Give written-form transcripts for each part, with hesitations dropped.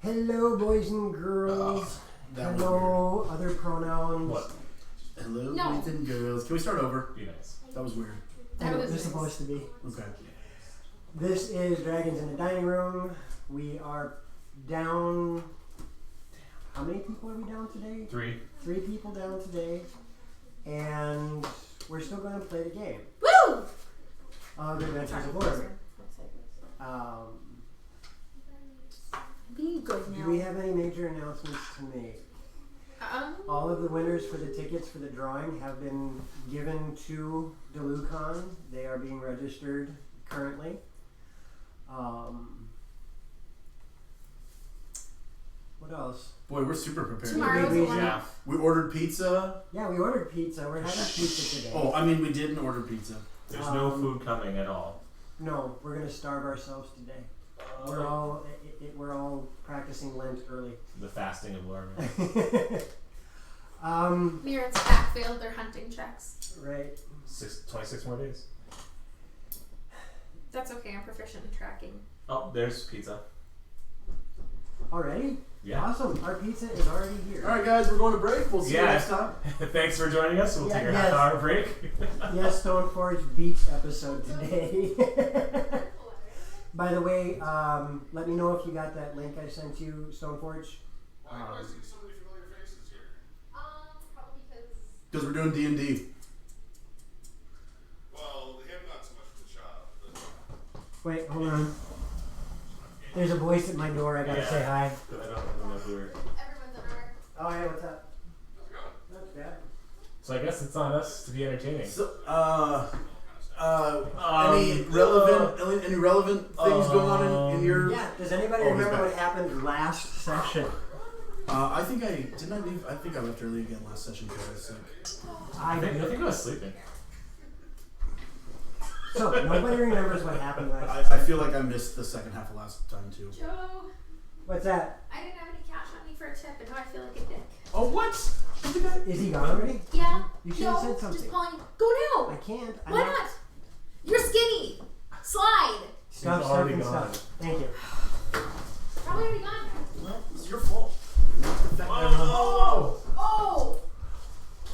Hello, boys and girls. Hello, other pronouns. What? Hello, No. boys and girls. Can we start over? Be nice. That was weird. That was They're supposed to be. Okay. This is Dragons in the Dining Room. We are down. How many people are we down today? 3. 3 people down today. And we're still going to play the game. Woo! The Adventures of Loromir. Be good now. Do we have any major announcements to make? All of the winners for the tickets for the drawing have been given to DeluCon. They are being registered currently. What else? Boy, we're super prepared. Tomorrow's Maybe- one. Yeah. We ordered pizza. Yeah, we ordered pizza. We're having pizza today. Oh, I mean, we didn't order pizza. There's no food coming at all. No, we're gonna starve ourselves today. We're all practicing Lent early. The fasting of Loromir. Mir and Stack failed their hunting checks. Right. 26 more days. That's okay, I'm proficient in tracking. Oh, there's pizza. Already? Yeah. Awesome. Our pizza is already here. All right, guys, we're going to break. We'll see you next time. Thanks for joining us. We'll Yeah, take a yes. half-hour break. Yes, Stoneforge Beach episode today. By the way, let me know if you got that link I sent you, Stoneforge. Why do I see so many familiar faces here? Probably because... Because we're doing D&D. Well, him not so much for the job, but Wait, hold on. There's a voice at my door. I gotta Yeah. say hi. I don't know who we're... Everyone's underwear. Oh, hey, what's up? how's it going? Not bad. So I guess it's on us to be entertaining. So, any relevant things going on in your? Yeah. Does anybody Oh, he's remember back. what happened last session? I think I leave. I think I left early again last session because I was sick. I think I was sleeping. So nobody remembers what happened last. I feel like I missed the second half of last time too. Joe, What's that? I didn't have any cash on me for a tip, and now I feel like a dick. Oh, what? Is he gone already? Yeah. You should have said something. Just Pauline. Go I now. can't. I'm Why not? You're skinny. Slide. Stuff, He's stuff, already and gone. stuff. Thank you. Probably already gone. Well, it's your fault. Oh! Oh!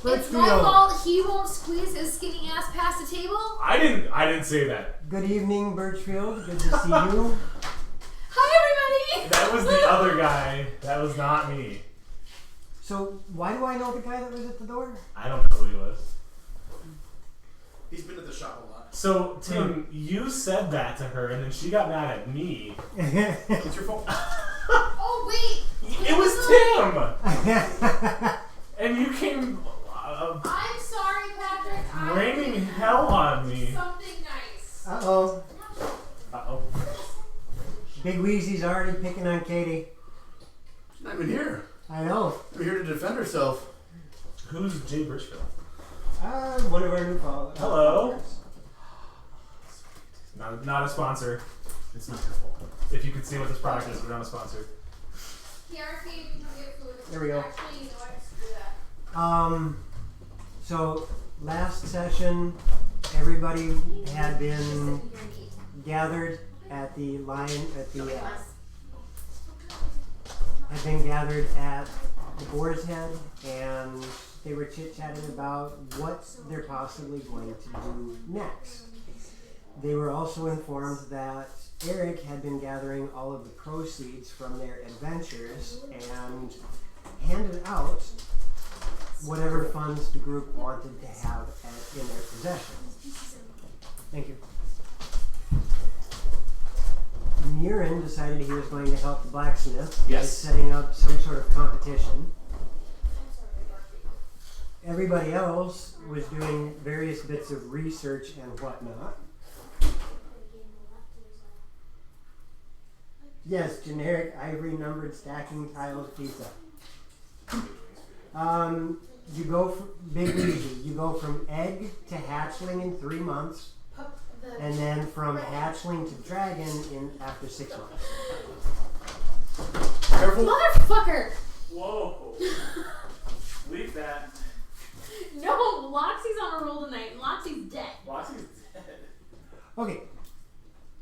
It's my Birchfield. fault he won't squeeze his skinny ass past the table. I didn't say that. Good evening, Birchfield. Good to see you. Hi, everybody. That was the other guy. That was not me. So why do I know the guy that was at the door? I don't know who he was. He's been at the shop a lot. So, Tim, you said that to her, and then she got mad at me. It's your fault. Oh wait. It was Tim! And you came I'm sorry, Patrick. raining hell on me. Something nice. Uh-oh. Uh-oh. Big Wheezy's already picking on Katie. She's not even here. I know. We're here to defend herself. Who's Jay Birchfield? One of our new followers. Hello. Not a sponsor. It's not your fault. If you could see what this product is, we're not a sponsor. PRC, you can come get food. There we go. Actually, you know what? Screw that. So last session, everybody had been Just sit here and eat. gathered at the had been gathered at the Boar's Head, and they were chit-chatting about what they're possibly going to do next. They were also informed that Eric had been gathering all of the proceeds from their adventures and handed out whatever funds the group wanted to have in their possession. Thank you. Murin decided he was going to help the blacksmith by Yes. setting up some sort of competition. Everybody else was doing various bits of research and whatnot. Yes, generic ivory numbered stacking tiles pizza. You go from Big Easy. You go from egg to hatchling in 3 months, and then from hatchling to dragon in after 6 months. Careful. Motherfucker! Whoa. Leave that. No, Loxy's on a roll tonight, and Loxy's dead. Watsy's dead. Okay,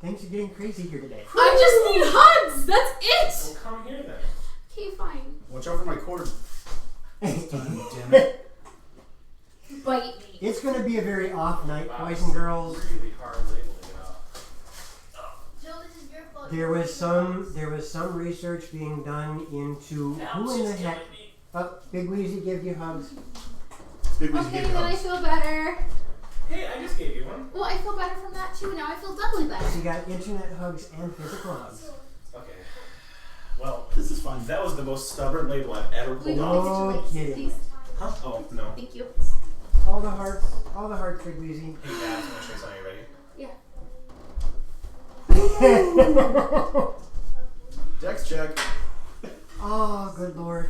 things are getting crazy here today. I just need hugs! That's it! Well, come here then. cord. This time, damn it. Bite me. It's going to be a very off night, Wow, boys and girls. Really hard labeling it out. Joe, this is your fault. There was some research being done into who in the heck. Big Weezy gives you hugs. Big Weezy Okay, gave then I hugs. feel better. Hey, I just gave you one. Well, I feel better from that too. Now I feel doubly better. She got internet hugs and physical hugs. Okay. Well, This is fine. that was the most stubborn label I've ever Will you pulled take off. No it to kidding. please? Huh? Oh, no. Thank you. All the hearts, Big Weezy. Hey, Dad, I'm gonna show you something. Ready? Yeah. Dex check. Oh, good lord.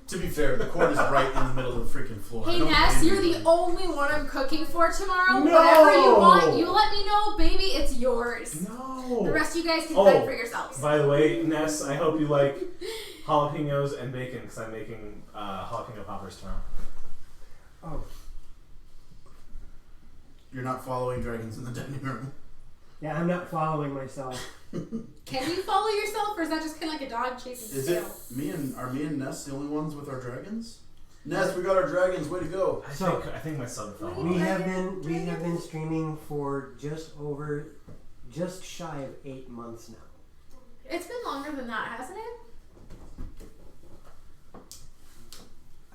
To be fair, the cord is right in the middle of the freaking floor. Hey I don't Ness, blame you're you. the only one I'm cooking for tomorrow. No! Whatever you want, you let me know, baby. It's yours. No. The rest of you guys can Oh. fend for yourselves. By the way, Ness, I hope you like jalapenos and bacon because I'm making jalapeno poppers tomorrow. Oh, You're not following dragons in the dining room. yeah, I'm not following myself. Can you follow yourself, or is that just kind of like a dog chasing Is his it tail? are me and Ness the only ones with our dragons? Ness, we got our dragons. Way to go! So- I think my son fell We off. have been streaming for just shy of 8 months now. It's been longer than that, hasn't it?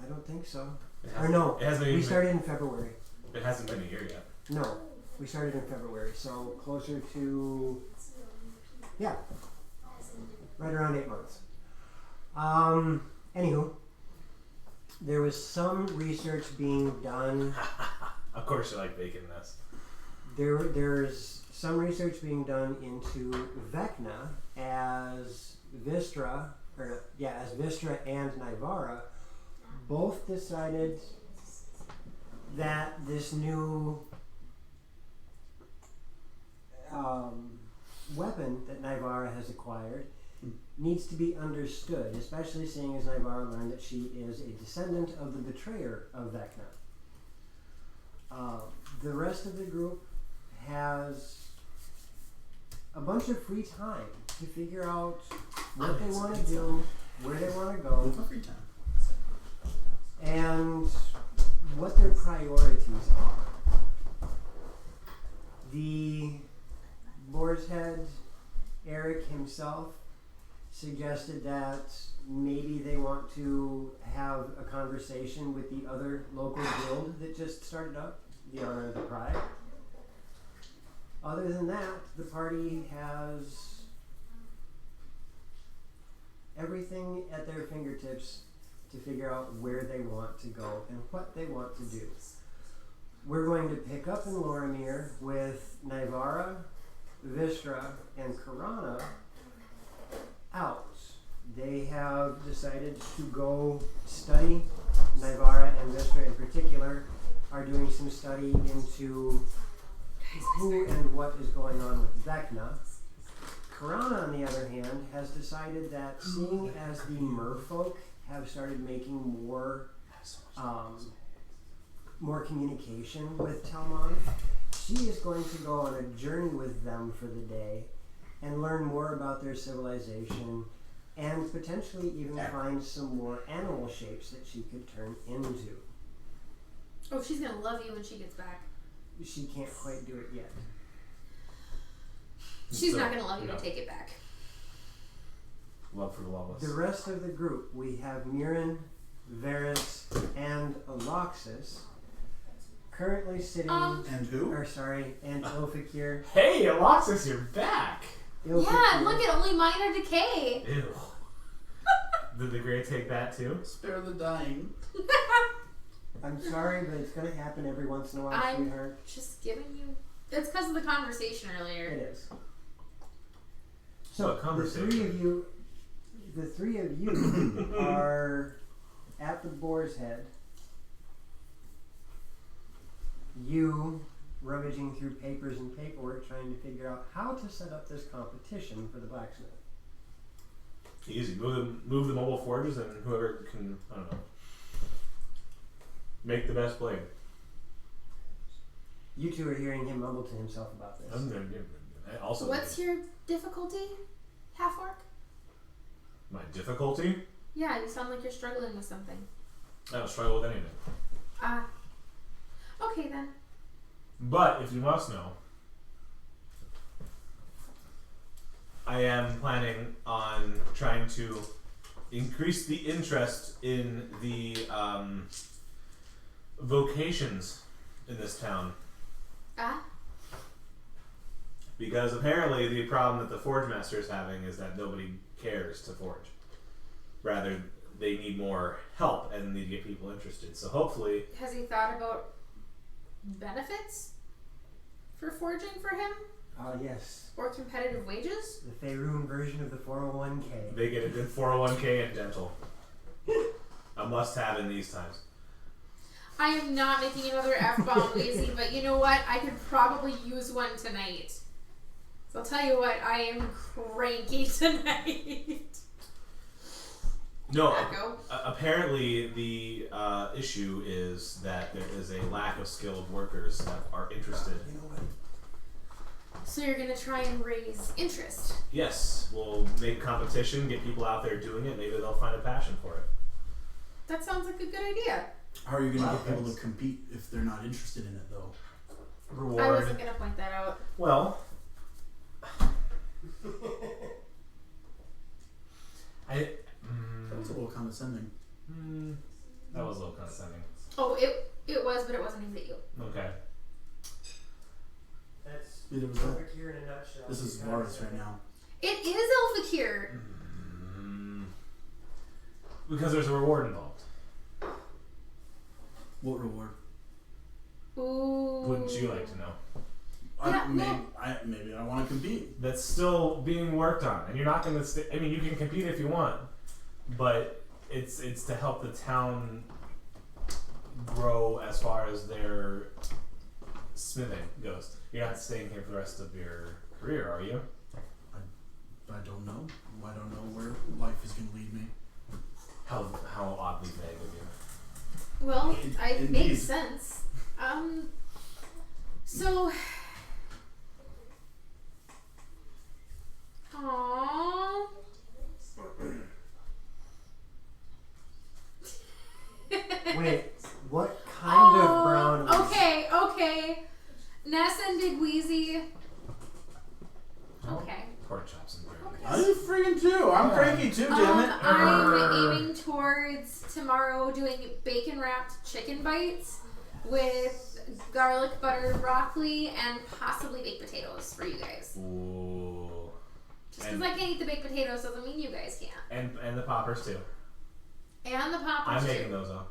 I don't think so. It Or hasn't- no, It hasn't we even started in February. It hasn't been a year yet. No, we started in February, so closer to, yeah, right around 8 months. Anywho, there was some research being done. Of course, you like bacon, Ness. There's some research being done into Vecna as Vistra and Nivara both decided that this new weapon that Nivara has acquired needs to be understood, especially seeing as Nivara learned that she is a descendant of the betrayer of Vecna. The rest of the group has a bunch of free time to figure out what they want to do, where they want to go, With my free time. and what their priorities are. The Boar's Head, Eric himself, suggested that maybe they want to have a conversation with the other local guild that just started up, the Honor of the Pride. Other than that, the party has everything at their fingertips to figure out where they want to go and what they want to do. We're going to pick up in Loromir with Nivara, Vistra, and Karana out. They have decided to go study. Nivara and Vistra in particular are doing some study into who and what is going on with Vecna. Karana, on the other hand, has decided that seeing as the merfolk have started making more communication with Telmon, she is going to go on a journey with them for the day and learn more about their civilization and potentially even find some more animal shapes that she could turn into. Oh, she's gonna love you when she gets back. She can't quite do it yet. She's So, not gonna love you no. to take it back. Love for the loveless. The rest of the group, we have Murin, Varys, and Aloxis currently sitting, And who? and Ilfikir. Hey, Alexis, you're back! Yeah, and look at only minor decay. Ew. Did the Grey take that too? Spare the dying. I'm sorry, but it's going to happen every once in a while, I'm- sweetheart. Just giving you. It's because of the conversation It earlier. is. So What conversation? the three of you are at the Boar's Head. You rummaging through papers and paperwork, trying to figure out how to set up this competition for the blacksmith. Easy. Move the mobile forges and whoever can, I don't know, make the best blade. You two are hearing him mumble to himself about this. Also, What's your difficulty, half orc? my difficulty? Yeah, you sound like you're struggling with something. I don't struggle with anything. Okay then. But if you must know, I am planning on trying to increase the interest in the vocations in this town. Because apparently the problem that the Forge Master is having is that nobody cares to forge. Rather, they need more help and need to get people interested. So hopefully... Has he thought about benefits for forging for him? Yes. Or competitive wages? The Faerun version of the 401k. They get a good 401k and dental. A must-have in these times. I am not making another F-bomb, Weezy, but you know what? I could probably use one tonight. So I'll tell you what, I am cranky tonight. No, Go. apparently the issue is that there is a lack of skilled workers that are interested. You know what? So you're going to try and raise interest. Yes, we'll make competition, get people out there doing it, maybe they'll find a passion for it. That sounds like a good idea. How are you going to Wow, get people thanks. to compete if they're not interested in it, though? Reward. I wasn't going to point that out. Well, That was a little condescending. that was a little condescending. Oh, it was, but it wasn't aimed at you. Okay. That's Neither was that. Loromir in a nutshell. This is Varus right now. It is Elfakir. Because there's a reward involved. What reward? Ooh. Wouldn't you like to know? Maybe I want to compete. That's still being worked on, and you're not going to. I mean, you can compete if you want, but it's to help the town grow as far as their smithing goes. You're not staying here for the rest of your career, are you? I don't know. I don't know where life is going to lead me. How oddly vague of you. Well, it Indeed. makes sense. So... Aww. Wait, what kind of brownies? Okay. Ness and Big Wheezy. Okay. Pork chops and burgers. I'm freaking too. I'm cranky too, damn it. I'm aiming towards tomorrow doing bacon wrapped chicken bites with garlic buttered broccoli and possibly baked potatoes for you guys. Ooh. Just because I can't eat the baked potatoes doesn't mean you guys can't. And the poppers too. And the poppers I'm too. making those though.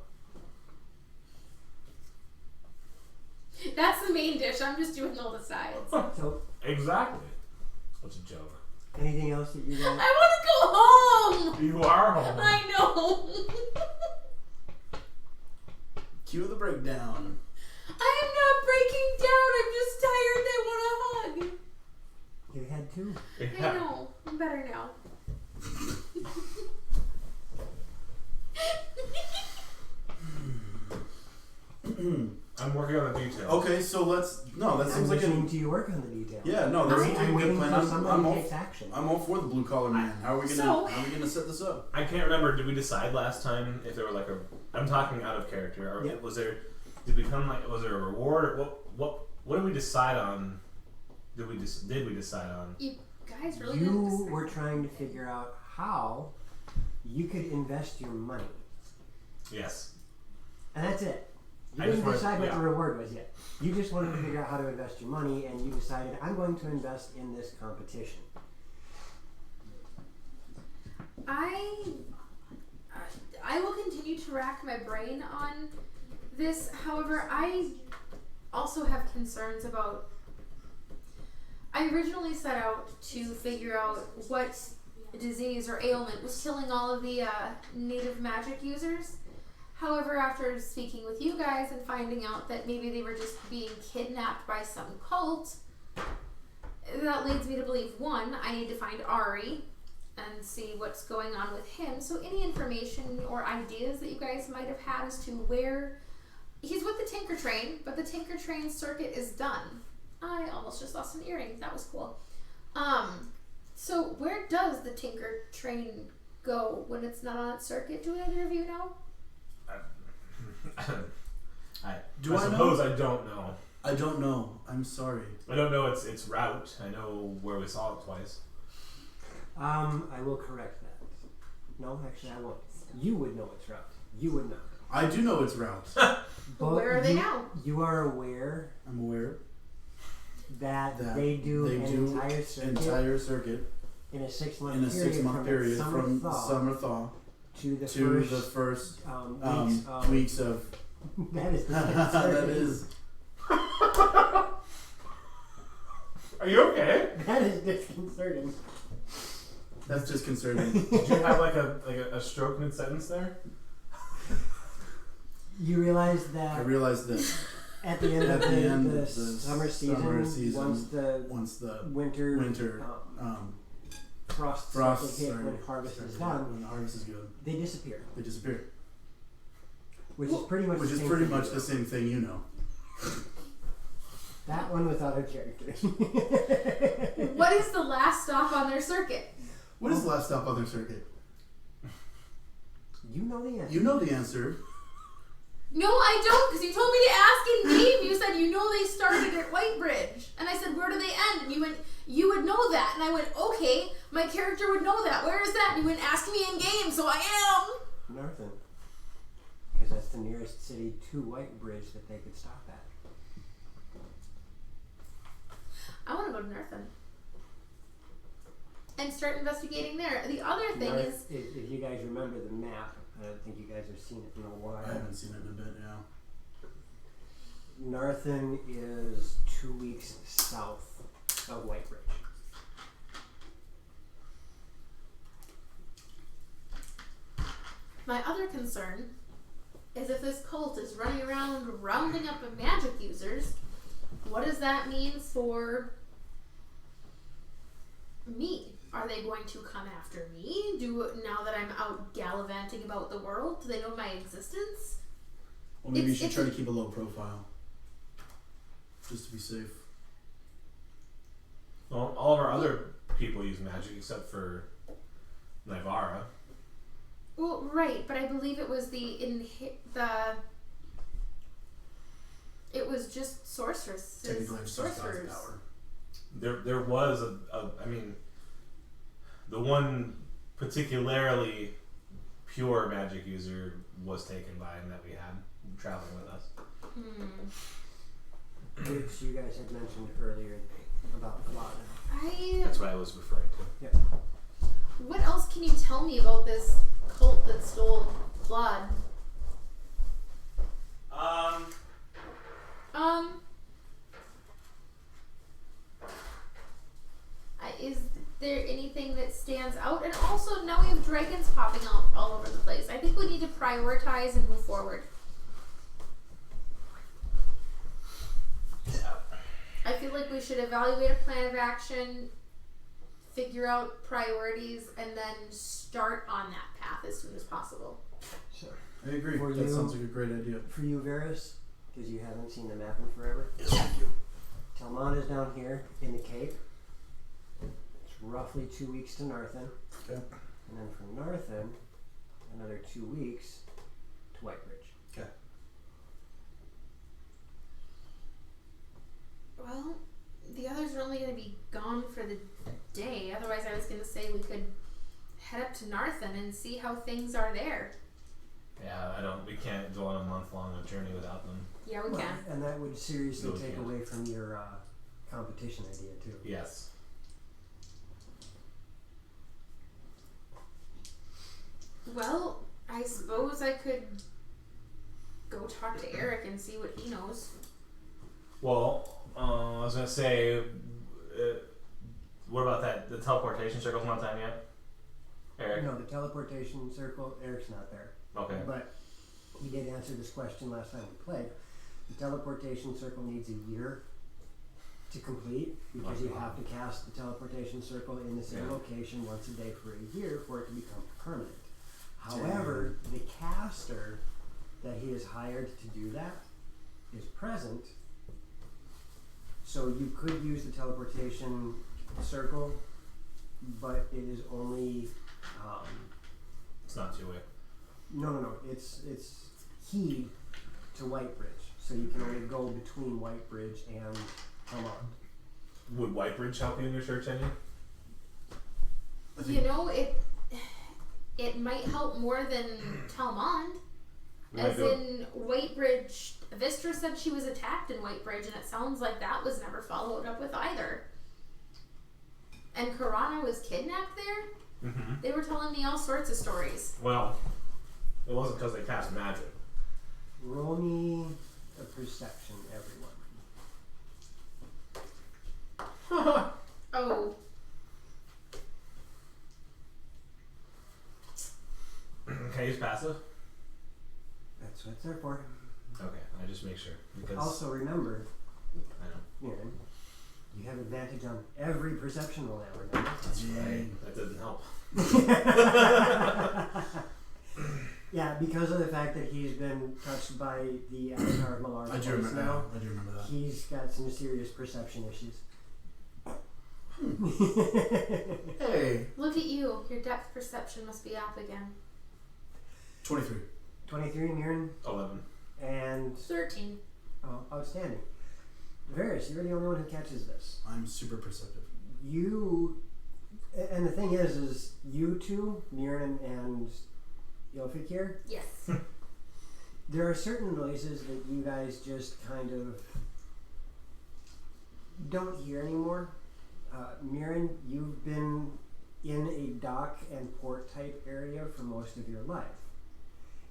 That's the main dish. I'm just doing all the sides. So, Exactly. What's a joke? anything else that you guys? I want to go home. You are home. I know. Cue the breakdown. I am not breaking down. I'm just tired. I want a hug. You had two. I know. I'm better now. I'm working on the details. Okay, so let's. No, that I'm seems like listening a. to you work on the detail. Yeah, no, that seems like I'm a good waiting plan. until somebody takes all, action. I'm all for the blue collar man. How are we gonna set this up? I can't remember. Did we decide last time if there were like a? I'm talking out of character. Or Yep. was there? Did we come like? Was there a reward? Or what did we decide on? Did we decide on? You guys really You didn't were trying to figure out how you could invest your money, Yes. and that's it. You I didn't just wanted- decide what yeah. the reward was yet. You just wanted to figure out how to invest your money, and you decided, I'm going to invest in this competition. I will continue to rack my brain on this. However, I also have concerns about. I originally set out to figure out what disease or ailment was killing all of the native magic users. However, after speaking with you guys and finding out that maybe they were just being kidnapped by some cult, that leads me to believe, one, I need to find Ari and see what's going on with him. So any information or ideas that you guys might have had as to where he's with the Tinker Train, but the Tinker Train circuit is done. I almost just lost an earring. That was cool. So where does the Tinker Train go when it's not on its circuit? Do either of you know? I Do I know? suppose I don't know. I don't know. I'm sorry. I don't know its route. I know where we saw it twice. I will correct that. No, actually, I won't. You would know its route. You would know. I do know its route. But Where are they now? You are aware I'm aware that, that they do they an do entire circuit in a 6 month in a period 6 month from period summer from thaw summer thaw to the to first, the first weeks of of that is that is Are you okay? that is disconcerting. that's disconcerting. Did you have like a stroke mid sentence there? You realize I that realized that at the end at of the the, end the of the summer season, once the winter frost frost hit when harvest is done, when the harvest is good, they disappear. they disappear. Which is pretty much Which the is same pretty thing much you the know. same thing you know. That one without a character. What is the last stop on their circuit? What is the last stop on their circuit? You know the answer. You know the answer. No, I don't, because you told me to ask in game. You said you know they started at Whitebridge, and I said where do they end? And you went, you would know that, and I went, okay, my character would know that. Where is that? And you went, ask me in game, so I am. Northern. Because that's the nearest city to Whitebridge that they could stop at. I want to go to Northern and start investigating there. The other thing is, if you guys remember the map, I don't think you guys have seen it in a while. I haven't seen it in a bit now. Narthen is 2 weeks south of Whitebridge. my other concern is if this cult is running around rounding up magic users, what does that mean for me? Are they going to come after me? Now that I'm out gallivanting about the world, do they know my existence? Well, maybe you should try to keep a low profile. Just to be safe. Well, all of our other people use magic except for Nivara. Well, right, but I believe it was it was just sorceresses. Technically, it's just God's sorcerers. power. There was I mean, the one particularly pure magic user was taken by him that we had traveling with us. Which you guys had mentioned earlier about Vlad. That's what I was referring to. Yep. What else can you tell me about this cult that stole blood? Is there anything that stands out? And also, now we have dragons popping out all over the place. I think we need to prioritize and move forward. I feel like we should evaluate a plan of action, figure out priorities, and then start on that path as soon as possible. Sure. I agree. For That you- sounds like a great idea. For you, Varys, because you haven't seen the map in forever, Yes, thank you. Telmon is down here in the Cape. It's roughly 2 weeks to Narthen. Okay. And then from Narthen, another 2 weeks to Whitebridge. Okay. Well, the others are only going to be gone for the day. Otherwise, I was going to say we could head up to Narthen and see how things are there. Yeah, we can't go on a month-long journey without them. Yeah, we can. And that would seriously No, we take can't. away from your competition idea, too. Yes. Well, I suppose I could go talk to Eric and see what he knows. Well, I was gonna say, what about that? The teleportation circle's not done yet. Eric. No, the teleportation circle, Eric's not there. Okay. But he did answer this question last time we played. The teleportation circle needs a year to complete because you have to cast the teleportation circle in the same location once a day for a year for it to become permanent. However, the caster that he has hired to do that is present, so you could use the teleportation circle, but it is only not two-way. No. It's Heed to Whitebridge, so you can only go between Whitebridge and Helmond. Would Whitebridge help you in your search engine? You know, it might help more than Talmond. As in, Whitebridge, Vistra said she was attacked in Whitebridge, and it sounds like that was never followed up with either. And Karana was kidnapped there? Mm-hmm. They were telling me all sorts of stories. Well, it wasn't because they cast magic. Roll me a perception, everyone. Oh. Can I use passive? That's what it's there for. Okay, I just make sure. Because Also, remember, I know. Aaron, you have advantage on every perception roll now, remember? That's right. That doesn't help. Yeah, because of the fact that he's been touched by the avatar of Malar I do remember now, I do remember that. he's got some serious perception issues. Hey. Look at you. Your depth perception must be up again. 23. 23, Mirren, 11. and 13. oh, outstanding. Varys, you're the only one who catches this. I'm super perceptive. You, and the thing is you two, Mirren and Ilfikir, Yes. there are certain noises that you guys just kind of don't hear anymore. Mirren, you've been in a dock and port type area for most of your life.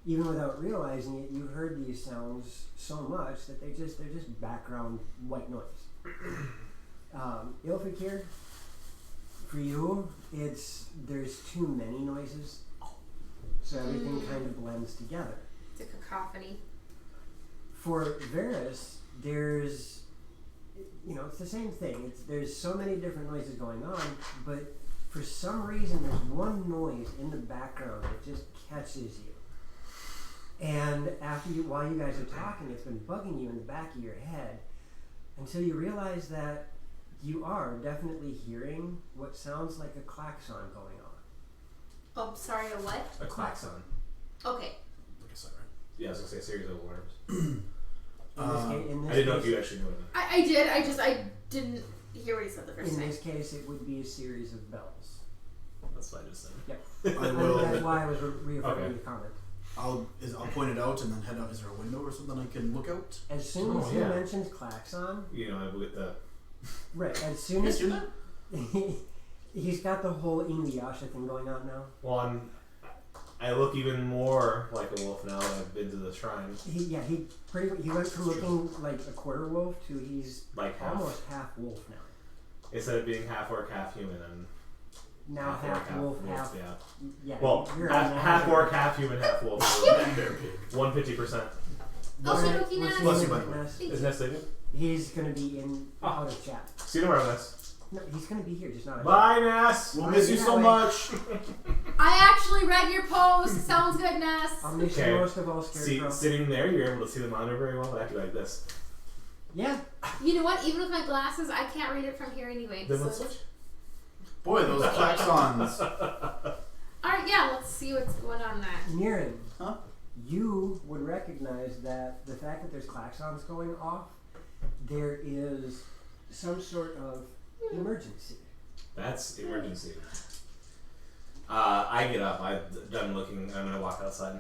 Even without realizing it, you heard these sounds so much that they're just background white noise. Ilfikir, for you, there's too many noises, so everything kind of blends together. It's a cacophony. For Varys, there's, it's the same thing. There's so many different noises going on, but for some reason there's one noise in the background that just catches you. And while you guys are talking, it's been bugging you in the back of your head until you realize that you are definitely hearing what sounds like a klaxon going on. Oh, sorry, a what? A klaxon. Okay. Like I said, right? Yeah, I was going to say a series of alarms. In this I didn't know case, if you actually knew it. I did. I didn't hear what he said the first in time. this case, it would be a series of bells. That's what I just said. Yep. I will. That's why I was reaffirming Okay. the comment. I'll point it out and then head out. Is there a window or something I can look out? As soon as Oh, he yeah. mentions klaxon, You know, with the... right, as soon Yes, as do that. he's got the whole Inuyasha thing going on now. Well, I look even more like a wolf now that I've been to the shrine. He went from looking like a quarter wolf to he's Like half. almost half wolf now. Instead of being half orc, half human, and Now half wolf, half yeah. yeah. Well, you're half orc, half human, half wolf. And they're big. 150%. Okie dokie, What's Ness. Bless you, his buddy. name, Ness? Isn't that saving? He's gonna be in out of chat. See you tomorrow, Ness. No, he's gonna be here, just not. Bye, Ness. We'll miss you that so way. much. I actually read your post. Sounds good, Ness. I'll miss Okay. you most of all, Scarecrow. Sitting there, you're able to see the monitor very well, but I feel like this. Yeah. You know what? Even with my glasses, I can't read it from here anyway. Then So. let's switch. Boy, those klaxons. Alright, yeah, let's see what's going on there. Mirren, Huh? you would recognize that the fact that there's klaxons going off, there is some sort of emergency. That's emergency. I get up. I'm done looking. I'm gonna walk outside.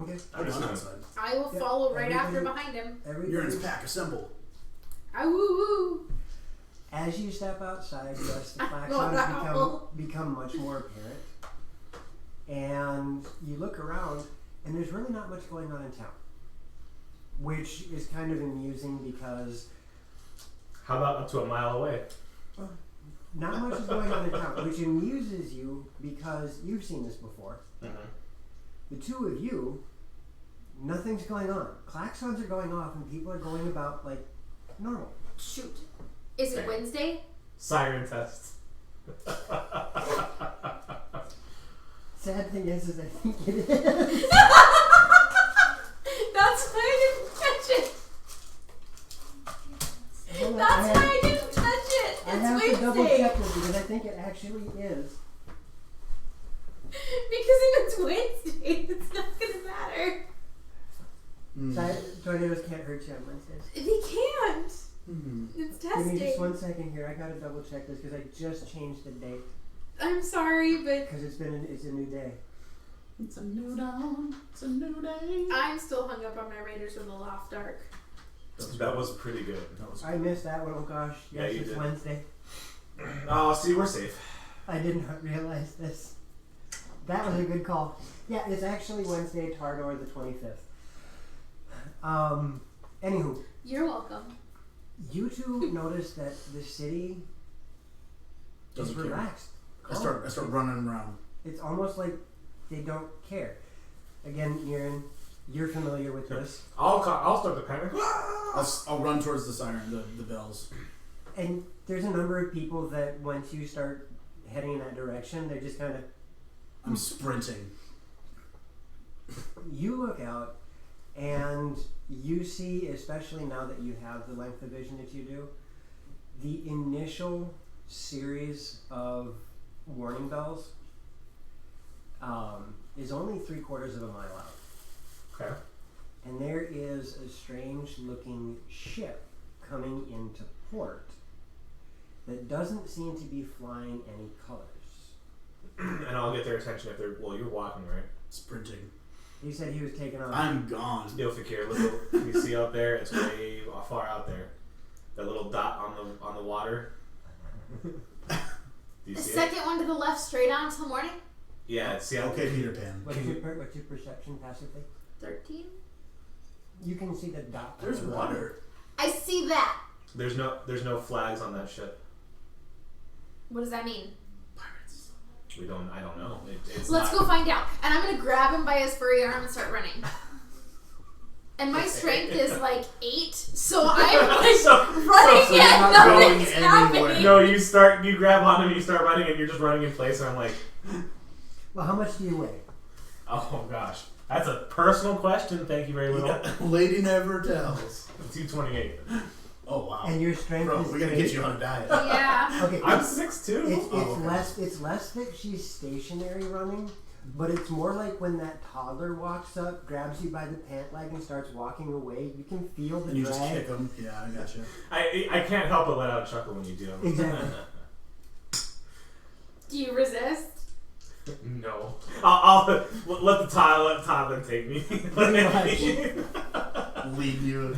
Okay. I'm just gonna. outside. I will Yeah, follow right after everybody- behind him. You're in his Everything. pack. Assemble. Ah, woo woo. As you step outside, yes, the Wow. klaxons become much more apparent. And you look around, and there's really not much going on in town. Which is kind of amusing because How about up to a mile away? not much is going on in town, which amuses you because you've seen this before. Mm-hmm. The two of you, nothing's going on. Klaxons are going off, and people are going about like normal. Shoot. Is it Okay. Wednesday? Siren test. Sad thing is I think it is. That's why I didn't touch it. Hold on, That's why I didn't touch it. I have It's to double Wednesday. check this because I think it actually is. Because if it's It's Wednesday. It's not gonna matter. Tornadoes can't hurt you on Wednesdays. They can't. Mm-hmm. It's Give me just testing. 1 second here. I gotta double check this because I just changed the date I'm sorry, but because it's a new day. It's a new dawn. It's a new day. I'm still hung up on my Raiders of the Lost Ark. That was pretty good. That was I missed that one. Oh gosh. Yeah, Yes, you it's did. Wednesday. Oh, see, we're safe. I did not realize this. That was a good call. Yeah, it's actually Wednesday, Tardor the 25th. Anywho, You're welcome. you two noticed that the city is Doesn't care. relaxed. I start running around. It's almost like they don't care. Again, Aaron, you're familiar with this. I'll start the panic. I'll run towards the siren, the bells. And there's a number of people that once you start heading in that direction, they're just kind of... I'm sprinting. You look out and you see, especially now that you have the length of vision that you do, the initial series of warning bells is only 3/4 of a mile out. Okay. And there is a strange looking ship coming into port that doesn't seem to be flying any colors. And I'll get their attention if they're. Well, you're walking, right? Sprinting. He said he was taking off. I'm gone. Yo, Fakir, look, you see out there? It's way far out there. That little dot on the water. Do you The see it? second one to the left, straight on until morning. Yeah. See how Okay, Peter Pan. What's your perception passively? 13. You can see the dot. There's water. I see that. There's no flags on that ship. What does that mean? Pirates. I don't know. It's Let's not, go find out. And I'm gonna grab him by his furry arm and start running. And my strength is like 8, so I'm like running so you're and not going nothing's anywhere. happening. No, you grab on him, you start running, and you're just running in place. And I'm like, Well, how much do you weigh? oh gosh, that's a personal question. Thank you very little. Lady never tells. 228. Oh wow. And your strength Bro, is we gotta 8. get you on a diet. Yeah. Okay. I'm 6'2". It's okay. It's less that she's stationary running, but it's more like when that toddler walks up, grabs you by the pant leg, and starts walking away. You can feel the And you just drag. kick them. Yeah, I got you. I can't help but let out a chuckle when you do. Exactly. Do you resist? No. I'll let the toddler take me. Lead you.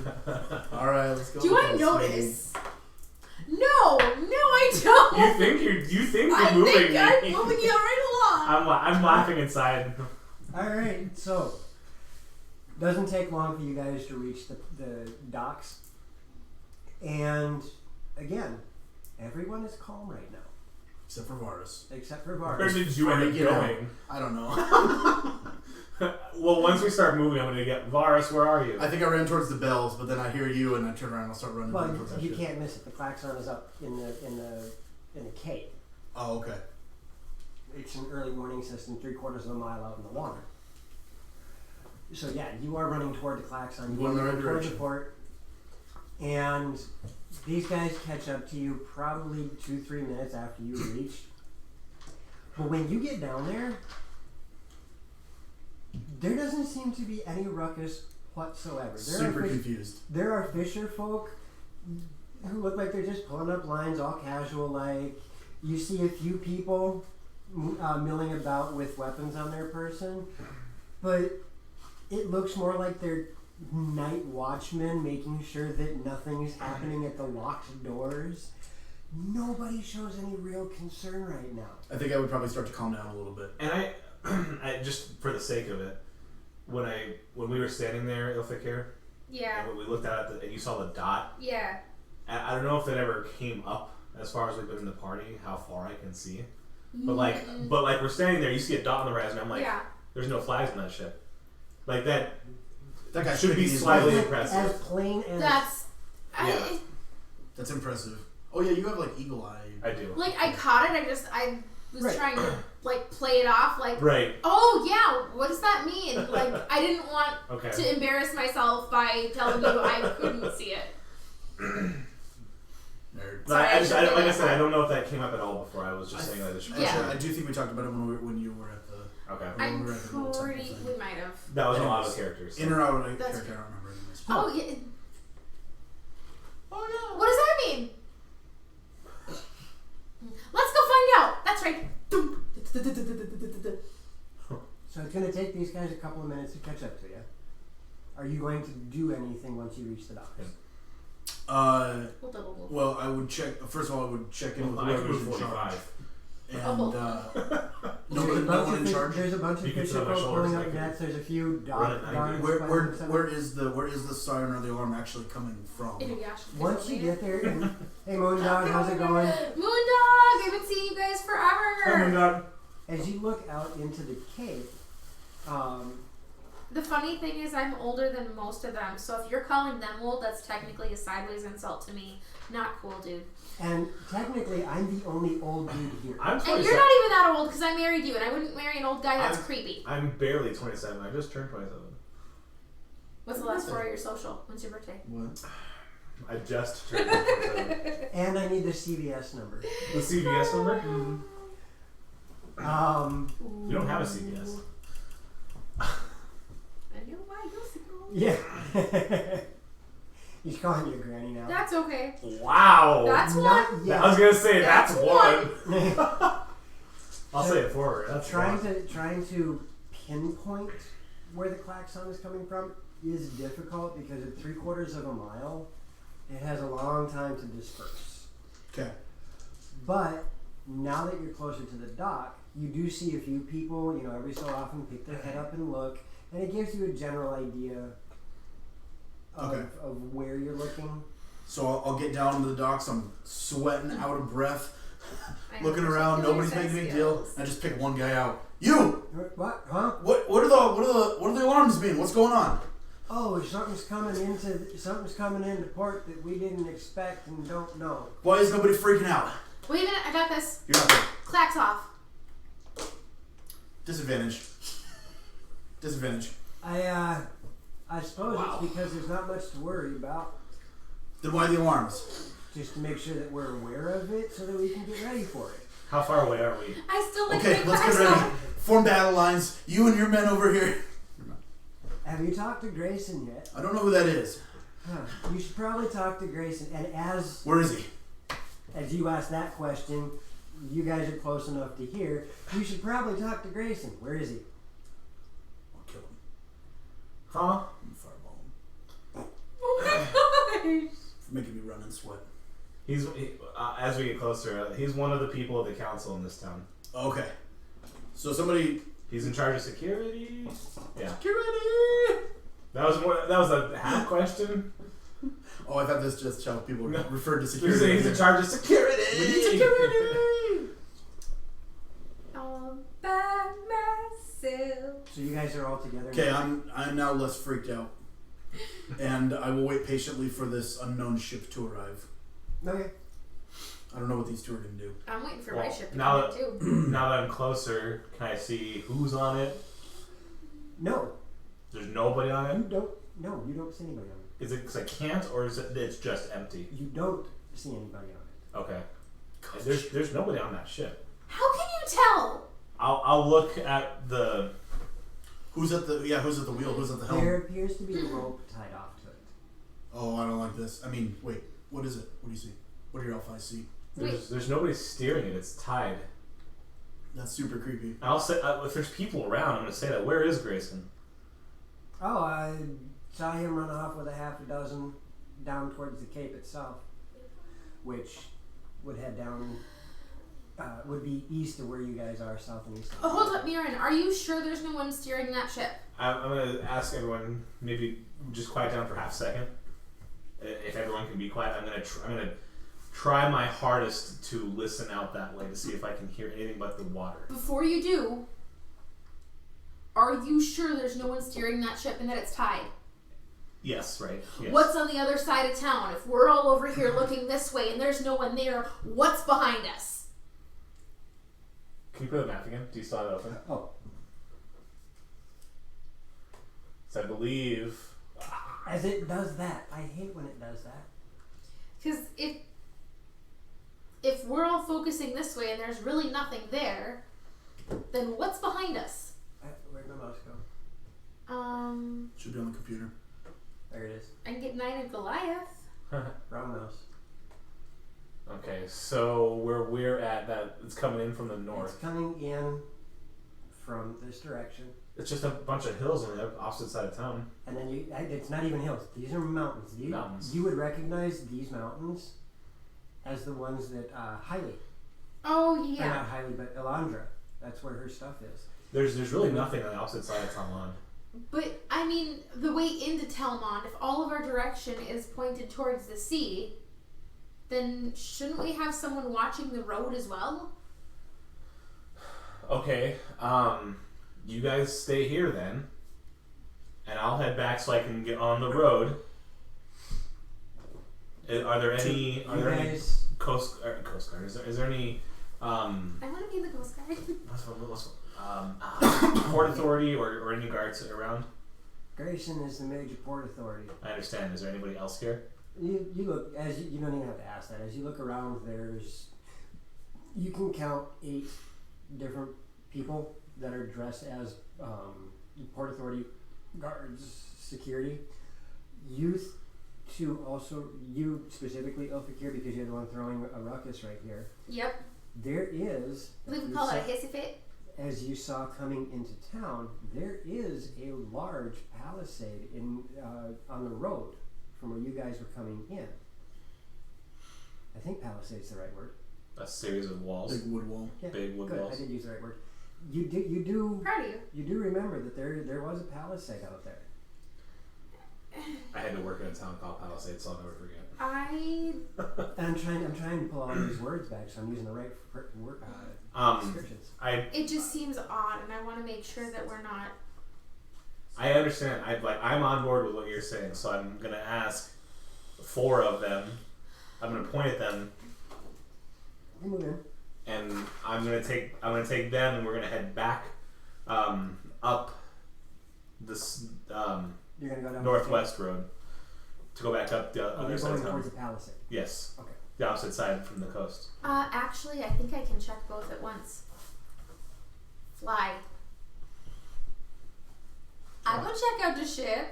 All right, let's go. Do with I this, notice? No, I don't. You think I you're moving think me. I'm moving you right along. I'm laughing inside. All right, so doesn't take long for you guys to reach the docks, and again, everyone is calm right now Except for Varus. except for Where Varus. did you end up Get out. going? I don't know. Well, once we start moving, I'm gonna get Varus. Where are you? I think I ran towards the bells, but then I hear you and I turn around and I'll start running Well, towards that you shit. can't miss it. The klaxon is up in the cape. Oh, okay. It's an early warning system, 3/4 of a mile out in the water. So yeah, you are running toward the klaxon. Going in the right running toward the direction. port, and these guys catch up to you probably 2-3 minutes after you reach. But when you get down there doesn't seem to be any ruckus whatsoever. Super confused. There are fisher folk who look like they're just pulling up lines, all casual like. You see a few people milling about with weapons on their person, but it looks more like they're night watchmen making sure that nothing is happening at the locked doors. Nobody shows any real concern right now. I think I would probably start to calm down a little bit. And I just for the sake of it, when we were standing there, Ilfikir, Yeah. and we looked out at and you saw the dot. Yeah. I don't know if that ever came up as far as we've been in the party, how far I can see. But like we're standing there, you see a dot on the horizon. I'm like, yeah. there's no flags on that ship. Like that That guy should be his slightly way. impressive. As plain as That's. Yeah. That's impressive. Oh yeah, you have like eagle eye. I do. I caught it. I was Right. trying to play it off. Right. Oh yeah, what does that mean? I didn't want Okay. to embarrass myself by telling you I couldn't see it. Nerd. But I just, Sorry, like I said, I don't know if that came up at all before. I was just saying that it should. Yeah. Actually, I do think we talked about it when you were at the. Okay. I'm we were at the little temple pretty. thing. We might have. That was a lot of Anyways, characters. So. In or out of a That's- character, I don't remember anyways. Oh yeah. Oh yeah. What does that mean? Let's go find out. That's right. So it's going to take these guys a couple of minutes to catch up to you. Are you going to do anything once you reach the docks? We'll double move. Well, I would check. First of all, I would check in with I can whoever's move in charge. 45. And There's a no bunch one of in fish- charge. There's a bunch of You can fish sit on my folk shoulders pulling and I up can nets. There's a few run dogs. at 90. Where is the siren or the alarm actually coming from? Inuyasha. Once you get there, and, hey Moondog, how's it going? Moondog, I haven't seen you guys forever. Oh my god. As you look out into the cave, The funny thing is, I'm older than most of them, so if you're calling them old, that's technically a sideways insult to me. Not cool, dude. and technically I'm the only old dude here. I'm And 27. you're not even that old because I married you, and I wouldn't marry an old guy. That's creepy. I'm barely 27. I just turned 27. What's the last four of your social? When's your birthday? What? I just turned 27. And I need the CVS number. The CVS number? You don't have a CVS. I know why you're single. Yeah. He's calling you a granny now. That's okay. Wow. That's Not one. yet. I was gonna say that's That's one. one. I'll say it forward. That's trying one. to pinpoint where the klaxon is coming from is difficult because at 3/4 of a mile, it has a long time to disperse. Okay. But now that you're closer to the dock, you do see a few people, every so often pick their head up and look, and it gives you a general idea of, Okay. of where you're looking. So I'll get down to the docks. I'm sweating, out of breath, I looking have around. particular Nobody's making a big sex deal. skills. I just pick one guy out. You. What? Huh? What are the alarms mean? What's going on? Oh, something's coming into port that we didn't expect and don't know. Why is nobody freaking out? Wait a minute, I got this. You're not there. Clacks off. Disadvantage. Disadvantage. I suppose Wow. it's because there's not much to worry about. Then why the alarms? Just to make sure that we're aware of it so that we can get ready for it. How far away are we? I still like Okay, my let's get clacks ready. off. Form battle lines. You and your men over here. Have you talked to Grayson yet? I don't know who that is. Huh. You should probably talk to Grayson. And as Where is he? you ask that question, you guys are close enough to hear. You should probably talk to Grayson. Where is he? I'll kill him. Huh? I'm fireball him. Oh my gosh. For making me run and sweat. As we get closer, he's one of the people of the council in this town. Okay. So somebody. He's in charge of security. Yeah. Security! That was a half question. Oh, I thought this just how people No. referred to He's security. in charge of security. We need security! All by myself. So you guys are all together. Okay, I'm now less freaked out. And I will wait patiently for this unknown ship to arrive. Okay. I don't know what these two are going to do. I'm waiting for my Well, ship to now come in too. Now that I'm closer, can I see who's on it? No, There's nobody on you it. don't. No, you don't see anybody on Is it because I can't, or is it it's just empty? it. You don't see anybody on it. Okay. And there's nobody on that ship. How can you tell? I'll look at the. Who's at the wheel? Who's at the helm? There appears to be a rope tied off to it. Oh, I don't like this. I mean, wait. What is it? What do you see? What do your elf eyes see? There's nobody steering it. It's tied. That's super creepy. I'll say if there's people around, I'm gonna say that. Where is Grayson? Oh, I saw him run off with a half a dozen down towards the cape itself, which would head down, would be east of where you guys are, south and east. Oh, hold up, Mirren. Are you sure there's no one steering that ship? I'm gonna ask everyone maybe just quiet down for half a second. If everyone can be quiet, I'm gonna try my hardest to listen out that way to see if I can hear anything but the water. Before you do, are you sure there's no one steering that ship and that it's tied? Yes, right. Yes. What's on the other side of town? If we're all over here looking this way and there's no one there, what's behind us? Can you put the map again? Do you still have it open? Oh, So I believe. as it does that, I hate when it does that. Because if we're all focusing this way and there's really nothing there, then what's behind us? computer. There it is. I can get Knight of Goliath. Wrong mouse. Okay, so where we're at, that it's coming in from the It's north. coming in from this direction. It's just a bunch of hills on the opposite side of town. And then it's not even hills. These are mountains. Mountains. You would recognize these mountains as the ones that Hailey, Oh or yeah. not Hailey, but Elandra. That's where her stuff is. There's really nothing on the opposite side of town. But I mean, the way into Telmont, if all of our direction is pointed towards the sea, then shouldn't we have someone watching the road as well? Okay, you guys stay here then, and I'll head back so I can get on the road. Are there any? Are You there any guys, Coast Guard? Is there any? I want to be in the Coast Guard. Port Authority or any guards around? Grayson is the major port authority. I understand. Is there anybody else here? You look, as you don't even have to ask that. As you look around, you can count 8 different people that are dressed as port authority guards, security. You specifically, Ilfikir, because you're the one throwing a ruckus right here. Yep. There is, We can call it a hissy fit. as you saw coming into town, there is a large palisade on the road from where you guys were coming in. I think palisade's the right word. A series of walls. Big wood wall. Yeah, Big wood good. walls. I did use the right word. You do Proud of you. you do remember that there was a palisade out there. I had to work in a town called Palisade, so I'll never forget. And I'm trying to pull all these words back, so I'm using the right word descriptions. It just seems odd, and I want to make sure that we're not. I understand. I'm on board with what you're saying, so I'm gonna ask 4 of them. I'm gonna point at them, You move in. and I'm gonna take them, and we're gonna head back up this You're gonna go down northwest road to go back up the the other you're side going of town. towards the palisade. Yes, Okay. the opposite side from the coast. Actually, I think I can check both at once. Fly. I go check out the ship.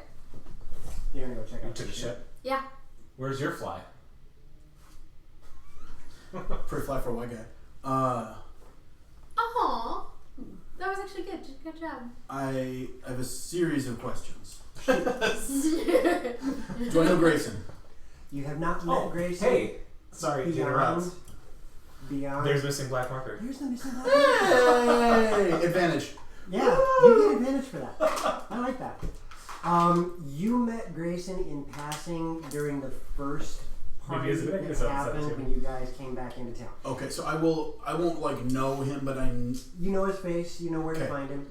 You're gonna go check You out took a ship. Yeah. Where's your fly? Pretty fly for a white guy. Oh, that was actually good. Good job. I have a series of questions. Do I know Grayson? You have not met Grayson. Hey, sorry to interrupt. Beyond. There's missing black marker. Here's the missing black. Hey! Advantage. Yeah, you get advantage for that. I like that. You met Grayson in passing during the first party Maybe that it's happened 17. when you guys came back into town. Okay, so I won't like know him, but You know his face. You know where to Okay. find him.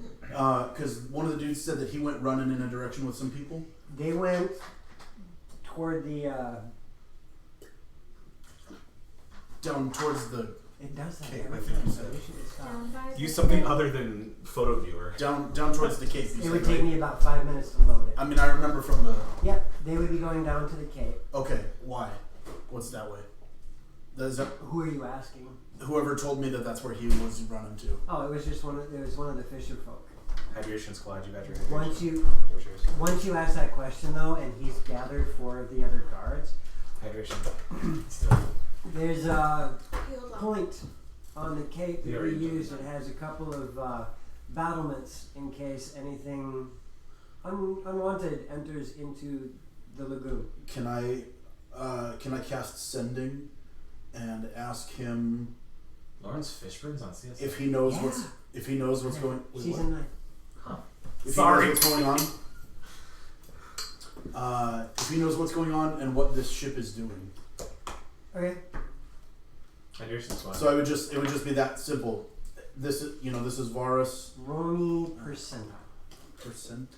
because one of the dudes said that he went running in a direction with some people. They went toward the. Down towards the It does that Okay, every I think time. you So said we should stop. Down by the Use something ship. other than photo viewer. down towards the cape. You It said, would right? take me about 5 minutes to load it. I mean, I remember from the. Yep, they would be going down to the Cape. Okay, why? What's that way? Is that Who are you asking? whoever told me that that's where he was running to? Oh, it was just one of the fisher folk. Hydration squad, you got your Once you What's yours? Once you ask that question though, and he's gathered 4 of the other guards, Hydration. Still. there's a Hold on. point on the Cape that You we already use done that has a couple of battlements in case anything unwanted enters into the lagoon. Can I cast sending and ask him Lawrence Fishburne's on CS. if he knows Yeah. what's going? Wait, Season what? 9. If Sorry. he knows what's going on. If he knows what's going on and what this ship is doing. Okay. Hydration squad. So it would just be that simple. This is Varus Roll me percentile. percentage.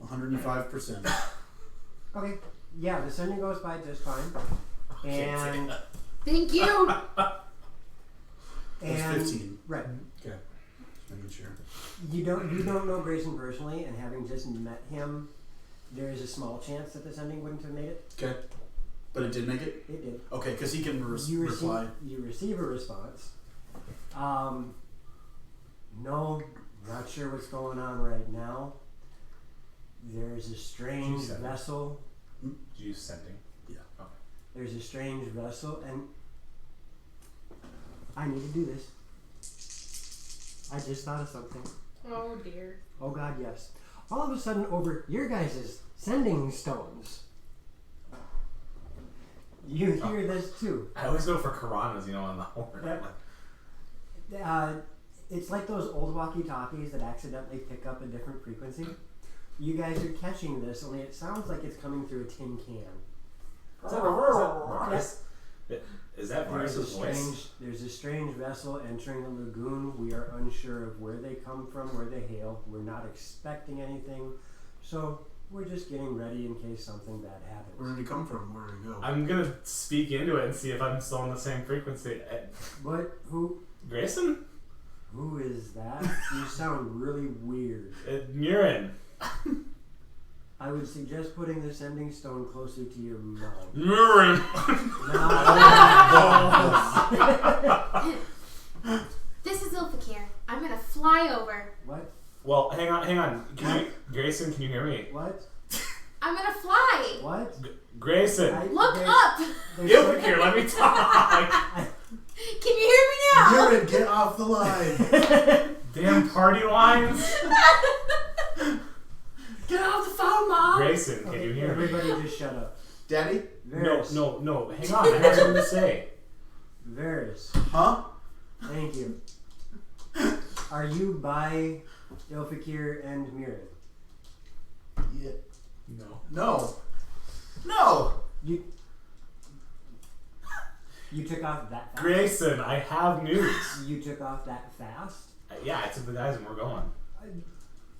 %105%. Okay. Yeah, the sending goes by just fine. And Thank you. That's and 15. right. Okay. Just making sure. You don't know Grayson personally, and having just met him, there is a small chance that the sending wouldn't have made it. Okay. But it did make it? It did. Okay, because he can You reply. receive a response. No, not sure what's going on right now. There's a strange G7. vessel. Did you use sending? Yeah. Okay. There's a strange vessel, and I need to do this. I just thought of something. Oh dear. Oh God, yes. All of a sudden, over your guys' sending stones, you hear this too. I always go for Karanas, on the horn. Yep. It's like those old walkie-talkies that accidentally pick up a different frequency. You guys are catching this, only it sounds like it's coming through a tin can. Varus? Is that There's a Varus' voice? there's a strange vessel entering the lagoon. We are unsure of where they come from, where they hail. We're not expecting anything, so we're just getting ready in case something bad happens. Where did it come from? Where did it go? I'm gonna speak into it and see if I'm still on the same frequency. What? Grayson? Who is that? You sound really weird. Murin. I would suggest putting the sending stone closer to your mouth. Murin. This is Ilfakir. I'm gonna fly over. What? Well, hang on. Grayson, can you hear me? What? I'm gonna fly. What? Grayson. Look up. Ilfakir, let me talk. Can you hear me now? Jared, get off the line. Damn party lines. Get off the phone, Mom. Grayson, can you hear me? Everybody just shut up. Daddy? Varys. No. Hang on. I have something to say. Varys. Huh? Thank you. Are you by Ilfakir and Mirren? Yeah. No. No. You took off that fast? Grayson, I have news. You took off that fast? Yeah, I took the guys and we're going.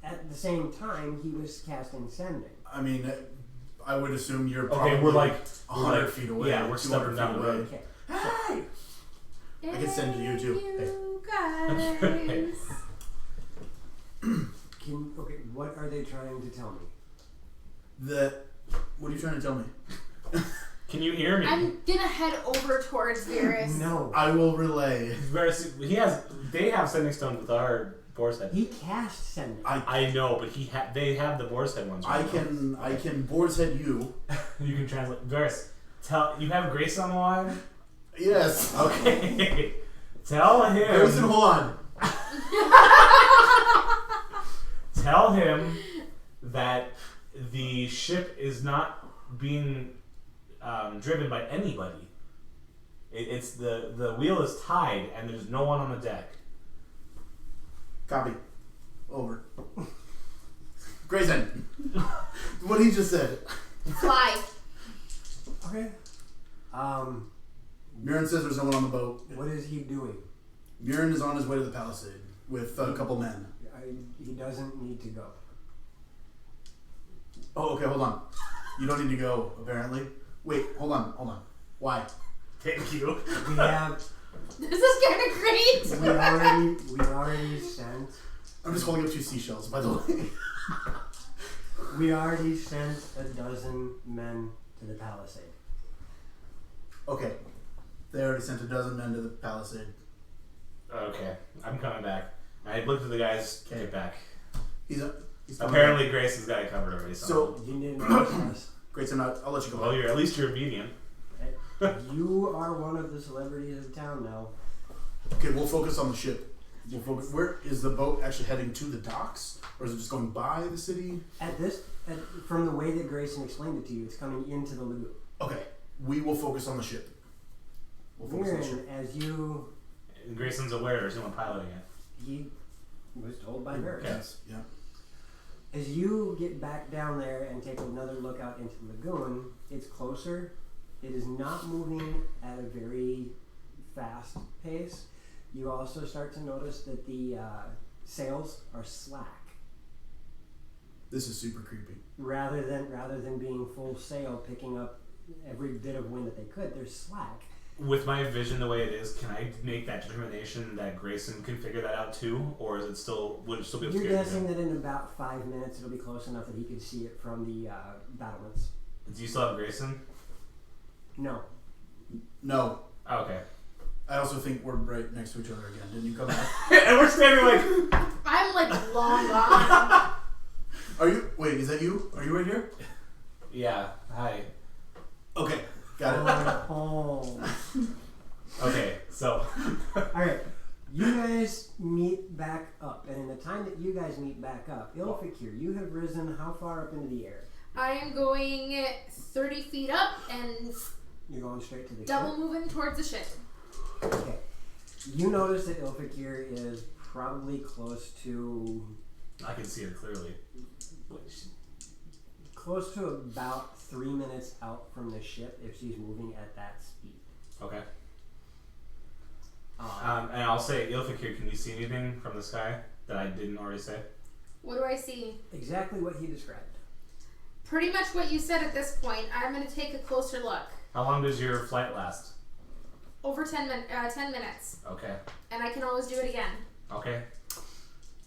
At the same time, he was casting sending. I mean, I would assume you're Okay, probably we're like 100 feet away. Yeah, we're 200 stepping feet down the away. road. Okay. Hey! I can send to you too. You guys. What are they trying to tell me? What are you trying to tell me? Can you hear me? I'm gonna head over towards Varys. No. I will relay. They have sending stones with our boar's head. He cast sending. I know, but they have the boar's head ones. I can boar's head you. You can translate. Varys, you have Grayson on the line? Yes. Okay. Tell him. Grayson, hold on. Tell him that the ship is not being driven by anybody. It's the wheel is tied and there's no one on the deck. Copy. Over. Grayson. What he just said. Fly. Okay. Murin says there's no one on the boat. What is he doing? Murin is on his way to the palisade with a couple men. He doesn't need to go. Oh, okay, hold on. You don't need to go, apparently. Wait, hold on. Why? Thank you. We have. This is kind of great. We already sent. I'm just holding up 2 seashells, by the way. We already sent a dozen men to the palisade. Okay. They already sent a dozen men to the palisade. Okay, I'm coming back. I looked at the guys. Okay. Get back. He's coming Apparently, Grayson's got it covered already. So, You didn't notice us. Grayson, I'll let you go. well, at least you're obedient. You are one of the celebrities of town now. Okay, we'll focus on the ship. Where is the boat actually heading to the docks? Or is it just going by the city? From the way that Grayson explained it to you, it's coming into the lagoon. Okay, we will focus on the ship. We'll focus on the ship. Mirren, as you, And Grayson's aware there's no one piloting it. he was told by her. Yes, yeah. As you get back down there and take another look out into the lagoon, it's closer. It is not moving at a very fast pace. You also start to notice that the sails are slack. This is super creepy. Rather than being full sail, picking up every bit of wind that they could, they're slack. With my vision the way it is, can I make that determination that Grayson can figure that out too, or is it still would it still be? You're guessing that in about 5 minutes it'll be close enough that he could see it from the battlements. Do you still have Grayson? No. No. Oh, okay. I also think we're right next to each other again. Didn't you come back? And we're standing like. I'm like long gone. Are you? Wait, is that you? Are you right here? Yeah. Hi. Okay, got it. Oh. Okay. So. Alright. You guys meet back up, and in the time that you guys meet back up, Ilfikir, you have risen how far up into the air? I am going 30 feet up and You're going straight to the double ship? moving towards the ship. Okay. You notice that Ilfikir is probably close to I can see her clearly. close to about 3 minutes out from the ship if she's moving at that speed. Okay. And I'll say, Ilfikir, can you see anything from the sky that I didn't already say? What do I see? Exactly what he described. Pretty much what you said at this point. I'm going to take a closer look. How long does your flight last? Over 10 minutes. Okay. And I can always do it again. Okay.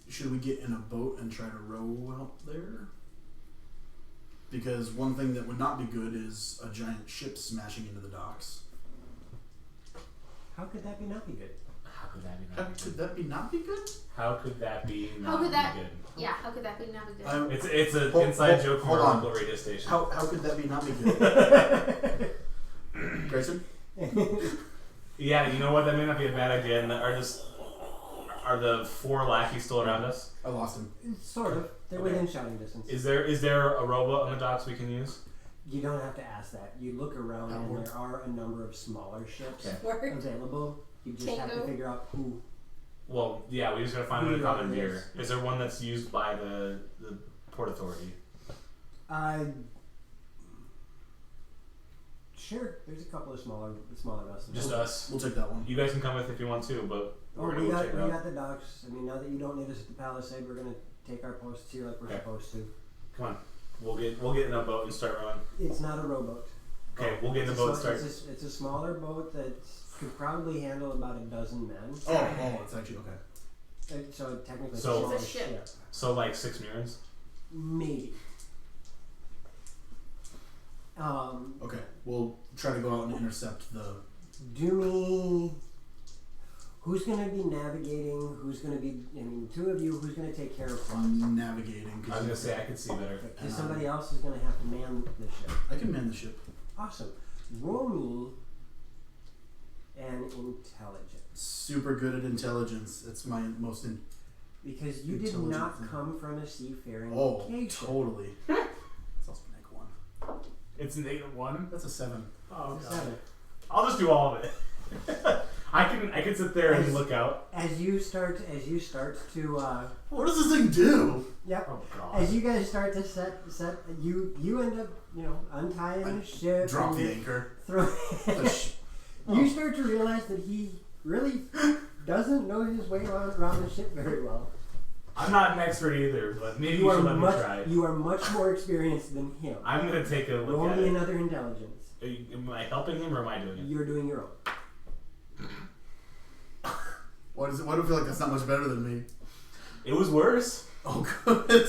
Should we get in a boat and try to row out there? Because one thing that would not be good is a giant ship smashing into the docks. How could that not be good? How could that be How not be could good? that be not be good? How could that be How not could that- be good? Yeah, how could that be not be good? It's an Hold- inside hold- joke from hold our on. local radio station. How could that be not be good? Grayson? Yeah, you know what? That may not be a bad idea. And are the 4 lackeys still around us? I lost him. Sort of. They're Okay. within shouting distance. Is there a rowboat on the docks we can use? You don't have to ask that. You look around and Outward. there are a number of smaller ships Okay. Word. available. You just have to Tango. figure out who. Well, yeah, we just gotta find one to Who commandeer. is? Is there one that's used by the Port Authority? Sure. There's a couple of smaller vessels. Just us. We'll take that one. You guys can come with if you want to, but Oh, we're gonna we go got check it we out. got the docks. I mean, now that you don't need us at the Palisade, we're gonna take our posts here like we're Okay. supposed to. Come on, we'll get in a boat and start rowing. It's not a rowboat. Okay, we'll get in the It's a boat and sma- start. It's a smaller boat that could probably handle about a dozen men. Oh, it's actually okay. So technically, So- it's a It's a ship. ship. So like 6 mirrors. Maybe. Okay, we'll try to go out and intercept the. Do me. Who's going to be navigating? Who's going to be? I mean, two of you. Who's going to take care of plots? Navigating. I was gonna say I could see better. Because somebody else is going to have to man the ship. I can man the ship. Awesome. Roll me an intelligence. Super good at intelligence. It's my most Because you did Intelligent not thing. come from a seafaring Oh, location. totally. It's also make one. It's -1. That's a 7. Oh It's a god. 7. I'll just do all of it. I can sit there and As- look out. As you start to What does this thing do? yep. Oh god. As you guys start to set you end up, untying I the ship. Drop and the anchor. throw The sh- You start to realize that he really doesn't know his way around the ship very well. I'm not an expert either, but maybe you should let me try. You are much more experienced than him. I'm gonna take a look Roll at me it. another intelligence. Am I helping him or am I doing it? You're doing your own. Why do I feel like that's not much better than me? It was worse. Oh, good.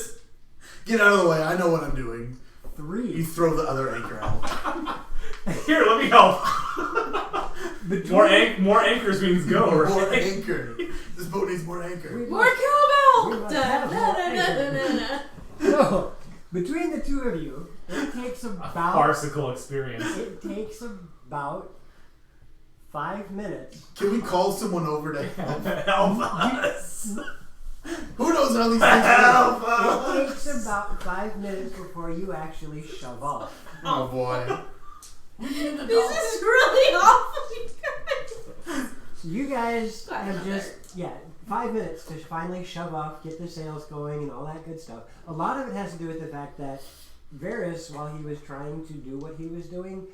Get out of the way. I know what I'm doing. 3. You throw the other anchor out. Here, let me help. Between- More anchors means go. More Right? anchor. This boat needs more anchor. We More must- we cowbell! must Da, have da, more da, da, da, da, da. So, between the two of you, it takes A about farcical experience. 5 minutes. Can we call someone over to help? Help us. Who knows how these things work? Help It us. takes about 5 minutes before you actually shove off. Oh boy. This is really awful, you guys. So you guys Got have another. just 5 minutes to finally shove off, get the sails going, and all that good stuff. A lot of it has to do with the fact that Varys, while he was trying to do what he was doing,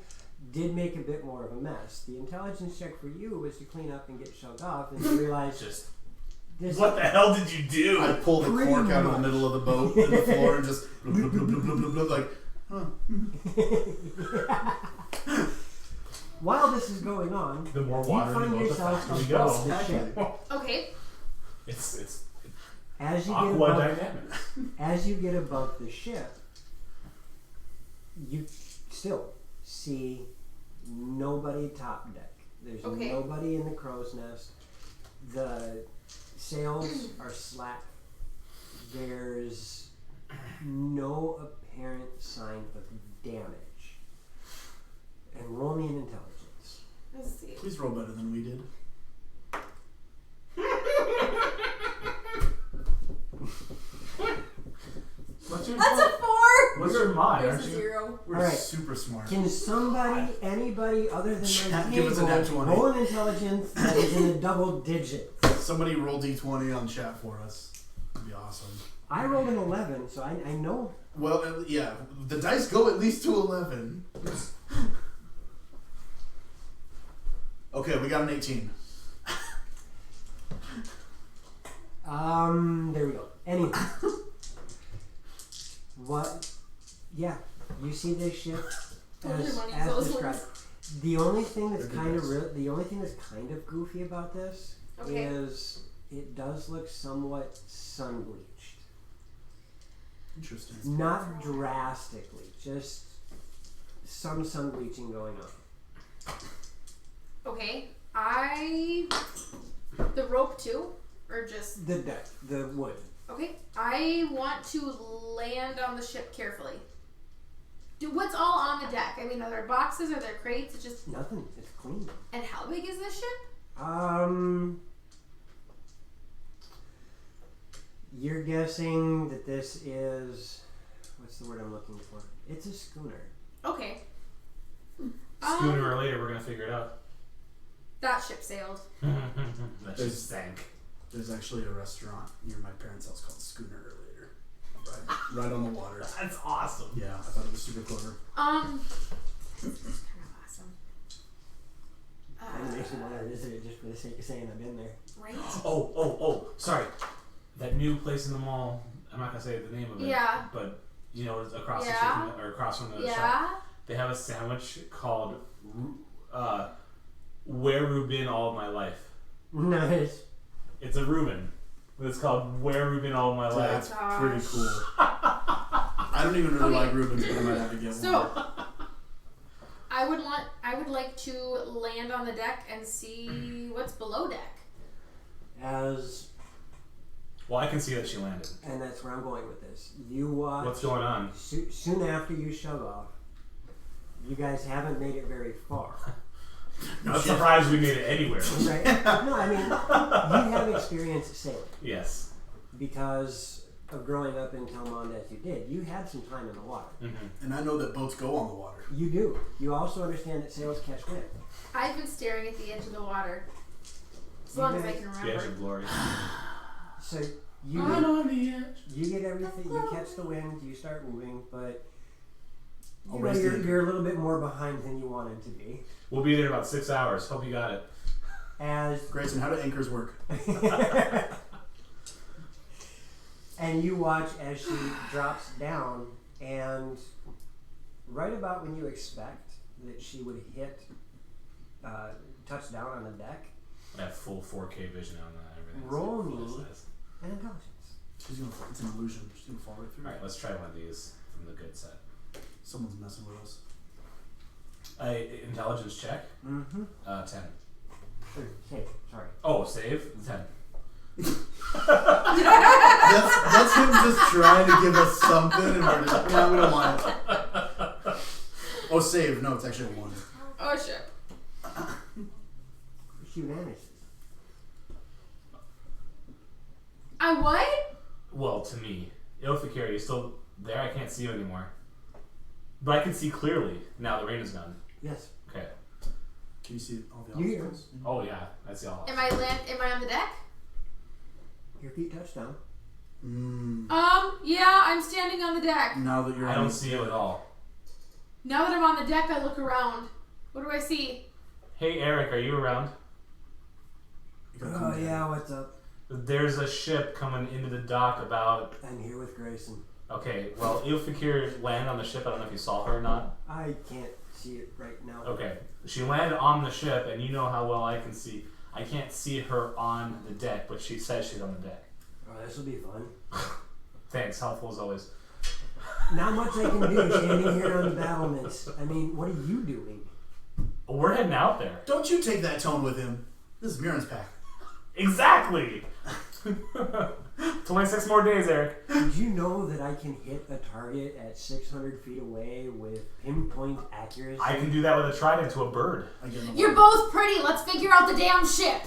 did make a bit more of a mess. The intelligence check for you was to clean up and get shoved off, and you realize Just this. what the hell did you do? I pull the Pretty cork out of the much. middle of the boat and the floor and just blub, blub, blub, blub, blub, blub, like, huh. While this is going on, The more you water in the find boat, the yourself faster we above go. the ship. Okay. It's As you get aqua above, dynamics. as you get above the ship, you still see nobody top deck. There's Okay. nobody in the crow's nest. The sails are slack. There's no apparent sign of damage. And roll me an intelligence. Let's see. Please roll better than we did. What's your That's a 4! What's your mod? There's Aren't a you? 0. We're Alright. super smart. Can somebody, anybody other than my Chat, give us a nat table, 20. roll an intelligence that is in a double digit? Somebody roll d20 on chat for us. That'd be awesome. I rolled an 11, so I know. Well, yeah, the dice go at least to 11. Okay, we got an 18. There we go. Anyway. What? Yeah, you see this ship Those as, are money, as those described. ones. The only thing that's They're kind of good. the only thing that's kind of goofy about this Okay. is it does look somewhat sun bleached. Interesting. Not drastically, just some sun bleaching going on. Okay. The rope too? Or just. The deck, the wood. Okay. I want to land on the ship carefully. What's all on the deck? I mean, are there boxes? Are there crates? It's just. Nothing. It's clean. And how big is this ship? You're guessing that this is, what's the word I'm looking for? It's a schooner. Okay. Sooner or later, we're gonna figure it out. That ship sailed. That just sank. There's actually a restaurant near my parents' house called Schooner Later. Right on the water. That's awesome. Yeah, I thought it was super clever. This is kind of awesome. It makes me want to visit it just for the sake of saying I've been there. Right? Oh, sorry. That new place in the mall, I'm not gonna say the name of it. Yeah. But, you know, it's across the Yeah. street from or across from the shop. Yeah. They have a sandwich called Where Reuben All My Life. Nice. It's a Reuben. But it's called Where Reuben All My That's Life. pretty cool. I don't even really Okay. like Rubens, but I might have to get So, one. I would like to land on the deck and see what's below deck. Well, I can see that she landed. And that's where I'm going with this. You watch. What's going on? Soon after you shove off, you guys haven't made it very far. I'm surprised we made it anywhere. Right? No, I mean, you have experience sailing Yes. because of growing up in Telmond as you did. You had some time in the water. Mm-hmm. And I know that boats go on the water. You do. You also understand that sails catch wind. I've been staring at the edge of the water as long as I can The edge remember. of glory. So you I'm on the edge. you get everything. You catch the wind. You start moving, but I'll you know, raise the anchor. you're a little bit more behind than you wanted to be. We'll be there in about 6 hours. Hope you got it. As Grayson, how do anchors work? and you watch as she drops down, and right about when you expect that she would hit touch down on the deck, I have full 4K vision on that. Everything. Roll me. an intelligence. It's an illusion. She's gonna fall right through. Alright, let's try one of these from the good set. Someone's messing with us. Intelligence check. Mm-hmm. 10. Okay, sorry. Oh, save? 10. That's him just trying to give us something, and we're just, no, we don't want it. Oh, save. No, it's actually a 1. Oh shit. She vanishes. I what? Well, to me. Ilfikir, you still there? I can't see you anymore. But I can see clearly now the rain is gone. Yes. Okay. Can you see all the You hear obstacles? Oh, yeah. That's all. Am I on the deck? Your feet touch down. Yeah, I'm standing on the deck. Now that you're I on don't see you at all. Now that I'm on the deck, I look around. What do I see? Hey, Eric, are you around? you gotta Oh come down. yeah, what's up? There's a ship coming into the dock about... I'm here with Grayson. Okay, well, Ilfikir landed on the ship. I don't know if you saw her or not. I can't see it right now. Okay. She landed on the ship, and you know how well I can see. I can't see her on the deck, but she says she's on the deck. Oh, this will be fun. Thanks, helpful as always. Not much I can do standing here on the battlements. I mean, what are you doing? We're heading out there. Don't you take that tone with him. This is Mirren's pack. Exactly. 26 more days, Eric. Did you know that I can hit a target at 600 feet away with pinpoint accuracy? I can do that with a trident to a bird. You're both pretty. Let's figure out the damn ship.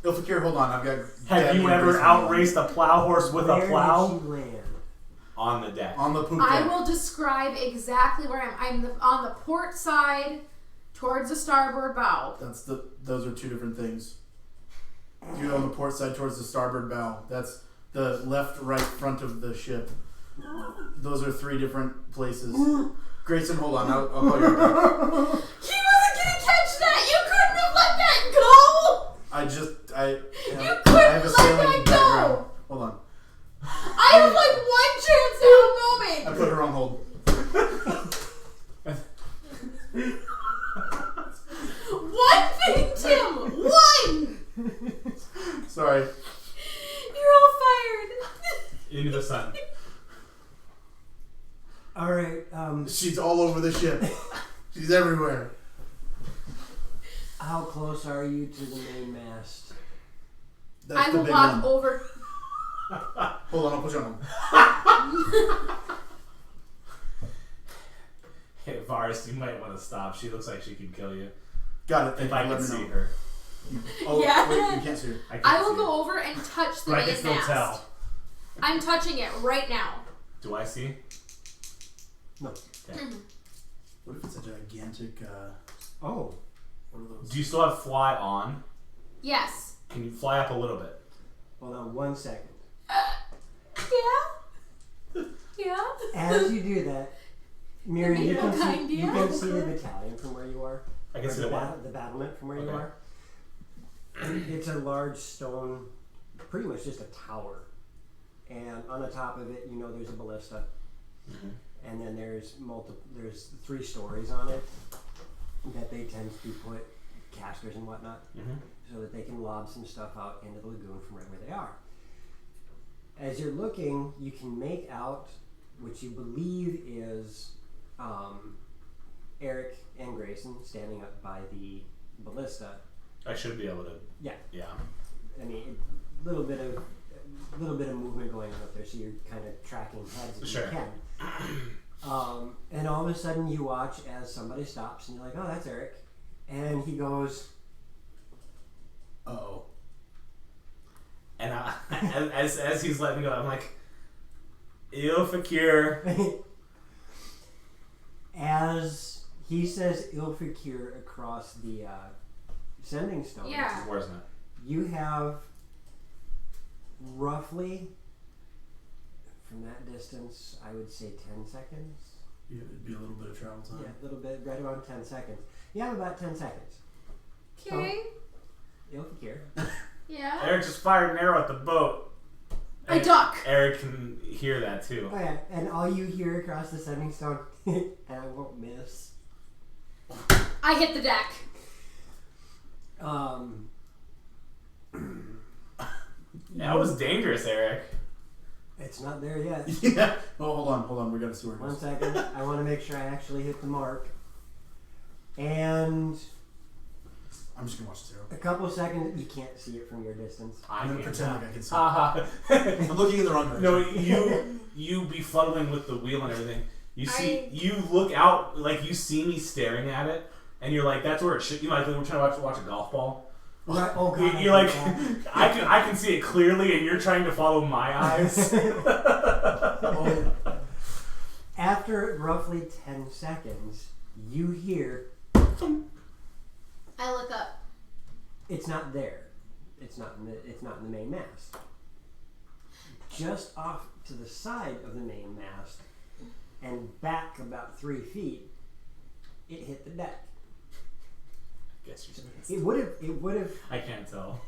Ilfakir, hold on. I've got. Have you ever outraced a plow horse with a plow? Where did you land? On the deck. On the poop I deck. will describe exactly where I'm on the port side, towards the starboard bow. Those are two different things. You're on the port side towards the starboard bow. That's the left, right, front of the ship. Those are three different places. Grayson, hold on. I'll call you right back. He wasn't gonna catch that. You couldn't have let that go. I You couldn't have a let sailing that background. go. Hold on. I have like one chance to have a moment. I put her on hold. One thing, Tim. One. Sorry. You're all fired. Into the sun. All right. She's all over the ship. She's everywhere. How close are you to the main mast? That's I the will big walk one. over. Hold on, I'll put you on hold. Hey, Varus, you might want to stop. She looks like she could kill you. Got it. Thank If you. I Let can me see know. her. Oh, Yeah. wait, you can't see her. Can't I will see her. go over and touch the But I can main still mast. tell. I'm touching it right now. Do I see? No. Okay. What if it's a gigantic, Oh. what are those? Do you still have fly on? Yes. Can you fly up a little bit? Hold on 1 second. Yeah. Yeah. As you do that, Miriam, you can Idea. see the battalion from where you are. I can Or see the what? the battlement from where you Okay. are. It's a large stone, pretty much just a tower. And on the top of it, you know there's a ballista. And then there's there's 3 stories on it that they tend to put casters and whatnot so that they can lob some stuff out into the lagoon from right where they are. As you're looking, you can make out what you believe is Eric and Grayson standing up by the ballista. I should be able to. Yeah. Yeah. I mean, a little bit of movement going on up there, so you're kind of tracking heads as Sure. you can. And all of a sudden, you watch as somebody stops, and you're like, "Oh, that's Eric," and he goes, Uh-oh. And as he's letting me go, I'm like, "Il Fakir." As he says "Il-Fakir" across the sending stone. Yeah. Where's that? You have roughly, from that distance, I would say 10 seconds. Yeah, it'd be a little bit of travel time. Yeah, a little bit, right around 10 seconds. You have about 10 seconds. Okay. Il-Fakir. Yeah. Eric just fired an arrow at the boat. I duck. Eric can hear that too. Oh yeah, and all you hear across the sending stone, and I won't miss. I hit the deck. That was dangerous, Eric. It's not there yet. Yeah. Oh, hold on. We gotta see where it 1 goes. second. I want to make sure I actually hit the mark. And I'm just gonna watch zero. a couple of seconds, you can't see it from your distance. I'm gonna pretend like I can see. Haha. I'm looking in the wrong direction. No, you befuddling with the wheel and everything. You look out, like you see me staring at it, and you're like, that's where it should. You know, like when we're trying to watch a golf ball. Right? Oh god. You're like, I can see it clearly, and you're trying to follow my eyes. Oh, After roughly 10 seconds, you hear I look up. it's not there. It's not in the main mast. Just off to the side of the main mast and back about 3 feet, it hit the deck. Guess you're It would have. I can't tell.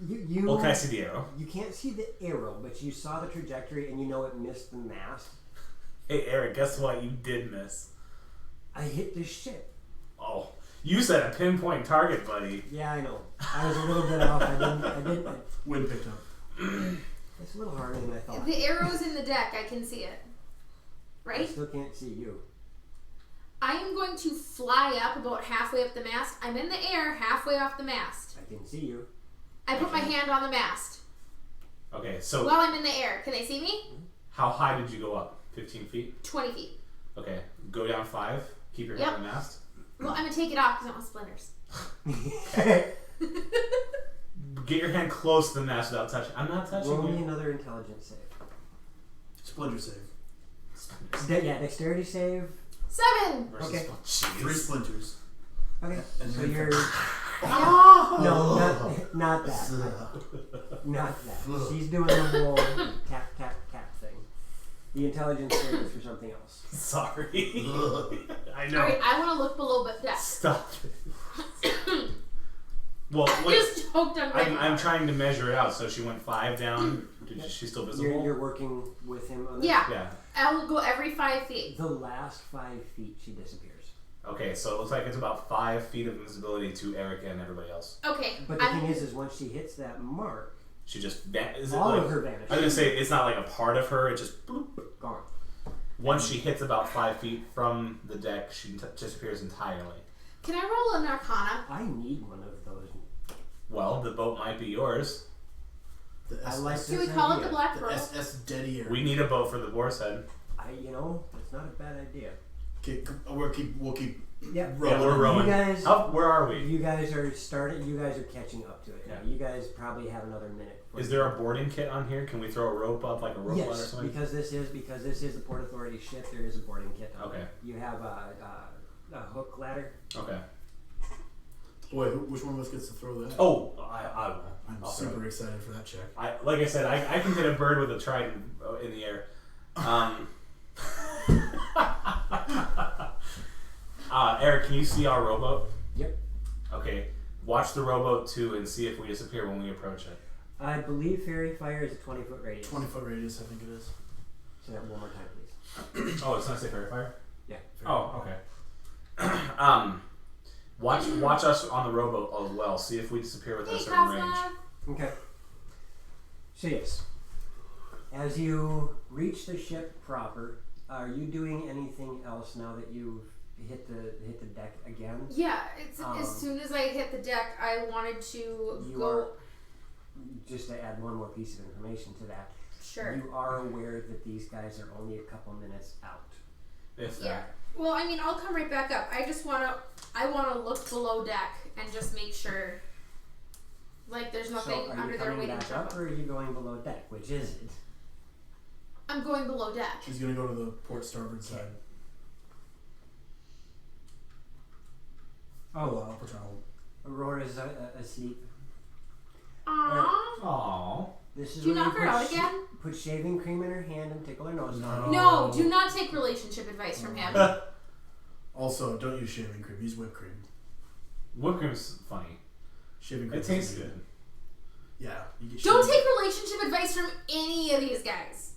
You. Well, can I see the arrow? You can't see the arrow, but you saw the trajectory and you know it missed the mast. Hey, Eric, guess what? You did miss. I hit the ship. Oh, you said a pinpoint target, buddy. Yeah, I know. I was a little bit off. I didn't. wind picked up. It's a little harder than I thought. The arrow's in the deck. I can see it. I Right? still can't see you. I am going to fly up about halfway up the mast. I'm in the air halfway off the mast. I can see you. I put my hand on the mast Okay, so while I'm in the air. Can they see me? how high did you go up? 15 feet? 20 feet. Okay, go down 5. Keep your hand on the mast. Well, I'm going to take it off because I don't want splinters. Get your hand close to the mast without touching. I'm not touching Roll me you. another intelligence save. Splinter save. Dexterity save. 7! Versus Okay. Jeez. 3 splinters. Okay. And So then- you're Oh! not that. Not that. She's doing the whole tap tap tap thing. The intelligence save is for something else. Sorry. I know. Alright, I want to look below but death. Stop it. Well, I wait. just choked on my I'm trying to measure it out. So she went 5 down. Is she still visible? You're working with him on this? Yeah. Yeah. I'll go every 5 feet. The last 5 feet, she disappears. Okay, so it looks like it's about 5 feet of invisibility to Erica and everybody else. Okay. But the thing is once she hits that mark, She just is it all like, of her vanishes. I was gonna say it's not like a part of her. It just bloop. Gone. Once she hits about 5 feet from the deck, she disappears entirely. Can I roll an Arcana? I need one of those. Well, the boat might be yours. The I S- like S- Can this we call it idea. the Black the Pearl? SS Dead Ear. We need a boat for the Boar's Head. It's not a bad idea. Okay, we'll keep Yeah. rolling. Yeah, we're rowing. You guys, Where are we? you guys are catching up to it now. Yeah. You guys probably have another minute. Is there a boarding kit on here? Can we throw a rope up, like a rope ladder or Yes, something? because this is the Port Authority ship. There is a boarding kit. On Okay. it. You have a hook ladder. Okay. Boy, which one of us gets to throw that? Oh, I will. I'm I'll throw super it. excited for that check. Like I said, I can hit a bird with a trident in the air. Eric, can you see our rowboat? Yep. Okay. Watch the rowboat too and see if we disappear when we approach it. I believe Fairy Fire is a 20-foot radius. 20-foot radius, I think it is. Say that one more time, please. Oh, it's not safe fairy fire? Yeah. Oh, okay. Watch us on the rowboat as well. See if we disappear within a Hey, certain range. Cosma. Okay. So yes, as you reach the ship proper, are you doing anything else now that you've hit the deck again? Yeah, it's as soon as I hit the deck, I wanted to You go. are, just to add one more piece of information to that, Sure. you are aware that these guys are only a couple minutes out. If Yeah. that. Well, I mean, I'll come right back up. I wanna look below deck and just make sure, like, there's nothing So are under you there coming waiting back to up, jump. or are you going below deck? Which is it? I'm going below deck. She's gonna go to the port starboard side. Oh, I'll put her on hold. Aurora's asleep. Aww. Aww. This is Do you where knock her out again? Put shaving cream in her hand and tickle her nose. No. No, do not take relationship advice from him. Also, don't use shaving cream. Use whipped cream. Whipped cream's funny. Shaving cream. It tastes isn't good. Yeah. You get Don't shaving- take relationship advice from any of these guys.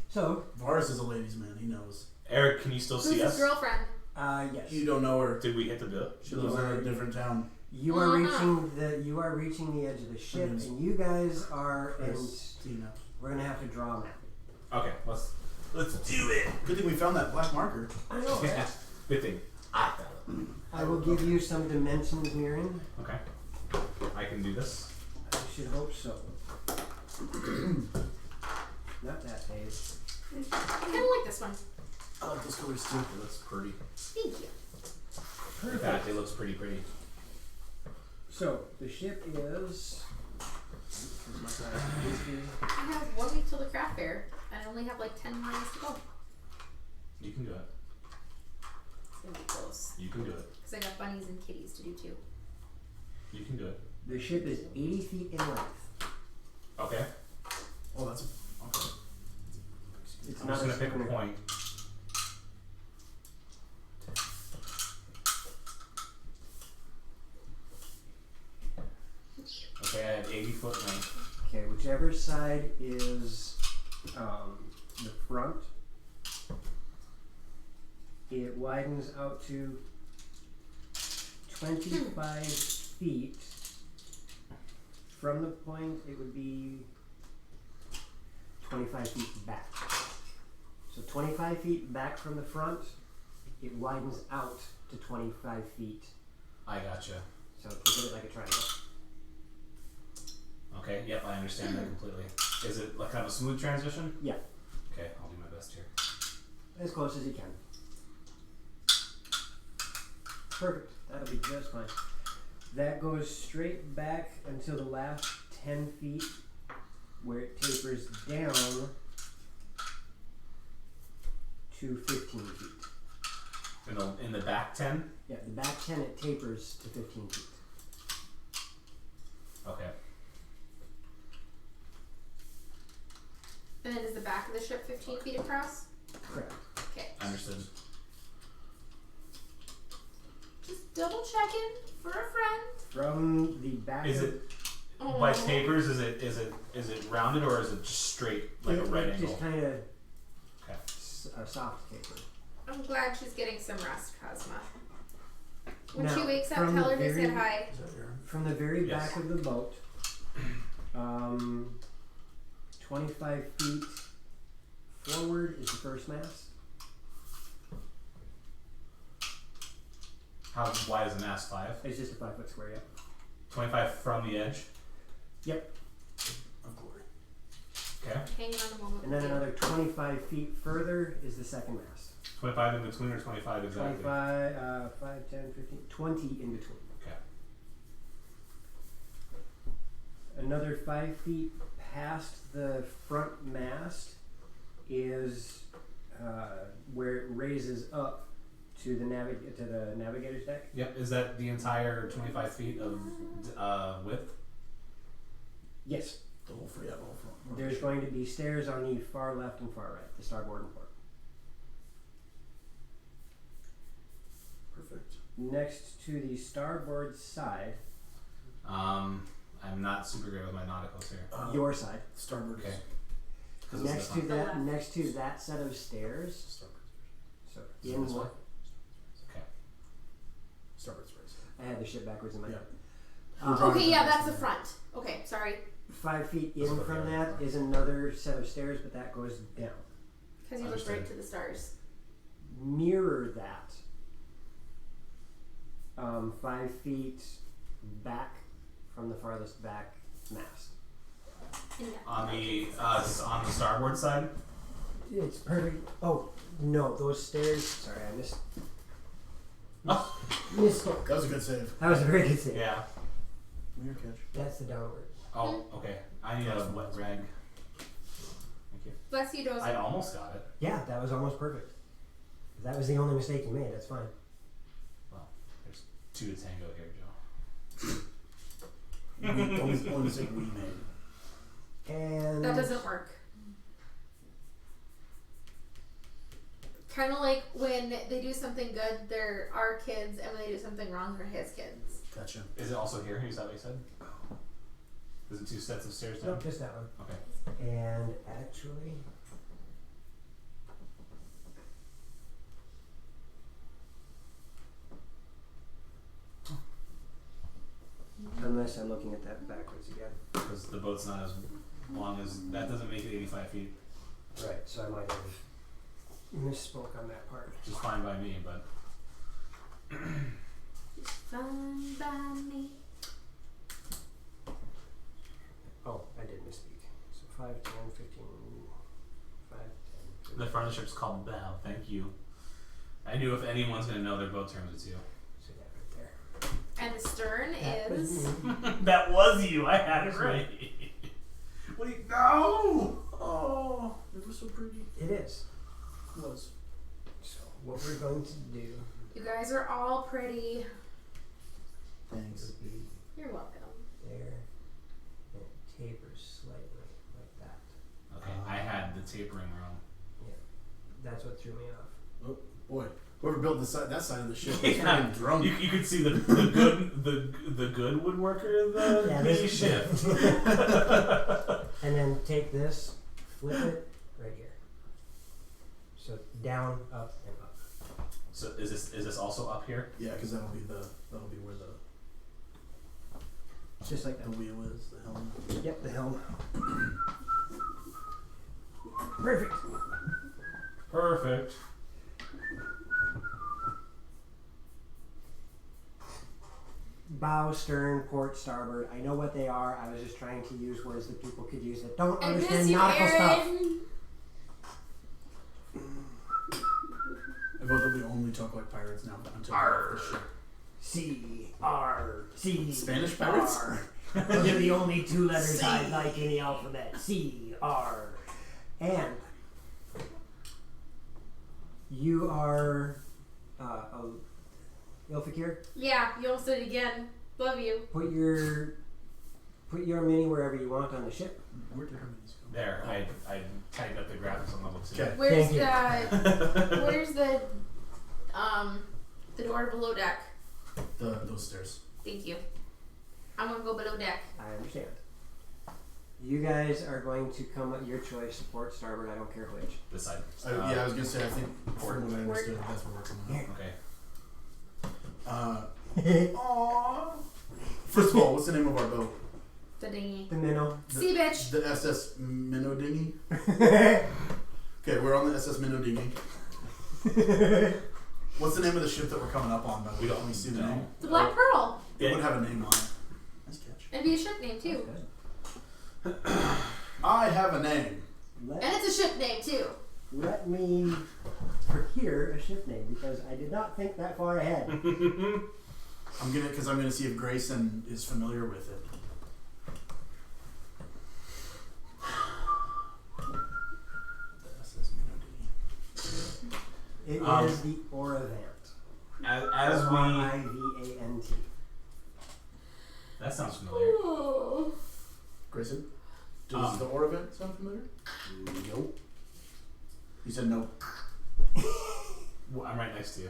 So, Varus is a ladies' man. He knows. Eric, can you still Who's see his us? girlfriend? yes. You don't know her. Did we hit the bill? She lives in a different town. You are reaching the edge of the ship, Yes. and you guys are. And Christina. we're gonna have to draw a map. Okay, let's do it. Good thing we found that black marker. I know. Yeah. Good thing. I found it. I will give you some dimensions, Mirren. Okay. I can do this. I should hope so. Not that page. I kind of like this one. I like those colors too. It looks pretty. Thank you. In fact, it looks pretty. So the ship is. I have 1 week till the craft fair, and I only have like 10 more days to go. You can do it. It's gonna be close. You can do it. Because I got bunnies and kitties to do too. You can do it. The ship is 80 feet in length. Okay. Oh, that's okay. It's I'm not just gonna pick a schooner. point. Okay, I have 80-foot length. Okay, whichever side is the front, it widens out to 25 feet. From the point, it would be 25 feet back. So 25 feet back from the front it widens out to 25 feet. I gotcha. So think of it like a triangle. Okay, yep, I understand that completely. Is it like kind of a smooth transition? Yeah. Okay, I'll do my best here. As close as you can. Perfect. That'll be just fine. That goes straight back until the last 10 feet where it tapers down to 15 feet. In the back 10? Yeah, the back 10 it tapers to 15 feet. Okay. And then is the back of the ship 15 feet across? Correct. Okay. Understood. Just double checking for a friend. From the back Is of it by tapers? Is it rounded or is it just straight like a right angle? just kind of Okay. a soft taper. I'm glad she's getting some rest, Cosma. When Now, she wakes up, from tell the her to very- say hi. Is that your? From the very Yes. back of the boat, 25 feet forward is the first mast. How wide is the mast? 5? It's just a 5-foot square, yeah. 25 from the edge? Of glory. Okay. Hanging on the moment. And then another 25 feet further is the second mast. 25 in between or 25 exactly? 25, 5, 10, 15, 20 in between. Okay. Another 5 feet past the front mast is where it raises up to the navigator's deck. Yep. Is that the entire 25 feet of width? Yes. The whole front. Yeah, the whole front. There's going to be stairs on the far left and far right, the starboard and port. Perfect. Next to the starboard side, I'm not super great with my nauticals here. your side. Starboard. Okay. 'Cause it's Next the to front. that, next to that set of stairs. Starboard. So Is it in this way? what? Okay. Starboard space. I had the ship backwards in my Yeah. head. Okay, yeah, that's the front. Okay, sorry. 5 feet That's in what from they that is another set of stairs, but that goes down. Because you look Understood. right to the stars. Mirror that 5 feet back from the farthest back mast. On the starboard side. It's perfect. Oh no, those stairs. Sorry, I missed. Misspoke. That was a good save. That was a very good save. Yeah. Mirror catch. That's the downward. Oh, okay. I need a wet rag. Thank you. Bless you, Dozer. I almost got it. Yeah, that was almost perfect. If that was the only mistake you made, that's fine. Well, there's 2 to tango here, Joe. Only mistake we made. And That doesn't work. Kind of like when they do something good, they're our kids, and when they do something wrong, they're his kids. Gotcha. Is it also here? Is that what you said? Is it 2 sets of stairs down? Nope, just that one. Okay. And actually, unless I'm looking at that backwards again. Because the boat's not as long as that doesn't make it 85 feet. Right, so I might have misspoke on that part. Which is fine by me, but Fine by me. Oh, I did misspeak. So 5, 10, 15, 5, 10, the front of the ship's called bow. Thank you. I knew if anyone's gonna know their boat terms, it's you. See that right there. And the stern That was is. me. That was you. I had it right. What do you? No. Oh, it was so pretty. It is. It was. So what we're going to do You guys are all pretty. Thanks. is be You're welcome. there, and it tapers slightly like that. Okay, I had the tapering wrong. That's what threw me off. Oh boy, whoever built that side of the ship was Yeah. freaking drunk. You could see the good woodworker in the Yeah, mini this- ship. And then take this, flip it right here. So down, up, and up. So is this also up here? Yeah, because that'll be where the Just like that. wheel is, the helm. Yep, the helm. Perfect. Perfect. bow, stern, port, starboard. I know what they are. I was just trying to use words that people could use that don't I miss understand you, nautical stuff. Aaron. I vote that we only talk like pirates now until we're off the ship. C-R-C. Spanish pirates? R. Those are the only two letters I like in the alphabet. C-R. And you are Ilfakir. Yeah, you almost did it again. Love you. Put your mini wherever you want on the ship. Where did her minis go? There, I tightened up the graphics on level 2. Okay. Where's Thank where's the door below deck? Those stairs. Thank you. I want to go below deck. I understand. You guys are going to come at your choice, support, starboard, I don't care which. This side. Yeah, I was gonna say I think from what I understood that's what we're coming up. Okay. Aww. First of all, what's the name of our boat? The dinghy. The minnow. Sea bitch. The SS Minnow Dinghy. Okay, we're on the SS Minnow Dinghy. What's the name of the ship that we're coming up on? By the way, We don't Can we see the know. name? The Black Pearl. It would have a name on it. Nice catch. It'd be a ship name too. I have a name. And it's a ship name too. Let me procure a ship name because I did not think that far ahead. I'm gonna see if Grayson is familiar with it. The SS Minnow Dinghy. It is the Oravant. As we. R-I-V-A-N-T. That sounds familiar. Oh. Grayson, does the Oravant sound familiar? Nope. He said no. Well, I'm right next to you.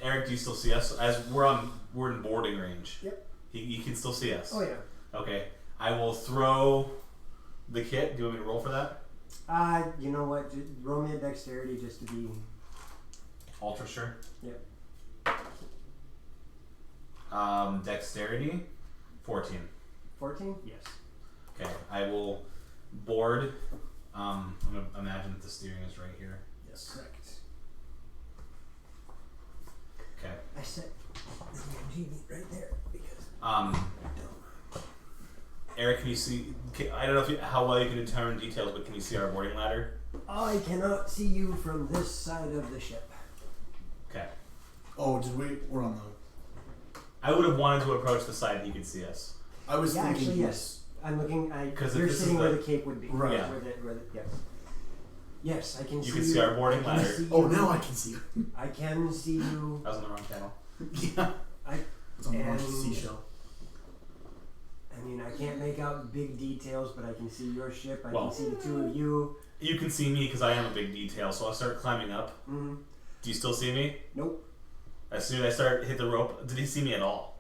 Eric, do you still see us? As we're in boarding range. Yep. You can still see us. Oh yeah. Okay. I will throw the kit. Do you want me to roll for that? You know what? Roll me a dexterity just to be. Ultra sure. Yep. Dexterity, 14. 14? Yes. Okay. I will board. I'm gonna imagine that the steering is right here. Yes. Correct. Okay. I set the right there because. Eric, can you see? I don't know how well you can determine details, but can you see our boarding ladder? I cannot see you from this side of the ship. Okay. Oh, we're on the. I would have wanted to approach the side that you could see us. I was Yeah, thinking actually, he yes. I'm looking. 'Cause You're if this sitting is where the- the cape would be. Right. Yeah. Yes. Yes, I can see You can see our boarding I can ladder. see Oh, you. now I can see you. I can see you. I was on the wrong channel. Yeah. It's on the wrong And- seashell. I mean, I can't make out big details, but I can see your ship. I Well- can see the two of you. You can see me because I am a big detail, so I'll start climbing up. Mm-hmm. Do you still see me? Nope. As soon as I hit the rope, did he see me at all?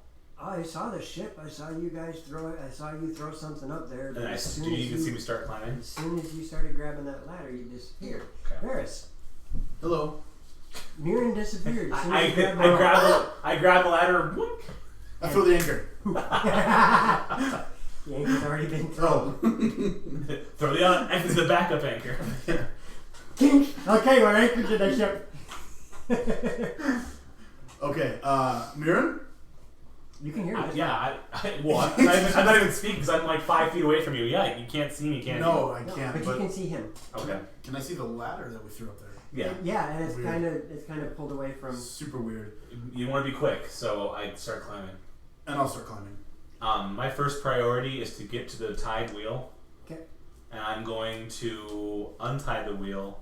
I saw the ship. I saw you guys throw it. I saw you throw something up there. And But I, as soon do as you can see me start climbing? As soon as you started grabbing that ladder, you disappeared. Okay. Varys, Hello. Mirren disappeared. As soon as I you grabbed the rope. grab the ladder. Whoop. I throw the anchor. The anchor's already been thrown. Oh. Throw the anchor, the backup anchor. Kink! Okay, we're anchored to the ship. Okay. Mirren? You can hear me. I'm not even speaking because I'm like 5 feet away from you. Yeah, you can't see me, can No, I No, can't. but you can see him. you? Okay. Can I see the ladder that we threw up there? Yeah. Yeah, and it's Weird. kind of pulled away from. Super weird. You want to be quick, so I start climbing. And I'll start climbing. My first priority is to get to the tied wheel. Okay. And I'm going to untie the wheel.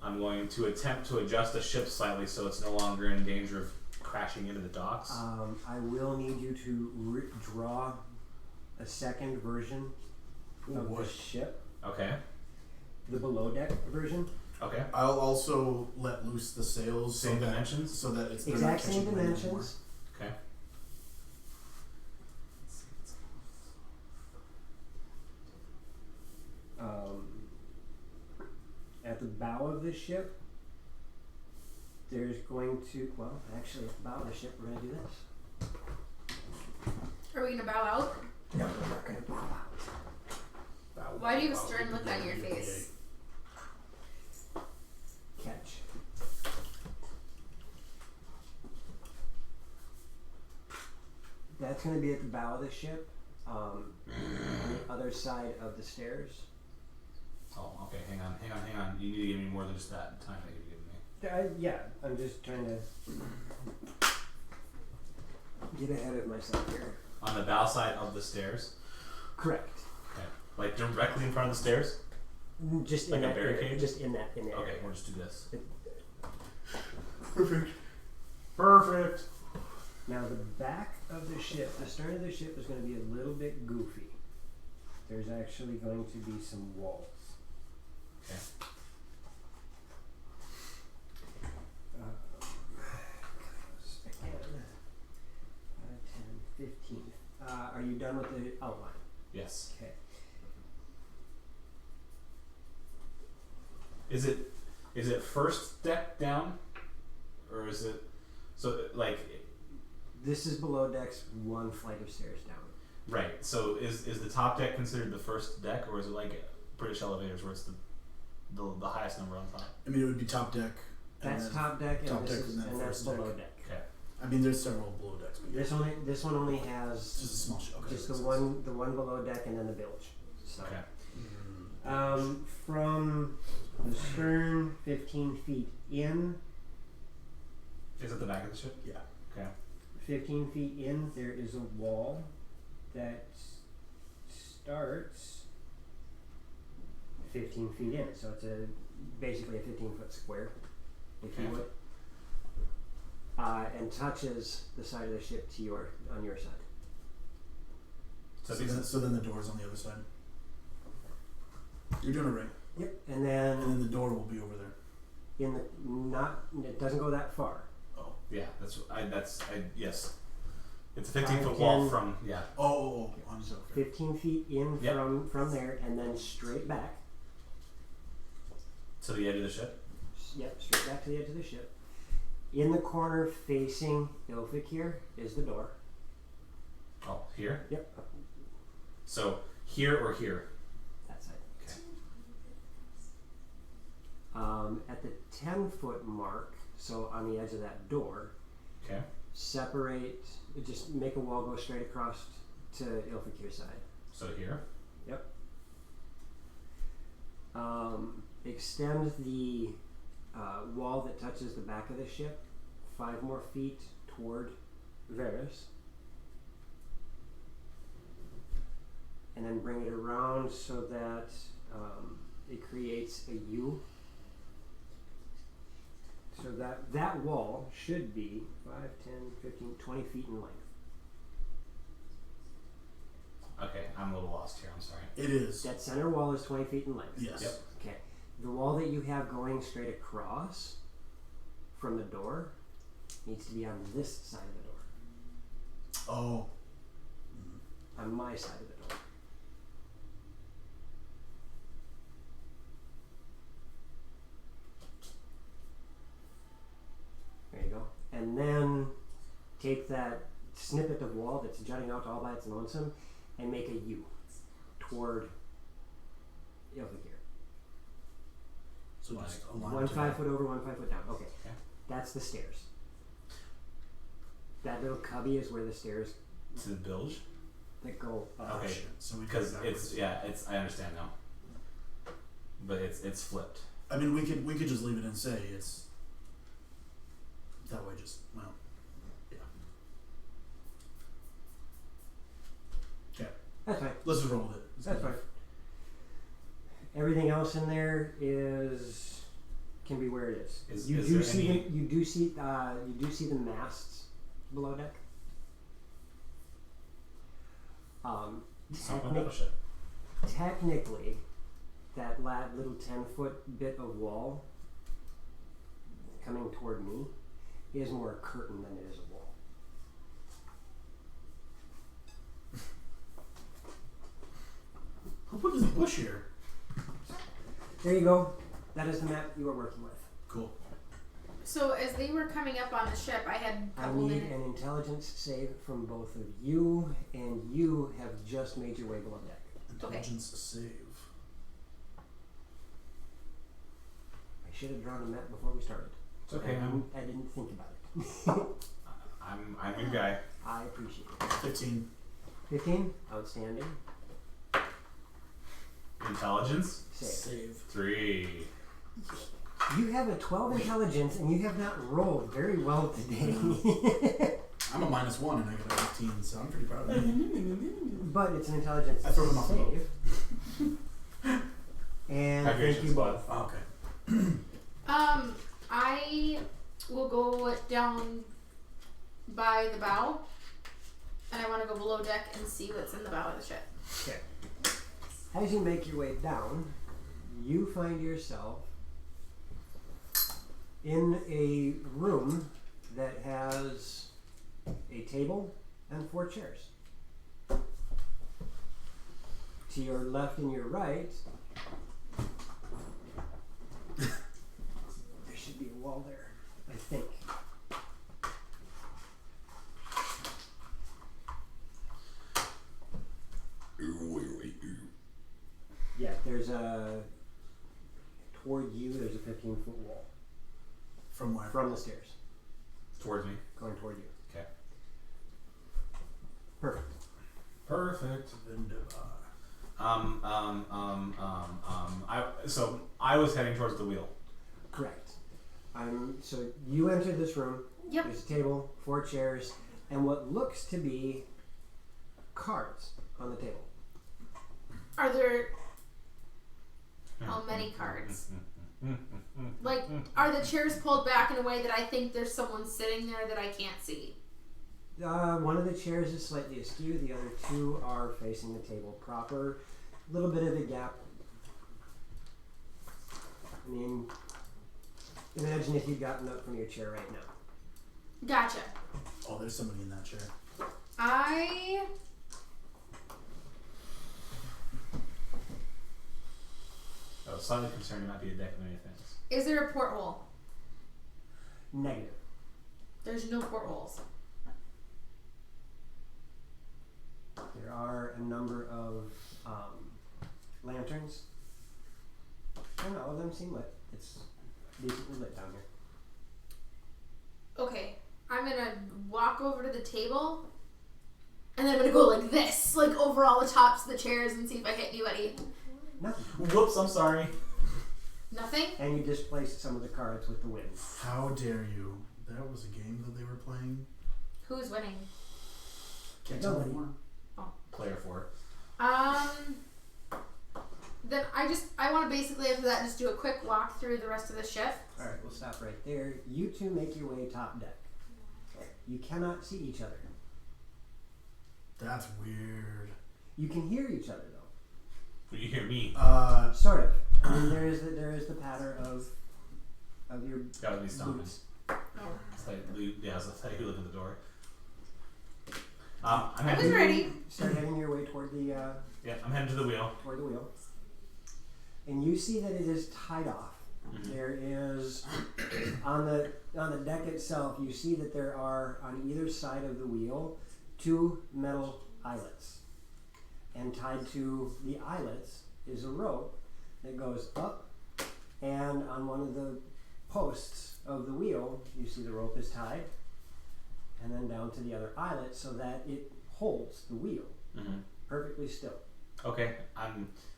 I'm going to attempt to adjust the ship slightly so it's no longer in danger of crashing into the docks. I will need you to draw a second version of the What? ship, Okay. the below deck version. Okay. I'll also let loose the sails. Same so dimensions? So that it's they're Exact not same catching wind anymore. dimensions. Okay. At the bow of the ship, there's going to, well, actually, at the bow of the ship, we're going to do this. Are we gonna bow out? No, we're not going to bow out. Why do you have a stern look on your face? That's going to be at the bow of the ship, on the other side of the stairs. Oh, okay. Hang on. You need to give me more than just that time that you've given me. Yeah, I'm just trying to get ahead of myself here. On the bow side of the stairs. Correct. Okay. Like directly in front of the stairs. Just Like in a that barricade? area, just in that area. Okay, we'll just do this. Perfect. Now the back of the ship, the stern of the ship is going to be a little bit goofy. There's actually going to be some walls. Okay. Again, 10, 15. Are you done with the outline? Yes. Okay. Is it first deck down, or is it so like? This is below decks, one flight of stairs down. Right. So is the top deck considered the first deck, or is it like British elevators where it's the highest number on top? I mean, it would be top deck. And That's then top deck, and top this deck is, and then and that's first below deck. deck. Okay. I mean, there's several below decks. But This one only has it's just a small ship. Okay. just the makes one below deck, and then the bilge. So. Okay. sense. From the stern, 15 feet in, Is it the back of the ship? Yeah. Okay. 15 feet in, there is a wall that starts 15 feet in. So it's basically a 15-foot square, if you Okay. would. And touches the side of the ship on your side. So, So then the door's on the other side. You're doing it right. Yep. And And then then the door will be over there. it doesn't go that far. Oh. yeah, yes. It's a 15-foot 5, wall 10. from yeah. Oh. I'm so okay. 15 feet in Yep. from there, and then straight back. To the edge of the ship. Yep, straight back to the edge of the ship. In the corner facing Ilfikir is the door. Oh, here. Yep, So here or here. that side. Okay. At the 10-foot mark, so on the edge of that door, Okay. separate, just make a wall go straight across to Ilfikir's side. So here. Extend the wall that touches the back of the ship 5 more feet toward Varys. And then bring it around so that it creates a U. So that wall should be 5, 10, 15, 20 feet in length. Okay, I'm a little lost here. I'm sorry. It is. That center wall is 20 feet in length. Yes. Yep. Okay. The wall that you have going straight across from the door needs to be on this side of the door. Oh. On my side of the door. There you go. And then take that snippet of wall that's jutting out all by its lonesome and make a U toward Ilfikir. So just a line One to 5 foot over, 1 5 foot down. Okay. Okay. That's the stairs. That little cubby is where the stairs To the bilge. that go up. Okay. shit. So we Because go it's backwards. I understand now. But it's flipped. I mean, we could just leave it and say it's that way. Just well, yeah. Okay, That's fine. let's just roll with it. It's That's good. fine. Everything else in there can be where it is. You Is do there see any- you do see the masts below deck. Some ship. Technically, that little 10-foot bit of wall coming toward me is more a curtain than it is a wall. Who put this bush here? There you go. That is the map you are working with. Cool. So as they were coming up on the ship, I had a I couple need minutes. an intelligence save from both of you, and you have just made your way below deck. Intelligence save. I should have drawn a map before we started. It's okay. I didn't think about it. I'm your guy. I appreciate it. 15. 15? Outstanding. Intelligence? Save. 3. You have a 12 intelligence and you have not rolled very well today. I'm a -1 and I got a 15, so I'm pretty proud of me. But it's an intelligence I throw them off the boat. save. And thank Hydration you both. Oh, okay. I will go down by the bow, and I want to go below deck and see what's in the bow of the ship. Okay. As you make your way down, you find yourself in a room that has a table and 4 chairs. To your left and your right, there should be a wall there, I think. Yeah, there's toward you, there's a 15-foot wall. From where? From the stairs, Towards me. going toward you. Okay. Perfect. Perfect. Vindivar. So I was heading towards the wheel. Correct. So you enter this room. Yep. There's a table, 4 chairs, and what looks to be cards on the table. Are there how many cards? Like, are the chairs pulled back in a way that I think there's someone sitting there that I can't see? One of the chairs is slightly askew. The other 2 are facing the table proper. A little bit of a gap. I mean, imagine if you'd gotten up from your chair right now. Gotcha. Oh, there's somebody in that chair. I I was slightly concerned it might be a deck of many things. Is there a porthole? Negative. There's no portholes. There are a number of lanterns. And all of them seem lit. It's decently lit down here. Okay, I'm gonna walk over to the table, and then I'm gonna go like this, like over all the tops of the chairs and see if I hit anybody. Nothing. Whoops, I'm sorry. Nothing? And you displaced some of the cards with the wind. How dare you? That was a game that they were playing. Who's winning? Can't tell Nobody. anymore. Player 4. Then I want to basically after that just do a quick walk through the rest of the ship. Alright, we'll stop right there. You 2 make your way top deck. You cannot see each other. That's weird. You can hear each other though. Will you hear me? Sort of. I mean, there is the patter of your That would be stomping. boots. It's like, yeah, it's like you look at the door. I'm I was heading. ready. Start heading your way toward the Yeah, I'm heading to the wheel. wheel, and you see that it is tied off. Mhm. There is on the deck itself. You see that there are on either side of the wheel 2 metal eyelets, and tied to the eyelets is a rope that goes up, and on one of the posts of the wheel, you see the rope is tied, and then down to the other eyelet so that it holds the wheel perfectly still. Okay,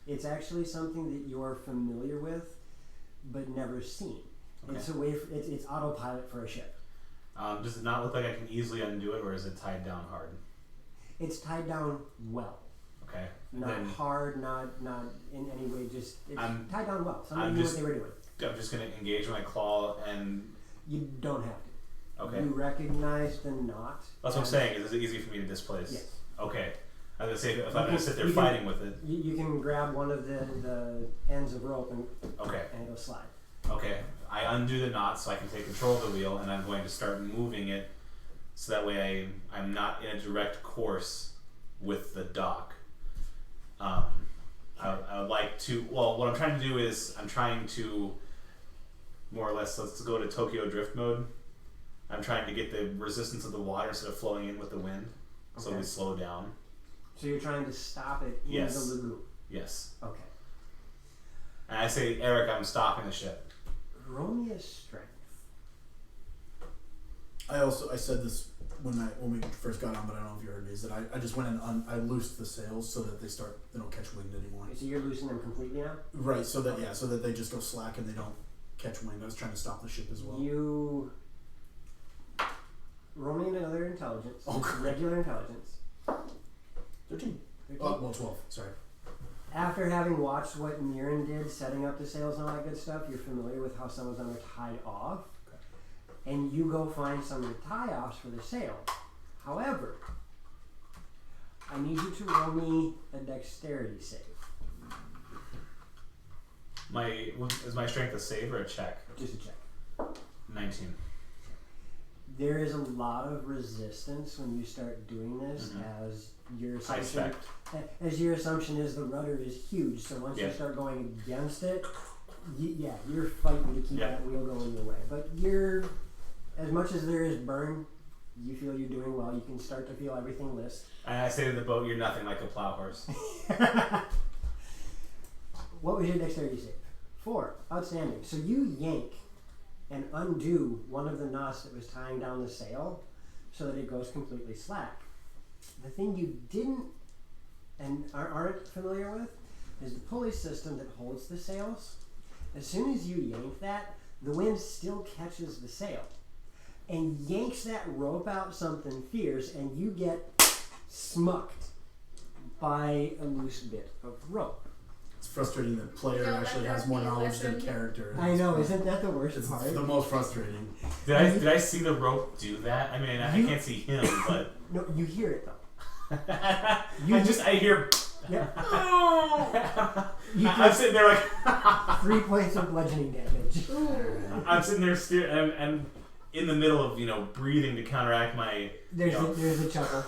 It's actually something that you're familiar with, but never seen. Okay. It's a way. It's autopilot for a ship. does it not look like I can easily undo it, or is it tied down hard? It's tied down well, Okay. not Then hard, not in any way. Just it's I'm- tied down well. Somebody I'm knew just- what they were doing. I'm just gonna engage my claw and. You don't have to. Okay. You recognize the knot. That's what I'm as- saying. Is it easy for me to displace? Yes. Okay. I was gonna say if I'm You gonna can- sit there you can- fighting with it. You can grab one of the ends of rope and Okay. it'll slide. Okay. I undo the knot so I can take control of the wheel, and I'm going to start moving it, so that way I'm not in a direct course with the dock. I would like to. Well, what I'm trying to do is I'm trying to more or less let's go to Tokyo drift mode. I'm trying to get the resistance of the water instead of flowing in with the wind, so Okay. we slow down. So you're trying to stop it in Yes. the lagoon. Yes. Okay. And I say, Eric, I'm stopping the ship. Roll me a strength. I said this when we first got on, but I don't know if you heard me. Is that I just went and I loosed the sails so that they don't catch wind anymore. So you're losing them completely now? Right. So that they just go slack and they don't catch wind. I was trying to stop the ship as well. You roll me another intelligence. Oh, great. Regular intelligence. 13. 13. Oh, well, 12. Sorry. After having watched what Mirren did, setting up the sails and all that good stuff, you're familiar with how some of them are tied off. Okay. And you go find some of the tie-offs for the sail. However, I need you to roll me a dexterity save. Is my strength a save or a check? Just a check. 19. There is a lot of resistance when you start doing this, as your assumption is the rudder is huge. So once you start going against it, you're fighting to keep that wheel going your way. But as much as there is burn, you feel you're doing well. You can start to feel everything list. And I say to the boat, "You're nothing like a plow horse." What was your dexterity save? 4. Outstanding. So you yank and undo one of the knots that was tying down the sail so that it goes completely slack. The thing you didn't and aren't familiar with is the pulley system that holds the sails. As soon as you yank that, the wind still catches the sail and yanks that rope out something fierce, and you get smucked by a loose bit of rope. It's frustrating that player actually has more knowledge than character. I know, isn't that the worst It's part? the most frustrating. Did I see the rope do that? I mean, I can't see him, but No, you hear it though. I hear. Yeah. I'm sitting there like 3 points of bludgeoning damage. I'm sitting there and in the middle of breathing to counteract my. There's a chuckle.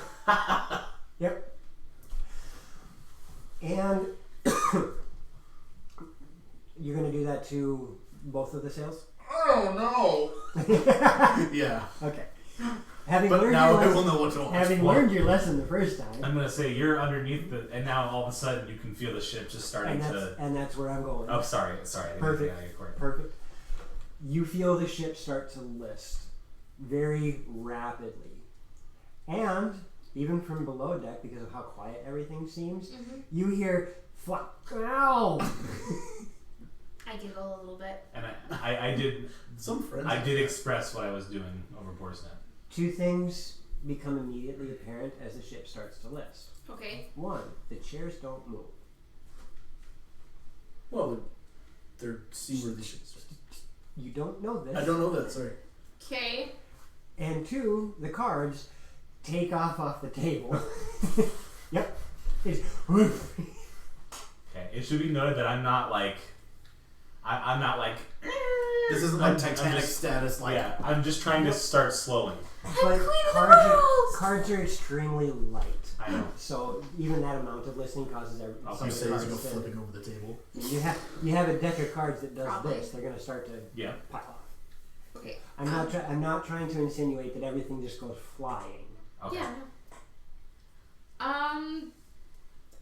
Yep. And you're gonna do that to both of the sails? Oh no! Yeah. Okay. Having But learned now your I will lesson, know what to watch. having learned your lesson the first time, I'm gonna say you're underneath and now all of a sudden you can feel the ship just starting and that's where I'm going. Oh, sorry. I didn't Perfect. get out of your court. Perfect. You feel the ship start to list very rapidly. And even from below deck, because of how quiet everything seems, you hear "fuck ow." I giggle a little bit. And I did. Some friends. I did express what I was doing over Boar's Net. 2 things become immediately apparent as the ship starts to list. Okay. 1, the chairs don't move. Well, they're seaworthy ships. You don't know this. I don't know that. Sorry. Okay. And 2, the cards take off the table. Yep. It's woof. Okay. It should be noted that I'm not like. I'm not like. This isn't I'm like Titanic just- status. Like Yeah, I'm just trying to start slowing. But cards are extremely light. I know. So even that amount of listening causes every. Okay. some you of say the as you go cards to- flipping over the table. You have a deck of cards that does Probably. this. They're going to start to Yeah. pile off. Okay. I'm not trying to insinuate that everything just goes flying. Okay. Yeah.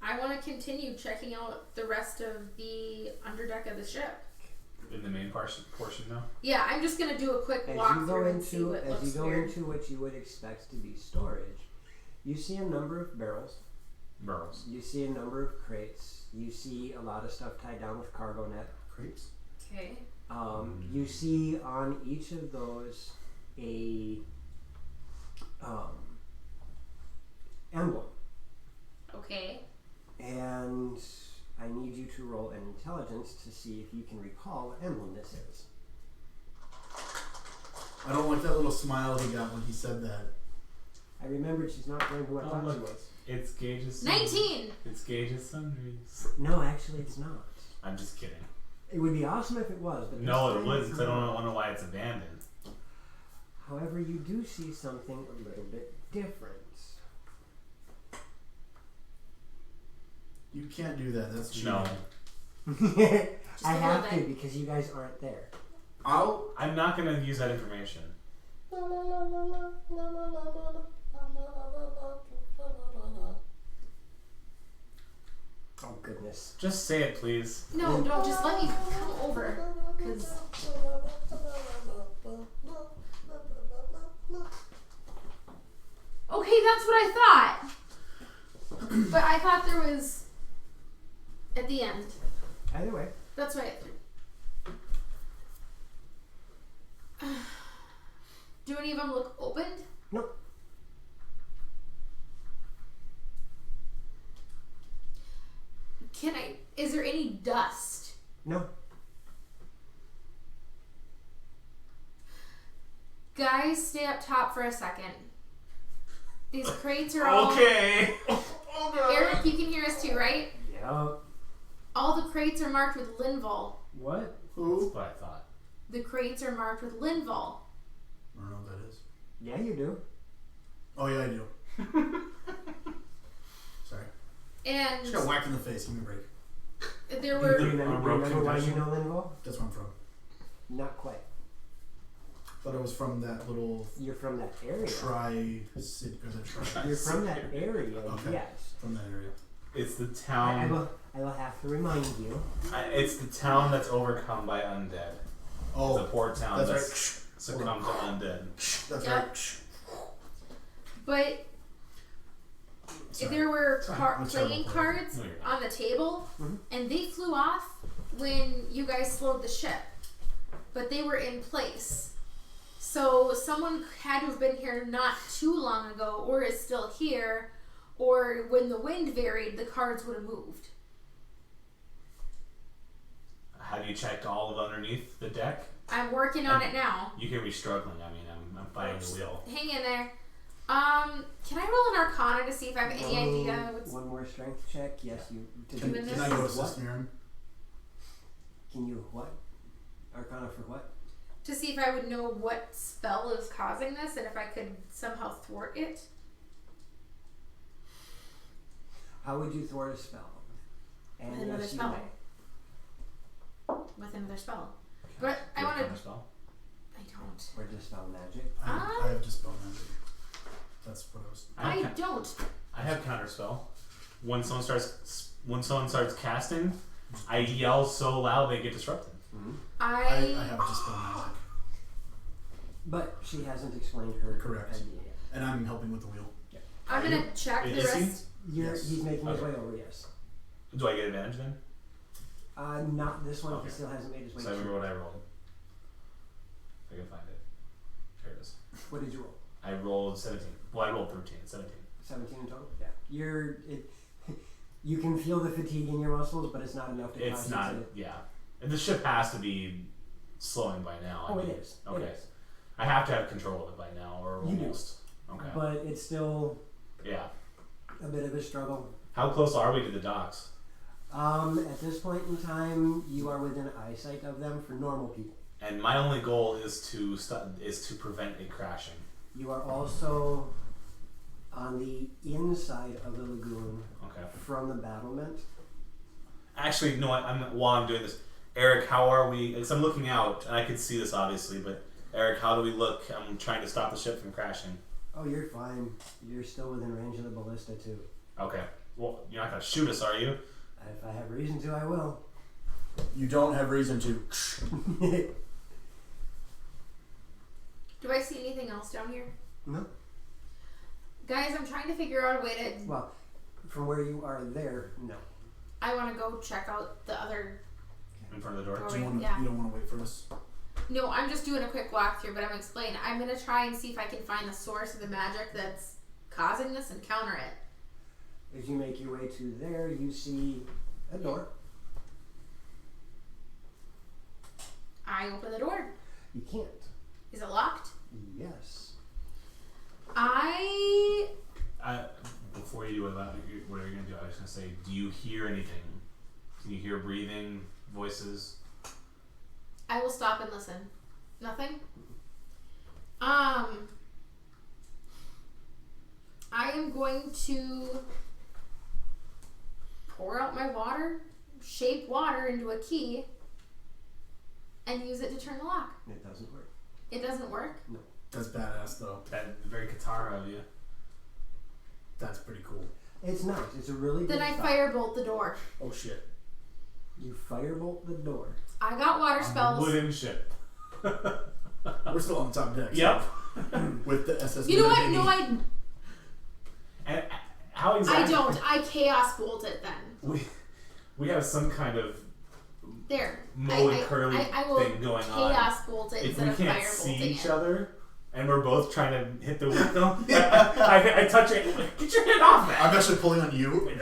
I want to continue checking out the rest of the underdeck of the ship. In the main portion now. Yeah, I'm just gonna do a quick walkthrough and see what looks weird. Into what you would expect to be storage, you see a number of barrels. Burrows. You see a number of crates. You see a lot of stuff tied down with cargo net. Crepes. Okay. You see on each of those a emblem, Okay. and I need you to roll an intelligence to see if you can recall what emblem this is. I don't like that little smile he got when he said that. I remembered she's not going who I thought she look. was. It's Gage's. 19. It's Gage's Sundries. No, actually, it's not. I'm just kidding. It would be awesome if it was, but No, this it time wouldn't. it's 'Cause I not. don't know why it's abandoned. However, you do see something a little bit different. You can't do that. That's cheating. No. I a have little to bit. because you guys aren't there. I'm not gonna use that information. Oh goodness. Just say it, please. No, don't. Just let me come over. Cause that's what I thought. But I thought there was at the end. Either way. That's right. Do any of them look opened? Nope. Is there any dust? No. Guys, stay up top for a second. These crates are all... Okay. Eric, you can hear us too, right? Yeah. All the crates are marked with Linval. What? Who? That's what I thought. The crates are marked with Linval. I don't know what that is. Yeah, you do. Oh yeah, I do. Sorry. And Just got whacked in the face. Give me a break. there Do you were... remember why you know Linville? That's where I'm from. Not quite. Thought I was from that little You're from that area. tri-city, or the tri. You're from that area, Okay. yes. From that area. It's the I town. will have to remind you. It's the town that's overcome by undead. Oh, the poor town that's that's succumbed to undead. that's Yep. right. But Sorry. there were Sorry, car- I'm a terrible playing player. cards No, you're not. on the table, Mhm. and they flew off when you guys slowed the ship. But they were in place. So someone had to have been here not too long ago, or is still here, or when the wind varied, the cards would have moved. Have you checked all of underneath the deck? I'm working on it now. You can be struggling. I mean, I'm fighting the wheel. Hang in there. Can I roll an Arcana to see if I have any idea what's... One more strength check. Yes, you. Can this? I go what? assist Miriam? Can you what? Arcana for what? To see if I would know what spell is causing this and if I could somehow thwart it. How would you thwart a spell? And With another yes, you spell. may. With another spell. But I Do you want to... have a spell? I don't. Or dispel magic. I have dispel magic. That's what I was. I don't. I have counterspell. When someone starts casting, I yell so loud they get disrupted. Mm-hmm. I have dispel magic, But she hasn't explained her Correct. idea yet. and I'm helping with the wheel. I'm Are going you? to check the Is he? rest. Yes. He's making his Okay. way over, yes. Do I get advantage then? Not this one. Okay. He still hasn't made his way So I through. remember what I rolled. If I can find it. Here it is. What did you roll? I rolled 17. Well, I rolled 13. 17. 17 in total? Yeah. You can feel the fatigue in your muscles, but it's not enough to It's cause not, you to... yeah. And the ship has to be slowing by now. Oh, I mean, it is. Okay. It is. I have to have control of it by now, or You do. almost. Okay. But it's still Yeah. a bit of a struggle. How close are we to the docks? At this point in time, you are within eyesight of them for normal people. And my only goal is to prevent a crashing. You are also on the inside of the lagoon Okay. from the battlement. Actually, you know what? While I'm doing this, Eric, how are we? Because I'm looking out, and I can see this obviously, but Eric, how do we look? I'm trying to stop the ship from crashing. Oh, you're fine. You're still within range of the ballista, too. Okay. Well, you're not gonna shoot us, are you? If I have reason to, I will. You don't have reason to. Do I see anything else down here? No. Guys, I'm trying to figure out a way to... Well, from where you are there, no. I want to go check out the other... In front of the door. doorway. Do you want to? Yeah. You don't want to wait for us? No, I'm just doing a quick walkthrough, but I'm explaining. I'm going to try and see if I can find the source of the magic that's causing this and counter it. As you make your way to there, you see a door. I open the door. You can't. Is it locked? Yes. Before you do what are you gonna do? I was gonna say, do you hear anything? Can you hear breathing, voices? I will stop and listen. Nothing? I am going to pour out my water, shape water into a key, and use it to turn the lock. It doesn't work. It doesn't work? That's badass though. That very Katara of you. That's pretty cool. It's nice. It's a really Then good I spot. firebolt the door. Oh shit. You firebolt the door. I got water On a spells. wooden ship. We're still on the top deck. so- Yep. With the SS. You know what? Minute No, Baby. And how exactly? I don't. I chaos bolt it then. We have some kind of There. Moe and Curly I will thing going on. chaos bolt it If instead we of can't fire see bolting each it. other and we're both trying to hit the window, I touch it. Get your hand off that! I'm actually pulling on you,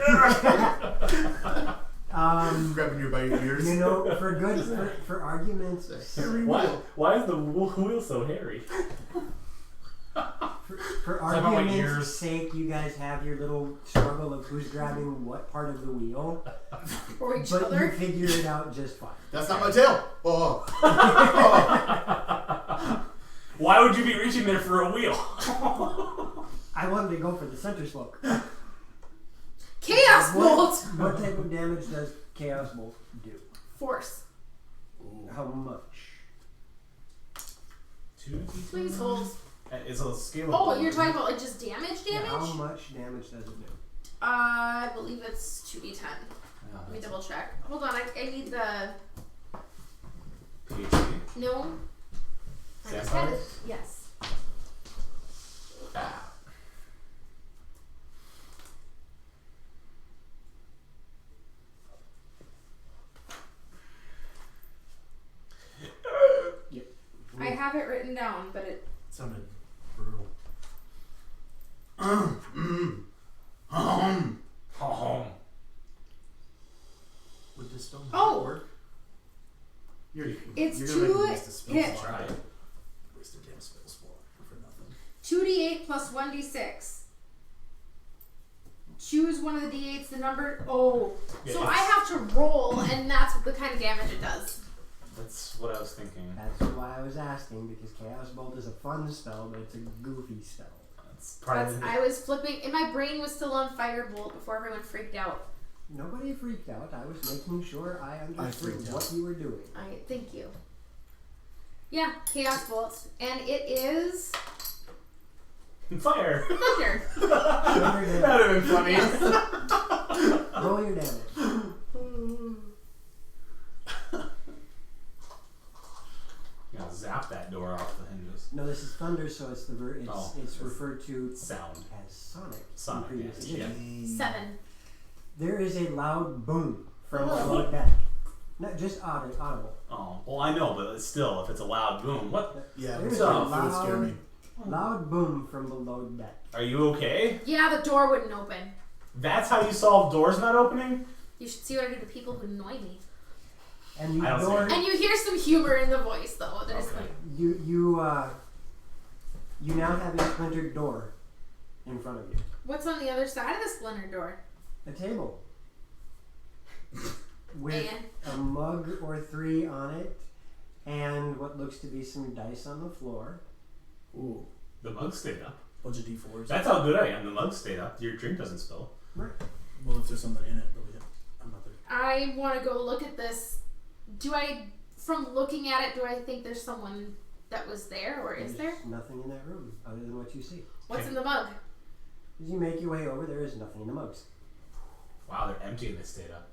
grabbing you by your ears. You know, for arguments, Why is the wheel so hairy? for about my argument's ears. sake, you guys have your little struggle of who's grabbing what part of the wheel, For each but you other. figure it out just fine. That's not my tail. Oh. Why would you be reaching there for a wheel? I wanted to go for the center slope. Chaos bolt! What type of damage does Chaos Bolt do? Force. How much? 2d10? Please hold. It's a scale of. Oh, you're talking about like just damage? Yeah, how much damage does it do? I believe it's 2d10. Yeah, Let me double check. Hold on, I need the. PhD. No. I just Sapphire? had it. Yes. Ah. I have it written down, but it. Sounded brutal. Would this spell Oh! work? It's you're gonna make two a waste of spells. hit. Try it. Waste of damn spells for nothing. 2d8 plus 1d6. Choose one of the d8s, the number. Oh. Yeah, So it's- I have to roll, and that's the kind of damage it does. That's what I was thinking. That's why I was asking, because Chaos Bolt is a fun spell, but it's a goofy spell. That's part of I was flipping, and my brain was still on Firebolt before everyone freaked out. Nobody freaked out. I was making sure I understood freaked what out. you were doing. Thank you. Yeah, Chaos Bolt, and it is Fire! thunder. That would have been funny. Roll your damage. You gotta zap that door off the hinges. No, this is thunder, so it's Oh. it's referred to Sound. as sonic. Sonic, in previous yes, editions. 7. There is a loud boom from Oh. below deck. Not just audible. Oh, well, I know, but it's still, if it's a loud boom, what? Yeah, There's it's a it would scare me. loud boom from below deck. Are you okay? Yeah, the door wouldn't open. That's how you solve doors not opening? You should see what I do to people who annoy me. And the I don't see door, it. And you hear some humor in the voice, though. There's Okay. like, you now have a splintered door in front of you. what's on the other side of the splinter door? A table with And a mug or 3 on it, and what looks to be some dice on the floor. Ooh, The mug stayed up. bunch of D4s. That's how good I am. The mug stayed up. Your drink doesn't spill. Right. Well, if there's something in it, I'm not there. I want to go look at this. From looking at it, do I think there's someone that was there, or is there? There's nothing in that room other than what you see. What's in the mug? As you make your way over, there is nothing in the mugs. Wow, they're empty and they stayed up.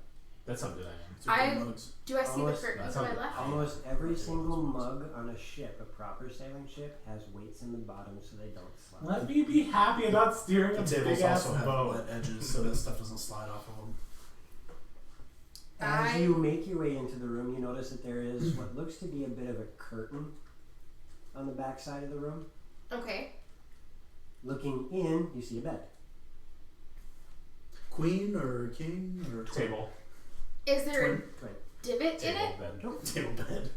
That's how good I am. Super mugs. Do I see the Almost- curtains that's on my how good- left? Almost every single mug on a ship, a proper sailing ship, has weights in the bottom so they don't slide. Let me be happy about steering a The tables big ass also have boat. wet edges, so that stuff doesn't slide off of them. As you make your way into the room, you notice that there is what looks to be a bit of a curtain on the back side of the room. Okay. Looking in, you see a bed. Queen or king or Table. Is there a Twin. divot in Table it? bed. table bed.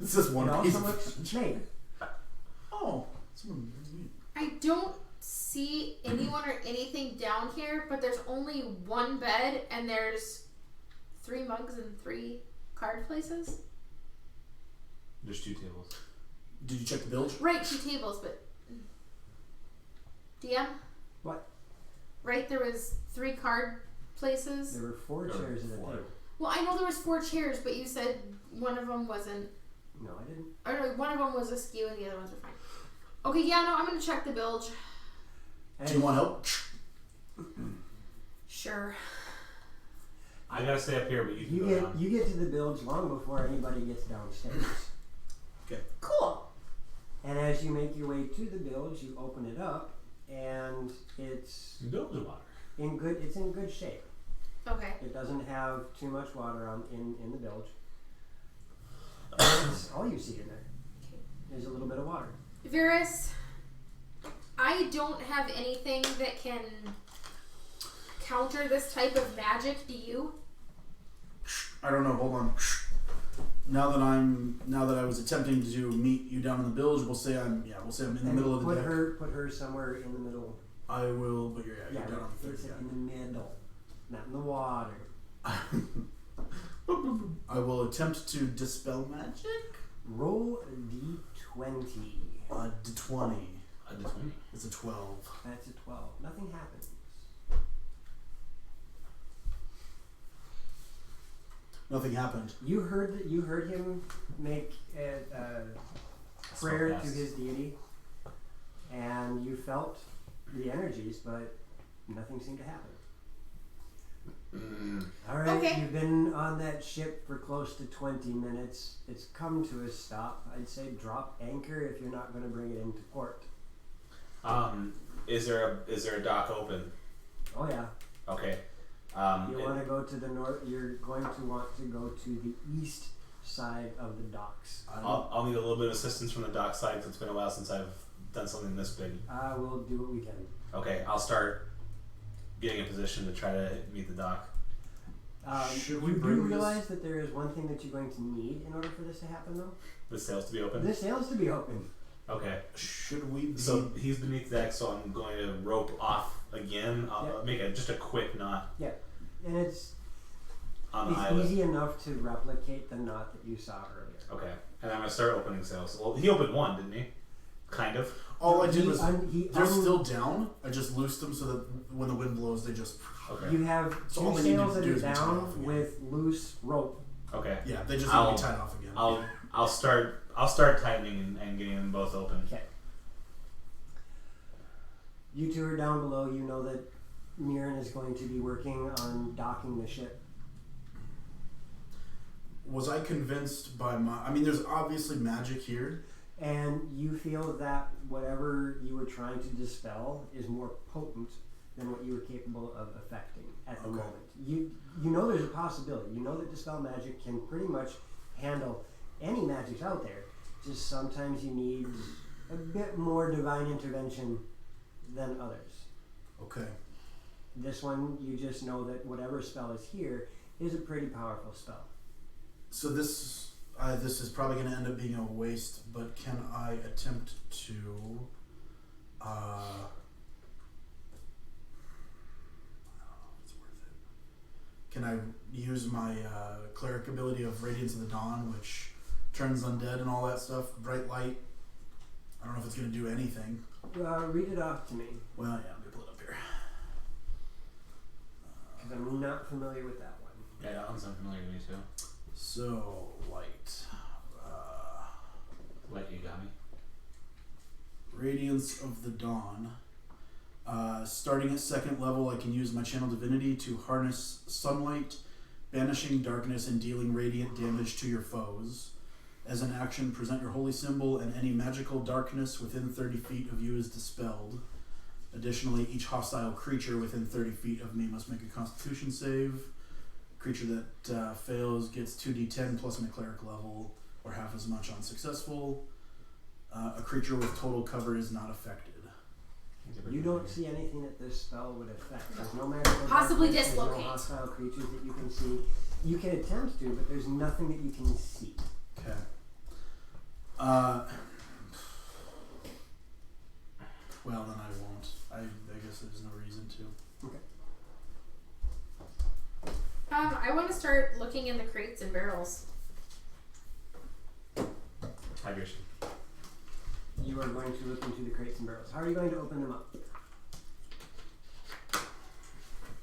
It's just one It piece. also looks made. Oh, someone brings me. I don't see anyone or anything down here, but there's only one bed, and there's 3 mugs and 3 card places. There's 2 tables. Did you check the bilge? Right, 2 tables, but DM. What? Right, there was 3 card places. There were 4 There were chairs at a 4. table. Well, I know there was 4 chairs, but you said one of them wasn't. No, I didn't. Or no, one of them was askew, and the other ones were fine. Okay, yeah, no, I'm gonna check the bilge. Do you want help? Sure. I gotta stay up here, but you can You go get down. you get to the bilge long before anybody gets downstairs. Cool. And as you make your way to the bilge, you open it up, and it's Bilge water. It's in good shape. Okay. It doesn't have too much water in the bilge. That's all you see in there. There's a little bit of water. Varys, I don't have anything that can counter this type of magic. Do you? I don't know. Hold on. Now that I was attempting to meet you down in the bilge, we'll say I'm in the middle of the deck. Put her somewhere in the middle. I will, but you're down on the it's third. in the middle, not in the water. I will attempt to dispel magic. Roll a d20. A d20. A d20. It's a 12. That's a 12. Nothing happens. Nothing happened. You heard him make a prayer to Spellcast. his deity, and you felt the energies, but nothing seemed to happen. All right, Okay. You've been on that ship for close to 20 minutes. It's come to a stop. I'd say drop anchor if you're not going to bring it into port. Is there a dock open? Oh yeah. Okay. You want to go to the north. You're going to want to go to the east side of the docks. I'll need a little bit of assistance from the dock side because it's been a while since I've done something this big. We'll do what we can. Okay, I'll start getting in position to try to meet the dock. Should You we do bring realize that there is one thing that you're going to need in order for this to happen, though? The sails to be open? The sails to be open. Okay. Should we be... So he's beneath deck, so I'm going to rope off again. I'll Yep. make just a quick knot And it's on the islet. easy enough to replicate the knot that you saw earlier. Okay. And I'm going to start opening sails. Well, he opened one, didn't he? Kind of. All I did was... he They're still down. I just loosed them so that when the wind blows, they just... Okay. You have So two all they need to sails that do are is be tied off down again. with loose rope. Okay. Yeah, they just need I'll- to be tied off again. I'll start tightening and getting them both open. Okay. You two are down below. You know that Mirren is going to be working on docking the ship. Was I convinced by my... I mean, there's obviously magic here. And you feel that whatever you were trying to dispel is more potent than what you were capable of affecting at the Okay. moment. You know there's a possibility. You know that dispel magic can pretty much handle any magics out there. Just sometimes you need a bit more divine intervention than others. Okay. This one, you just know that whatever spell is here is a pretty powerful spell. So this is probably going to end up being a waste, but can I attempt to... I don't know if it's worth it. Can I use my cleric ability of Radiance of the Dawn, which turns undead and all that stuff, bright light? I don't know if it's going to do anything. Read it off to me, Well, yeah, let me pull it up here. because I'm not familiar with that one. Yeah, that one's unfamiliar to me too. So, light. What, you got me? Radiance of the Dawn. Starting at 2nd level, I can use my Channel Divinity to harness sunlight, banishing darkness and dealing radiant damage to your foes. As an action, present your holy symbol and any magical darkness within 30 feet of you is dispelled. Additionally, each hostile creature within 30 feet of me must make a Constitution save. Creature that fails gets 2d10 plus my cleric level, or half as much on successful. A creature with total cover is not affected. You don't see anything that this spell would affect. There's no magical Possibly darkness, there's dislocate. no hostile creatures that you can see. You can attempt to, but there's nothing that you can see. Okay. Well, then I won't. I guess there's no reason to. I want to start looking in the crates and barrels. Hydration. You are going to look into the crates and barrels. How are you going to open them up?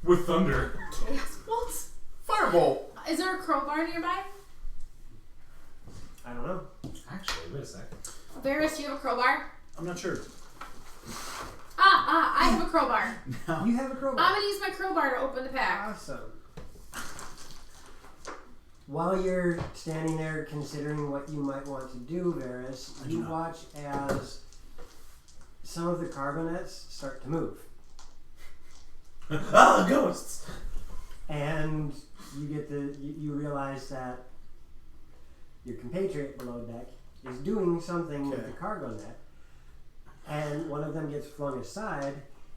With thunder. Chaos bolts? Firebolt! Is there a crowbar nearby? I don't know. Actually, wait a sec. Varys, do you have a crowbar? I'm not sure. I have a crowbar. You have a crowbar. I'm gonna use my crowbar to open the pack. Awesome. While you're standing there considering what you might want to do, Varys, I do you not. watch as some of the cargo nets start to move. Ah, ghosts! And you realize that your compatriot below deck is doing something with the cargo net, and one of them gets flung aside,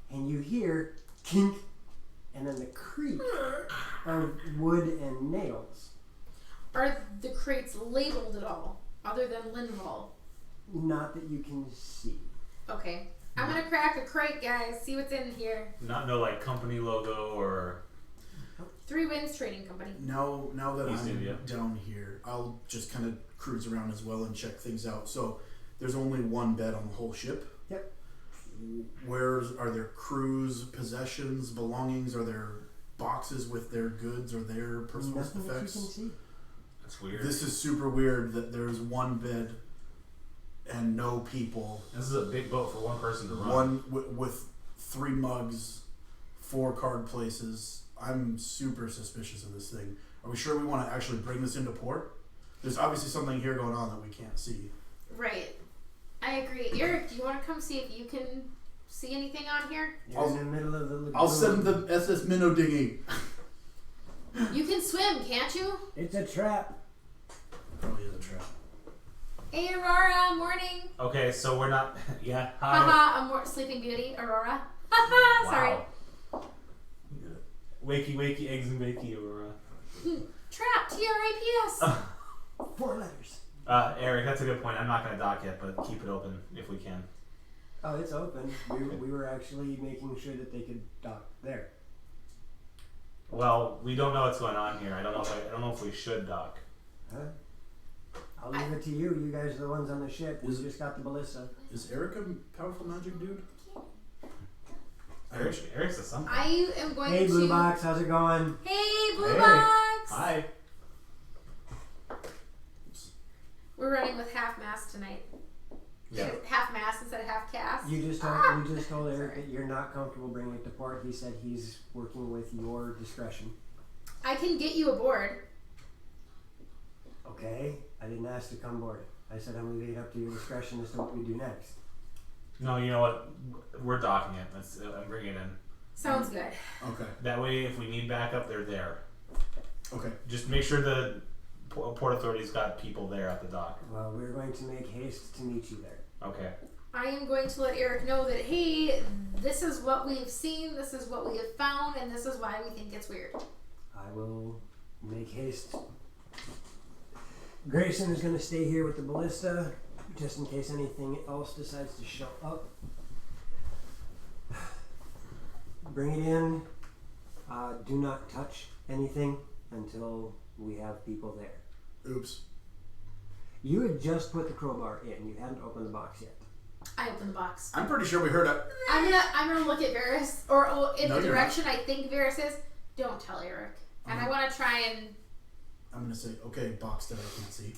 and you hear kink, and then the creak of wood and nails. Are the crates labeled at all, other than Linval? Not that you can see. Okay. I'm gonna crack a crate, guys. See what's in here. No like company logo or... Three Winds Trading Company. Now that East I'm India. down here, I'll just kind of cruise around as well and check things out. So there's only one bed on the whole ship. Yep. Are there crews, possessions, belongings? Are there boxes with their goods or their personal Nothing that you effects? can see. That's weird. This is super weird that there's one bed and no people. This is a big boat for one person to run. One with 3 mugs, 4 card places. I'm super suspicious of this thing. Are we sure we want to actually bring this into port? There's obviously something here going on that we can't see. Right. I agree. Eric, do you want to come see if you can see anything on here? You're in the middle of the lagoon. I'll send the SS Minnow dinghy. You can swim, can't you? It's a trap. Probably is a trap. Hey, Aurora. Morning. Okay, so we're not... Yeah, hi. Haha, Sleeping Beauty, Aurora. Haha, sorry. Wow. Wakey, eggs and bakey, Aurora. Trap, TRAPS. 4 letters. Eric, that's a good point. I'm not going to dock yet, but keep it open if we can. Oh, it's open. We were actually making sure that they could dock there. Well, we don't know what's going on here. I don't know if we should dock. Huh? I'll leave it to you. You guys are the ones on the ship. We just got the ballista. Is Eric a powerful magic dude? Eric's a something. I am going Hey, to... Blue Box. How's it going? Hey, Blue Hey. Box. Hi. We're running with half mast tonight. Yeah. Half mast instead of half cast. You just told Eric that you're not comfortable bringing it to port. He said he's working with your discretion. I can get you aboard. Okay. I didn't ask to come board. I said I'm leaving it up to your discretion as to what we do next. No, you know what? We're docking it. I'm bringing it in. Sounds good. Okay. That way, if we need backup, they're there. Okay. Just make sure the Port Authority's got people there at the dock. Well, we're going to make haste to meet you there. Okay. I am going to let Eric know that, hey, this is what we've seen, this is what we have found, and this is why we think it's weird. I will make haste. Grayson is going to stay here with the ballista, just in case anything else decides to show up. Bring it in. Do not touch anything until we have people there. Oops. You had just put the crowbar in. You hadn't opened the box yet. I opened the box. I'm pretty sure we heard a... I'm gonna look at Varys, or in No, the you're direction I think Varys is. Don't tell Eric. And I want to try and... I'm going to say, okay, box that I can't see.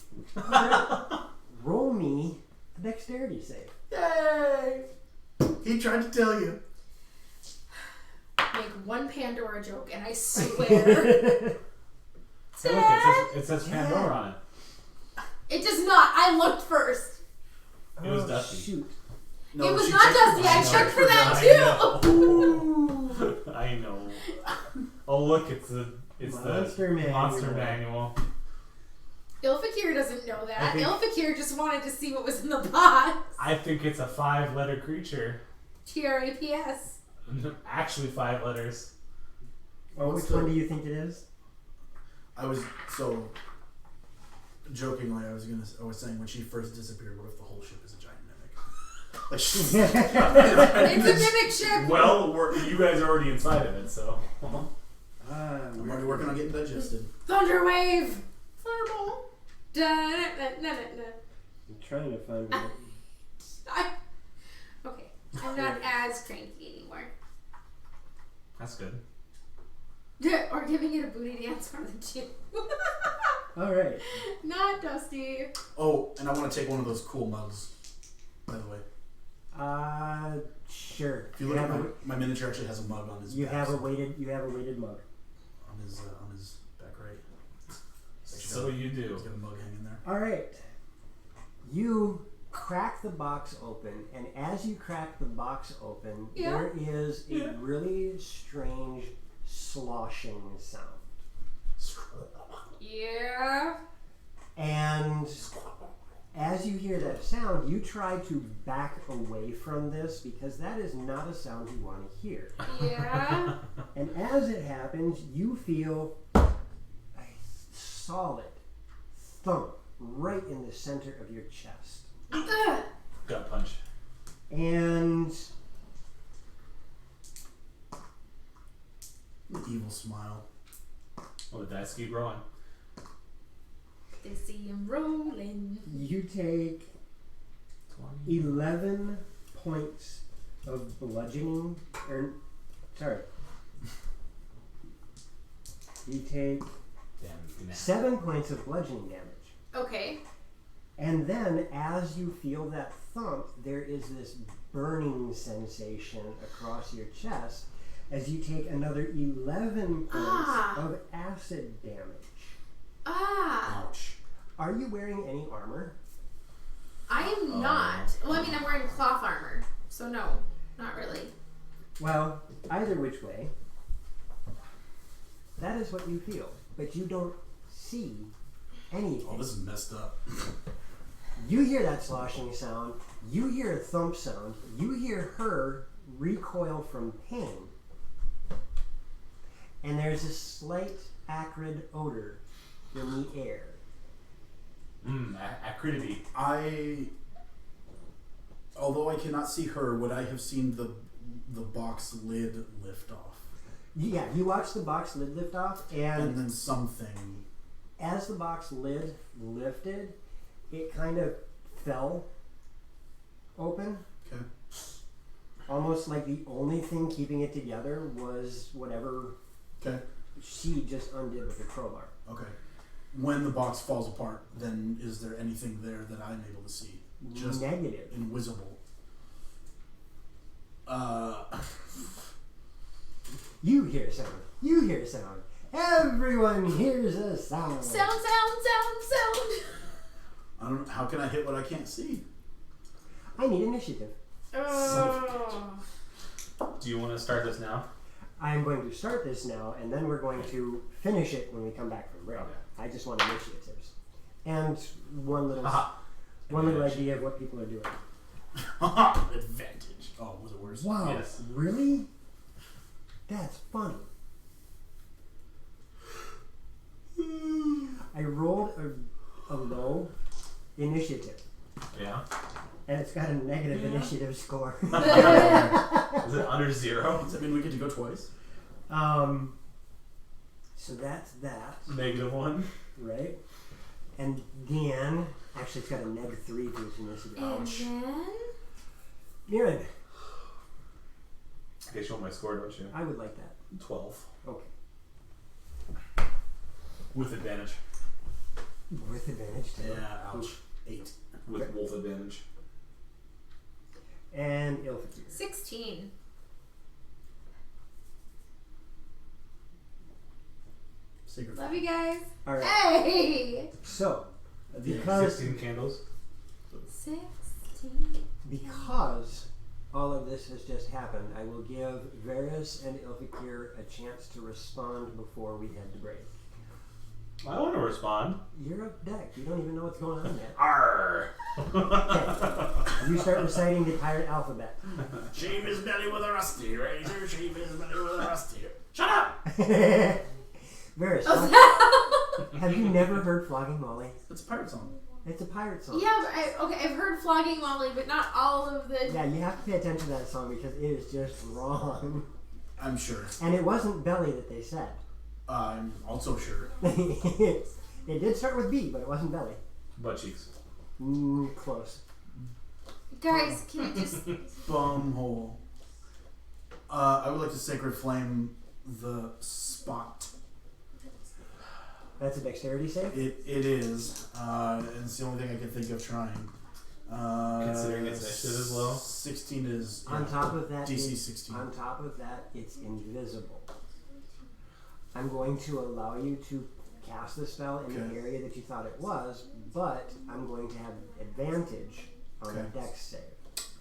Roll me a dexterity save. Yay! He tried to tell you. make one Pandora joke, and I swear... Hey, look, it says Pandora on it. It does not. I looked first. It was Dusty. Shoot. No, it was she not checked Dusty. the I box. checked for that I too. I know. Oh look, it's the Monster Manual. Monster Manual. Ilfakir doesn't know that. I think- Ilfakir just wanted to see what was in the box. I think it's a 5-letter creature. TRAPS. Actually 5 letters. Well, which one do you think it is? I was so jokingly. I was saying when she first disappeared, what if the whole ship is a giant mimic? Like she's It's a mimic ship. Well, you guys are already inside of it, so. I'm already working on getting digested. Thunderwave. Fireball. Da na. I'm trying to find it. Okay. I'm not as cranky anymore. That's good. Or giving it a booty dance, one of the two. All right. Not Dusty. Oh, and I want to take one of those cool mugs. By the way, Sure. if you look at my miniature, actually has a mug on his. You back, have a weighted mug. on his back right. So you do. He's got a mug hanging there. All right. You crack the box open, and as you crack the box open, Yeah. there is a really strange sloshing sound. Yeah. And as you hear that sound, you try to back away from this because that is not a sound you want to hear. Yeah. And as it happens, you feel a solid thump right in the center of your chest. Ugh. Gut punch. And The evil smile. Oh, the dice keep rolling. They see him rolling. you take 20. 11 points of bludgeoning, or sorry. You take Damn, you can 7 points of bludgeoning damage. Okay. And then, as you feel that thump, there is this burning sensation across your chest as you take another 11 points of acid damage. Ah. Ouch. Are you wearing any armor? I am not. Well, I mean, I'm wearing cloth armor, so no, not really. Well, either which way, that is what you feel, but you don't see anything. Oh, this is messed up. You hear that sloshing sound, you hear a thump sound, you hear her recoil from pain, and there's a slight acrid odor in the air. Acridity. Although I cannot see her, would I have seen the box lid lift off? Yeah, you watch the box lid lift off, And and then something. as the box lid lifted, it kind of fell open. Okay. Almost like the only thing keeping it together was whatever Okay. she just undid with the crowbar. Okay. When the box falls apart, then is there anything there that I'm able to see? Just Negative. invisible. You hear a sound. You hear a sound. Everyone hears a sound. Sound. I don't. How can I hit what I can't see? I need initiative. Oh. Do you want to start this now? I'm going to start this now, and then we're going to finish it when we come back from break. Okay. I just want initiatives. And one little Advantage. idea of what people are doing. Advantage. Oh, was it worse? Wow. Yes. Really? That's funny. I rolled a low initiative, Yeah. and it's got a negative initiative score. Is it under 0? Does that mean we get to go twice? So that's that, -1. right? And then, actually, it's got a -3 to its initiative. And then Mirren, Okay, show my score, don't you? I would like that. 12. Okay. With advantage. With advantage too. Yeah. Ouch. 8. With Okay. wolf advantage. And Ilfakir. 16. Sacred. Love you guys. All right. Hey. So, The because 16 candles. 16. because all of this has just happened, I will give Varys and Ilfakir a chance to respond before we head to break. I want to respond. You're up deck. You don't even know what's going on yet. Arr! You start reciting the pirate alphabet. Shave his belly with a rusty razor. Shave his belly with a rusty. Shut up! Varys, have you never heard Flogging Molly? It's a pirate song. It's a pirate song. Yeah, but I've heard Flogging Molly, but not all of the. Yeah, you have to pay attention to that song because it is just wrong. I'm sure. And it wasn't belly that they said. I'm also sure. It did start with B, but it wasn't belly. Butt cheeks. Close. Guys, can you just. Bumhole. I would like to sacred flame the spot. That's a dexterity save? It is. And it's the only thing I can think of trying. Considering its initiative is low? 16 is. On top of that, DC 16. On top of that, it's invisible. I'm going to allow you to cast the spell in the Okay. area that you thought it was, but I'm going to have advantage on a dex save.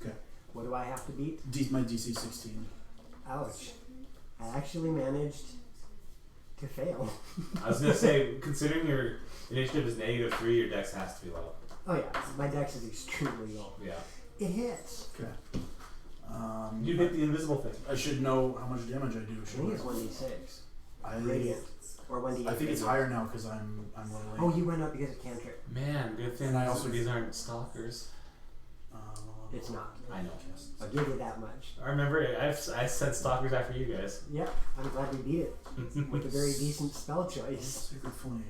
Okay. What do I have to beat? My DC 16. Ouch. I actually managed to fail. I was gonna say, considering your initiative is -3, your dex has to be low. Oh yeah, my dex is extremely low. Yeah. It hits. Okay. You hit the invisible thing. I should know how much damage I do. I think it's 1d6. I Radiant. Or 1d8. I think it's radiant. higher now because I'm leveling. Oh, you went up because of cantrip. Man, good thing And I also- these aren't stalkers. It's not. I know. I'll give you that much. I remember I said stalkers after you guys. Yeah, I'm glad we beat it with a very decent spell choice. Sacred Flame.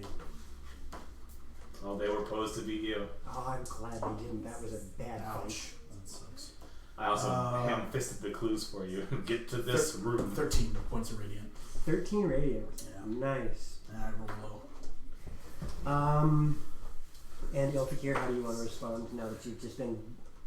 Well, they were posed to beat you. Oh, I'm glad we didn't. That was a bad fight. Ouch. That sucks. I also ham-fisted the clues for you. Get to this room. 13 points of radiant. 13 radiant. Yeah. Nice. And I roll low. And Ilfikir, how do you want to respond now that you've just been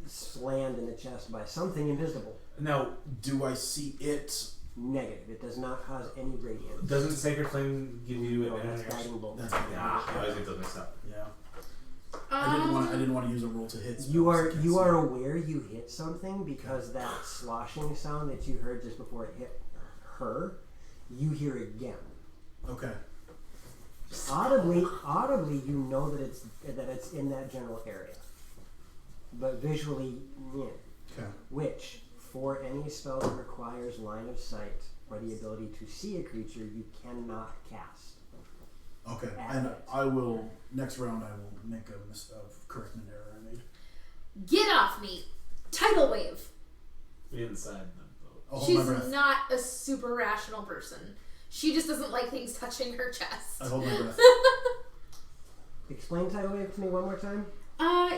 slammed in the chest by something invisible? Now, do I see it? Negative. It does not cause any radiance. Doesn't Sacred Flame give you No, advantage? that's guiding bolt. That's Yeah, I always get those mixed up. Yeah. I didn't want to use a roll to hit. You spells, are can't you see are it. aware you hit something because that sloshing sound that you heard just before it hit her, you hear again. Okay. Audibly, you know that it's in that general area, but visually, yeah. Okay. Which, for any spell that requires line of sight or the ability to see a creature, you cannot cast. Okay. Add And it. I will next round. I will make a correct an error I made. Get off me! Tidal wave. Inside the boat. I'll hold She's my breath. not a super rational person. She just doesn't like things touching her chest. I hold my breath. Explain tidal wave to me one more time.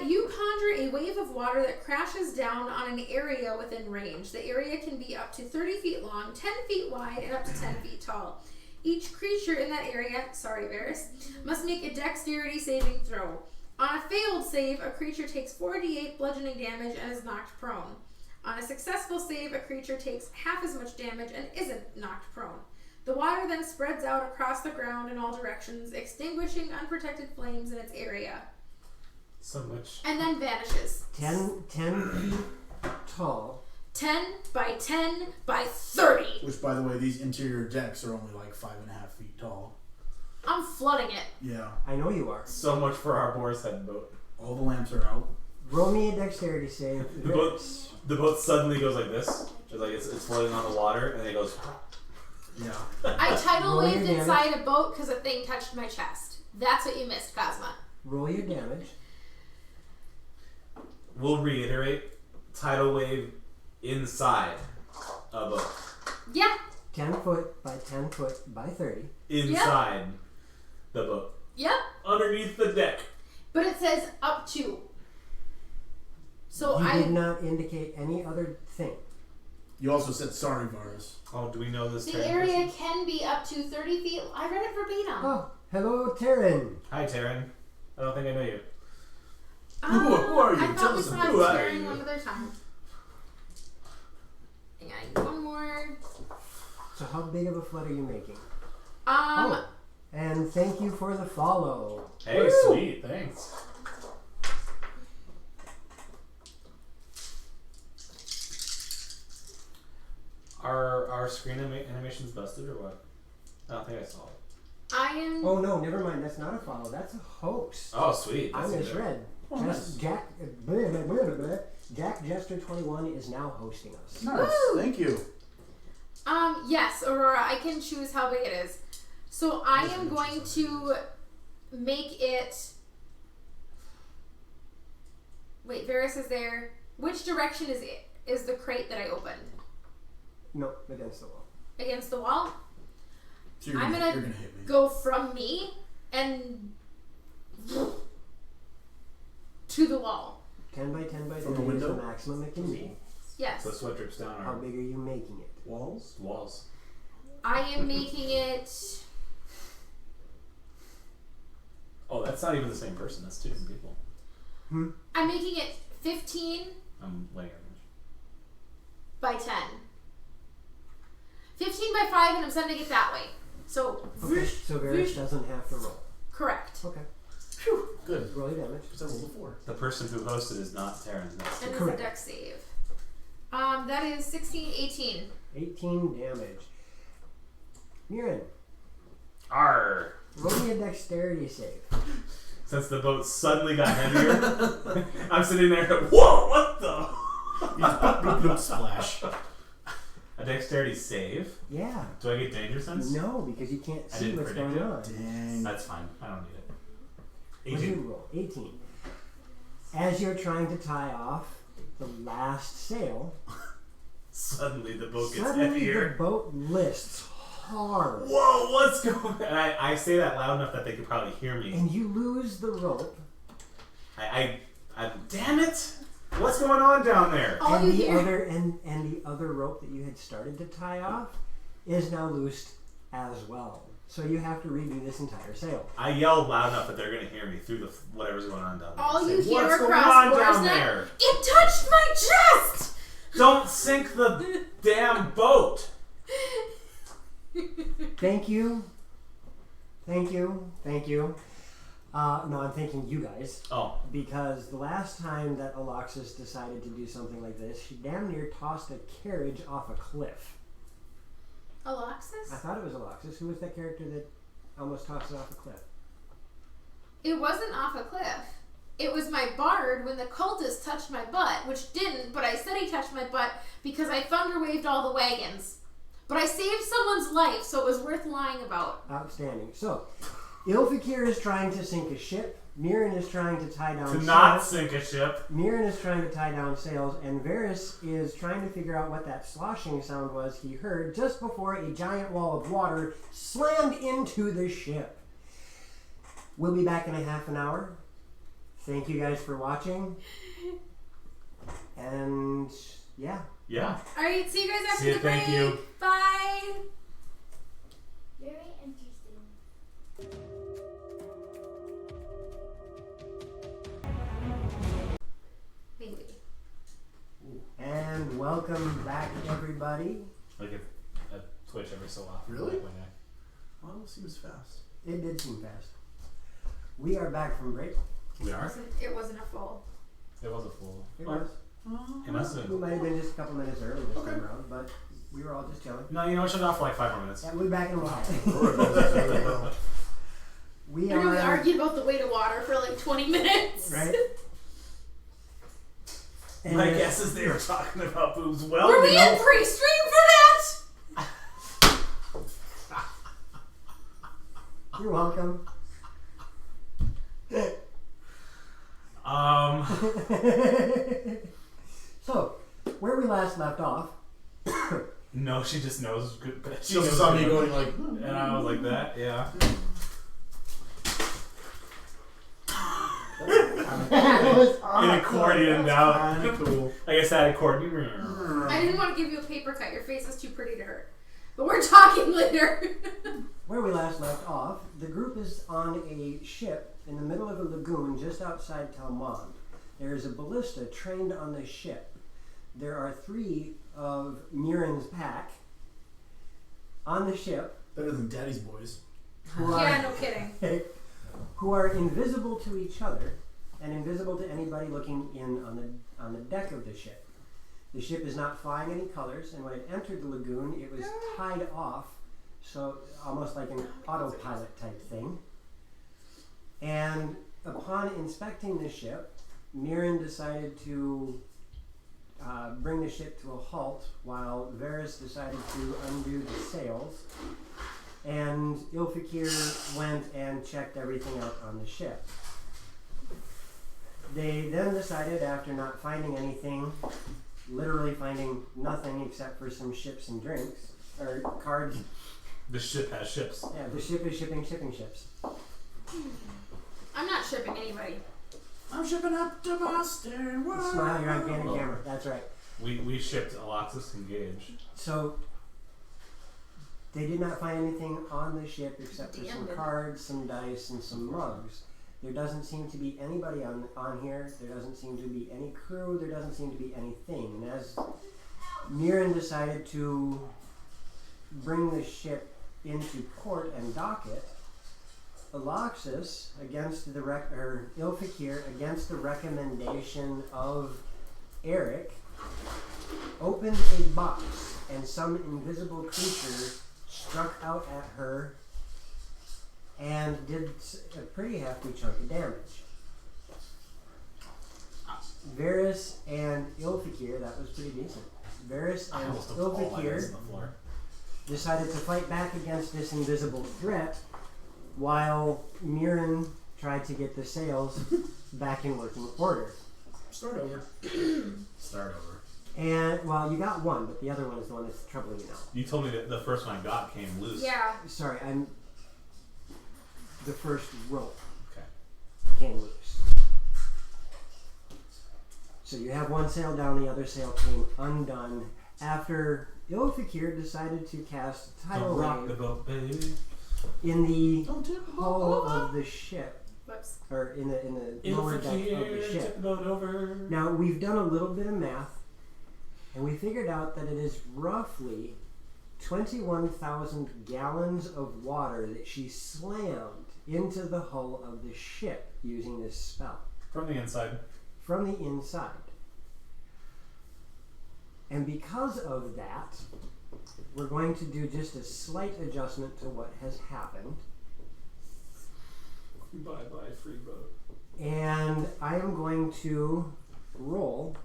You conjure a wave of water that crashes down on an area within range. The area can be up to 30 feet long, 10 feet wide, and up to 10 feet tall. Each creature in that area, sorry Varys, must make a dexterity saving throw. On a failed save, a creature takes 4d8 bludgeoning damage and is knocked prone. On a successful save, a creature takes half as much damage and isn't knocked prone. The water then spreads out across the ground in all directions, extinguishing unprotected flames in its area, So much. and then vanishes. 10 feet tall. 10 by 10 by 30. Which, by the way, these interior decks are only like 5.5 feet tall. I'm flooding it. Yeah. I know you are. So much for our Boar's Head boat. All the lamps are out. Roll me a dexterity save. The boat suddenly goes like this. It's like it's floating on the water, and then it goes. Yeah. I tidal Roll your waved damage. inside a boat because a thing touched my chest. That's what you missed, Cosma. Roll your damage. We'll reiterate. Tidal wave inside a boat. Yeah. 10 foot by 10 foot by 30. Inside the boat. Yep. Underneath the deck. But it says up to. So You I did not indicate any other thing. You also said sorry, Varus. Oh, do we know this? the Terran area person? can be up to 30 feet. I read it verbatim. Oh, hello, Taryn. Hi, Taryn. I don't think I know you. Who are you? I thought Tell we us saw who it are sharing you? one other time. Hang on, one more. So how big of a flood are you making? Oh. And thank you for the follow. Hey, Woo! sweet. Thanks. Are our screen animations busted or what? I don't think I saw it. I am. Oh no, never mind. That's not a follow. That's a host. Oh, sweet. I That's good. misread. Oh, nice. Jack, blah, blah, blah, blah, blah. Jack Jester 21 is now hosting us. Nice. Woo! Thank you. Yes, Aurora, I can choose how big it is. So I Yes, am you can going choose to make it. Wait, Varys is there. Which direction is it? Is the crate that I opened? No, against the wall. Against the wall? So you're I'm gonna gonna hit me. Go from me and to the wall. 10 by 10 by 30 From the is window? the maximum it can be. Yes. So sweat drips down How our big are you making it? Walls? walls. I am making it. Oh, that's not even the same person. That's two different people. I'm making it 15 I'm laying on by 10. 15 by 5, and I'm sending it that way. So, Okay, so Varys Vish. doesn't have to roll. correct. Okay. Phew. Good. Roll your damage. Because I rolled a 4. The person who hosted is not Terran's next. And it's Correct. a dex save. That is 16, 18. 18 damage. Mirren, Arr! roll me a dexterity save. Since the boat suddenly got heavier, I'm sitting there. Whoa! What the? Splash. A dexterity save. Yeah. Do I get danger sense? No, because you can't I see didn't what's predict going it. on. Dang. That's fine. I don't need it. What did 18. you roll? 18. As you're trying to tie off the last sail, Suddenly the boat gets suddenly the heavier. boat lists hard. Whoa! What's going on? And I say that loud enough that they could probably hear me. And you lose the rope. I damn it! What's going on down there? All and you the hear. other and the other rope that you had started to tie off is now loosed as well. So you have to redo this entire sail. I yelled loud enough that they're gonna hear me through the whatever's going on down there. All Say, you hear what's going across on Boar's down Neck? there? It touched my chest! Don't sink the damn boat. Thank you. Thank you. Thank you. No, I'm thanking you guys. Oh, Because the last time that Alexis decided to do something like this, she damn near tossed a carriage off a cliff. Alexis? I thought it was Alexis. Who was that character that almost tossed it off a cliff? It wasn't off a cliff. It was my bard when the cultist touched my butt, which didn't, but I said he touched my butt because I thunder waved all the wagons. But I saved someone's life, so it was worth lying about. Outstanding. So, Ilfikir is trying to sink a ship. Mirren is trying to tie down to sails. not sink a ship. Mirren is trying to tie down sails, and Varys is trying to figure out what that sloshing sound was he heard just before a giant wall of water slammed into the ship. We'll be back in a half an hour. Thank you guys for watching. And yeah. Yeah. Alright, see you guys after See ya, the break. thank you. Bye. Very interesting. Maybe. And welcome back, everybody. Like a twitch every so often. Really? When I- Well, it seems fast. It did seem fast. We are back from break. We are. It wasn't a full. It was a fool. It was. It must have We been. might have been just a couple minutes early this Okay. time around, but we were all just chilling. No, you know, I shut it off for like 5 more minutes. Yeah, we'll be back in a while. We I know we are argued about the weight of water for like 20 minutes. right. And My guess is they were talking about boobs well. Were we you know. in pre-stream for that? You're welcome. So, where we last left off, No, she just knows. She She also knows saw me good. going like, And I was like that, yeah. that was An accordion down. kinda cool. Like I said, accordion. I didn't want to give you a paper cut. Your face is too pretty to hurt. But we're talking later. Where we last left off, the group is on a ship in the middle of a lagoon just outside Talmond. There is a ballista trained on the ship. There are 3 of Mirren's pack on the ship Better than Daddy's boys. who are, Yeah, no kidding. who are invisible to each other and invisible to anybody looking in on the deck of the ship. The ship is not flying any colors, and when it entered the lagoon, it was tied off, so almost like an autopilot type thing. And upon inspecting the ship, Mirren decided to bring the ship to a halt while Varys decided to undo the sails. And Ilfikir went and checked everything out on the ship. They then decided, after not finding anything, literally finding nothing except for some ships and drinks, or cards. The ship has ships. Yeah, the ship is shipping ships. I'm not shipping anybody. I'm shipping up to Boston. Whoa. Smile, you're on camera. That's right. We shipped Alexis and Gage. So, they did not find anything on the ship except for some Damn it. cards, some dice, and some mugs. There doesn't seem to be anybody on here. There doesn't seem to be any crew. There doesn't seem to be anything. And as Mirren decided to bring the ship into port and dock it, Aloxus, against the Ilfakir, against the recommendation of Eric, opened a box, and some invisible creature struck out at her and did a pretty hefty chunk of damage. Varys and Ilfakir, that was pretty decent. Varys I and almost took all my dice Ilfakir on the floor. decided to fight back against this invisible threat, while Mirren tried to get the sails back in working order. Start over. Start over. And, well, you got one, but the other one is the one that's troubling you now. You told me that the first one I got came loose. Yeah. Sorry, I'm... The first rope Okay. came loose. So you have one sail down, the other sail came undone after Ilfakir decided to cast Tidal Don't rock the Wave boat, baby. in the Don't tip hull of the ship, Whoops. or in the lower deck of the Ilfakir, ship. tip the boat over. Now, we've done a little bit of math, and we figured out that it is roughly 21,000 gallons of water that she slammed into the hull of the ship using this spell From the inside. from the inside. And because of that, we're going to do just a slight adjustment to what has happened. Bye-bye, free boat. And I am going to roll.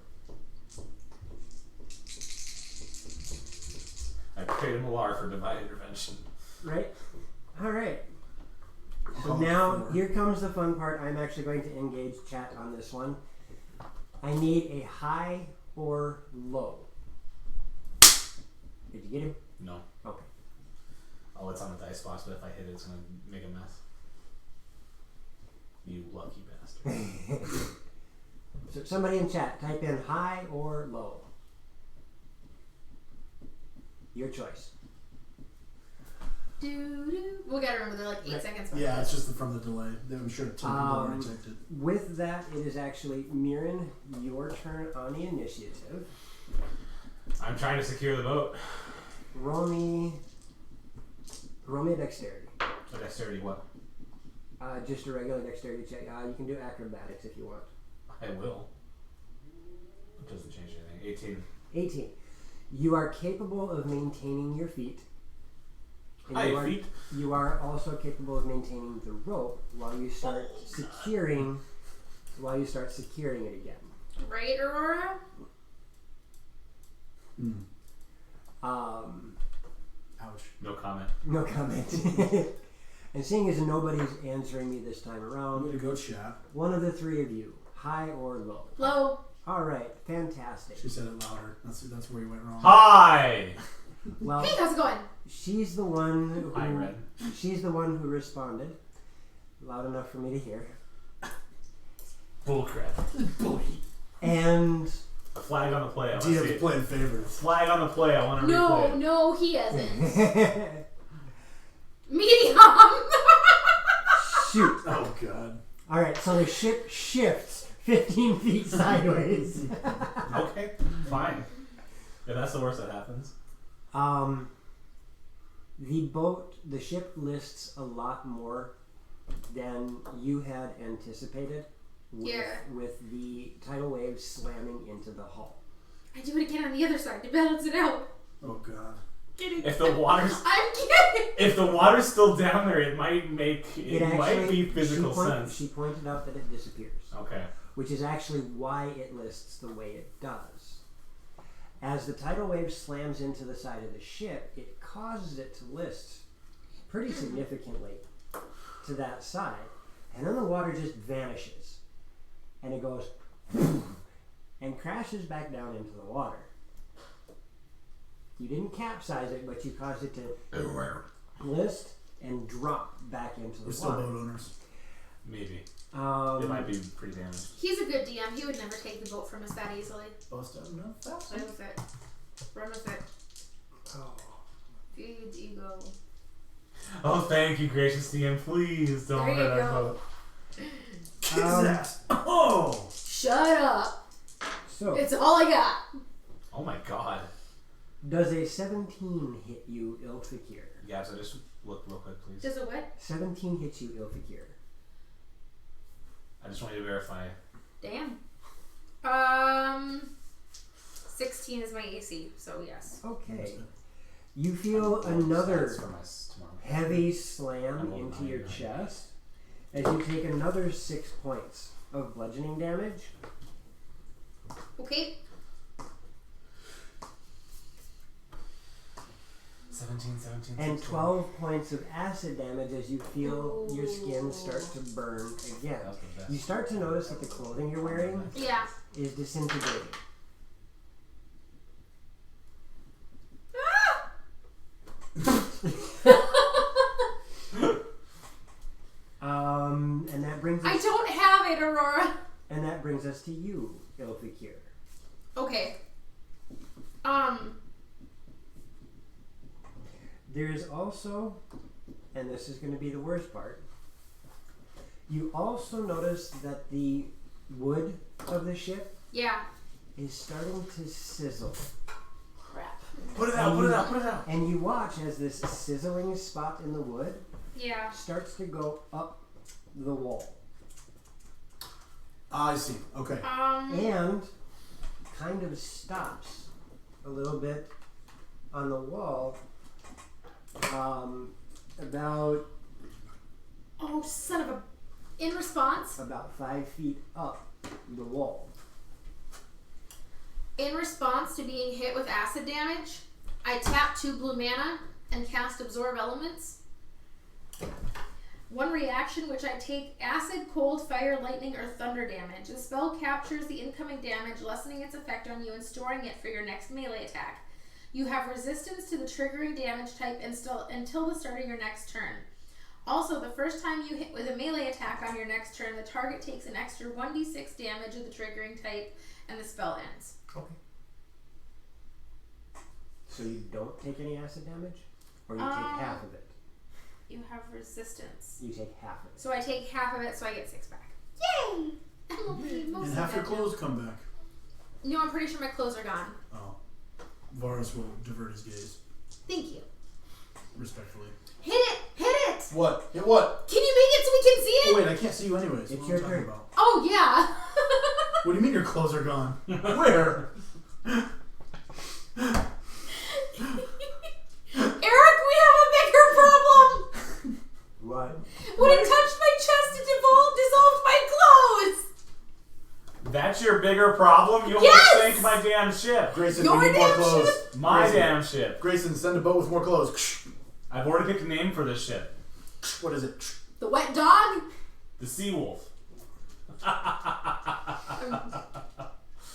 I created Molar for divine intervention. Right? Alright. So Oh, now, four. here comes the fun part. I'm actually going to engage chat on this one. I need a high or low. Did you get him? No. Okay. Oh, it's on the dice box, but if I hit it, it's going to make a mess. You lucky bastard. So somebody in chat, type in high or low. Your choice. We gotta remember they're like 8 seconds. Yeah, it's just from the delay. I'm sure some people already checked it. With that, it is actually Mirren, your turn on the initiative. I'm trying to secure the boat. Roll me a dexterity. So dexterity what? Just a regular dexterity check. You can do acrobatics if you want. I will. It doesn't change anything. 18. 18. You are capable of maintaining your feet. And Hi, feet. You are also capable of maintaining the rope while you start securing. While you start securing it again. Right, Aurora? Ouch. No comment. No comment. And seeing as nobody's answering me this time around, Way to go, chat. one of the three of you, high or low. Low. All right, fantastic. She said it louder. That's where you went wrong. Hi! Well, Hey, how's it going? she's the one who Hi, Red. she's the one who responded, loud enough for me to hear. Bullcrap. And A flag on the play. I want to see DM's it. playing favorites. Flag on the play. I want to replay it. No, he hasn't. Medium. shoot. Oh god. All right, so the ship shifts 15 feet sideways. Okay, fine. If that's the worst that happens. The ship lists a lot more than you had anticipated with the tidal waves slamming into the hull. I do it again on the other side to balance it out. Oh god. Kidding. If the water's I'm kidding. if the water's still down there, it might make might be She physical sense. She pointed out that it disappears, Okay. which is actually why it lists the way it does. As the tidal wave slams into the side of the ship, it causes it to list pretty significantly to that side, and then the water just vanishes, and it goes and crashes back down into the water. You didn't capsize it, but you caused it to list and drop back into We're the still water. boat owners. Maybe. It Um, might be pretty damaged. He's a good DM. He would never take the boat from us that easily. Bust out no fast. Play with it. Run with it. oh. Feed ego. Oh, thank you, gracious DM. Please don't There you hurt our go. boat. Kiss ass. Oh! Shut up. So It's all I got. Oh my god. Does a 17 hit you, Ilfikir? Yeah, so just look real quick, please. Does it what? 17 hits you, Ilfikir. I just want you to verify. Damn. 16 is my AC, so yes. Okay. You feel another For my tomorrow. heavy slam I rolled into your 9. chest as you take another 6 points of bludgeoning damage. Okay. 17. And 16. 12 points of acid damage as you feel your skin start to burn again. That was the best. You start to notice that the clothing you're wearing Yeah. is disintegrating. And that brings I us don't have it, Aurora. and that brings us to you, Ilfikir. Okay. There's also, and this is going to be the worst part, you also notice that the wood of the ship Yeah. is starting to sizzle. Crap. Put it out, put it out, put it out. And you watch as this sizzling spot in the wood Yeah. starts to go up the wall. I see. Okay. And kind of stops a little bit on the wall, about Oh, son of a. In response, 5 feet up the wall. in response to being hit with acid damage, I tap 2 blue mana and cast Absorb Elements. 1 reaction, which I take acid, cold, fire, lightning, or thunder damage. The spell captures the incoming damage, lessening its effect on you and storing it for your next melee attack. You have resistance to the triggering damage type until the start of your next turn. Also, the first time you hit with a melee attack on your next turn, the target takes an extra 1d6 damage of the triggering type, and the spell ends. Okay. So you don't take any acid damage? Or you take half of it? You have resistance. You take half of it. So I take half of it, so I get 6 back. Yay! I'm okay, most And of half your that clothes come back. No, I'm pretty sure my clothes are gone. Oh. Varus will divert his gaze. Thank you. Respectfully. Hit it! Hit it! What? Hit what? Can you make it so we can see Oh it? wait, I can't see you anyways. It's What your am I talking turn. about? Oh, yeah. What do you mean your clothes are gone? Where? Eric, we have a bigger problem! What? When it touched my chest, it dissolved my clothes! That's your bigger problem? You Yes! almost sank my damn ship. Grayson, Your we need more damn clothes. ship? My Grayson. damn ship. Grayson, send a boat with more clothes. I've already picked a name for this ship. What is it? The wet dog? The Sea Wolf.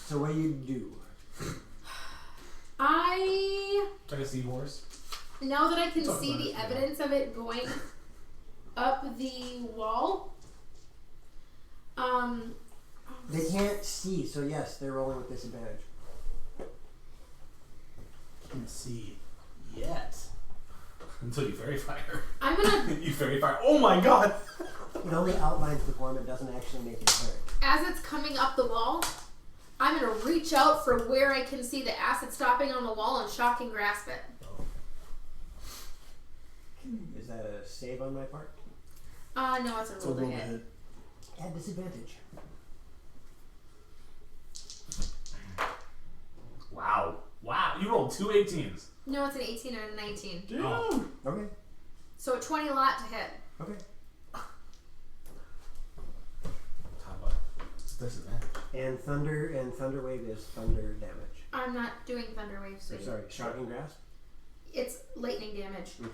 So what do you do? It's like a seahorse. Now that I can Talk see about the it. evidence of it going up the wall, They can't see, so yes, they're rolling with disadvantage. Can't see yet. Until you fairy fire. I'm gonna, You fairy fire. Oh my god! It only outlines the form, it doesn't actually make it hurt. as it's coming up the wall, I'm gonna reach out for where I can see the acid stopping on the wall and shock and grasp it. Is that a save on my part? No, it's a It's a roll to little hit. hit. At disadvantage. Wow. Wow. You rolled 2 18s. No, it's an 18 and a 19. Damn. Oh. Okay. So a 20 lot to hit. Okay. Top up. It's disadvantage. And thunder wave is thunder damage. I'm not doing thunder wave, So, sweetie. sorry, shocking grasp? It's lightning damage. Okay.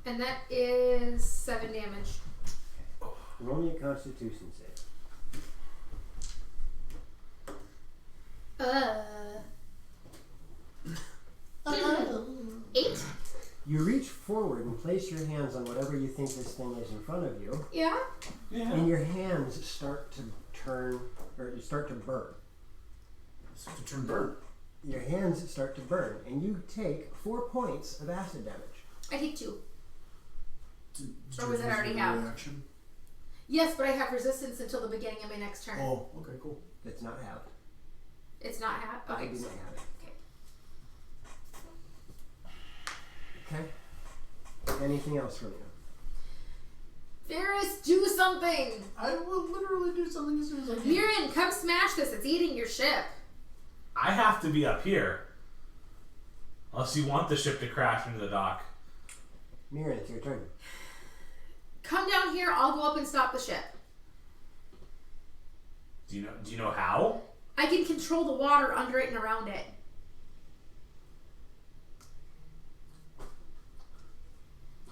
And that is 7 damage. Roll me a constitution save. 8? You reach forward and place your hands on whatever you think this thing is in front of you, Yeah? and your hands start to turn, or you start to burn. It's to turn burn. Your hands start to burn, and you take 4 points of acid damage. I take 2. Did Or you was it use already the have? reaction? Yes, but I have resistance until the beginning of my next turn. Oh, okay, cool. It's not halved. It's not half. I Okay. do not have it. Okay. Anything else from you? Varys, do something! I will literally do something as soon as I can. Miriam, come smash this. It's eating your ship. I have to be up here. Unless you want the ship to crash into the dock. Mirren, it's your turn. Come down here. I'll go up and stop the ship. Do you know how? I can control the water under it and around it.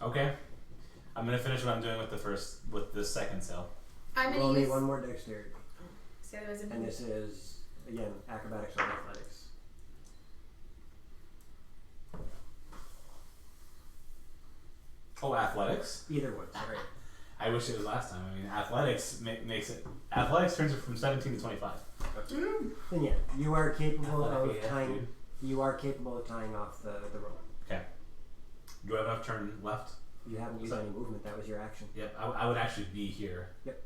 Okay. I'm gonna finish what I'm doing with the second sail. I'm Roll gonna me use. one more dexterity. So there was a And this is, again, acrobatics or athletics. Oh, athletics. Either one, sorry. I wish it was last time. I mean, athletics makes it. Athletics turns it from 17 to 25. Then yeah, you are capable Athletic of AF, tying. dude. You are capable of tying off the rope. Okay. Do I have enough turn left? You haven't used any movement. That was your action. Yep. I would actually be here. Yep.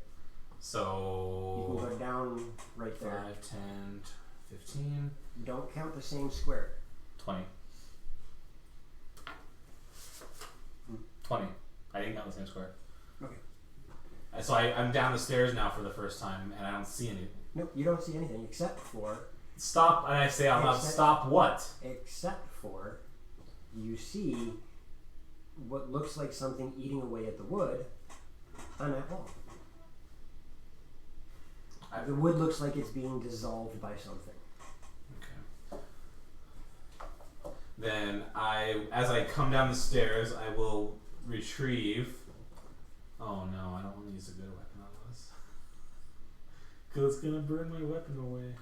So. You can go down right there. 5, 10, 15, Don't count the same square. 20. 20. I didn't count the same square. Okay. So I'm down the stairs now for the first time, and I don't see anything. Nope, you don't see anything except for Stop, and I say out loud, Except- stop what? you see what looks like something eating away at the wood on that wall. The wood looks like it's being dissolved by something. Okay. Then as I come down the stairs, I will retrieve. Oh no, I don't want to use a good weapon on this. Because it's going to burn my weapon away.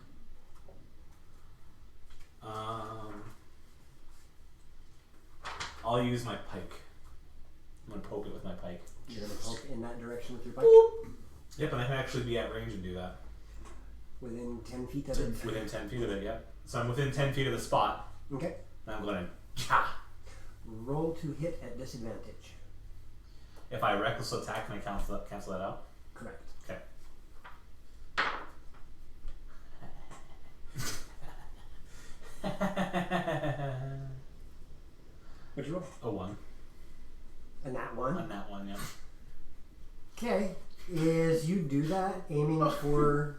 I'll use my pike. I'm going to poke it with my pike. You're going to poke in that direction with your pike? Boop. Yep, and I can actually be at range and do that. Within 10 feet of it? Within 10 feet of it, yep. So I'm within 10 feet of the spot. Okay. And I'm going to cha. Roll to hit at disadvantage. If I reckless attack, can I cancel that out? Correct. Okay. What'd you roll? A 1. And that one? On that one, yeah. Okay. Is you do that aiming for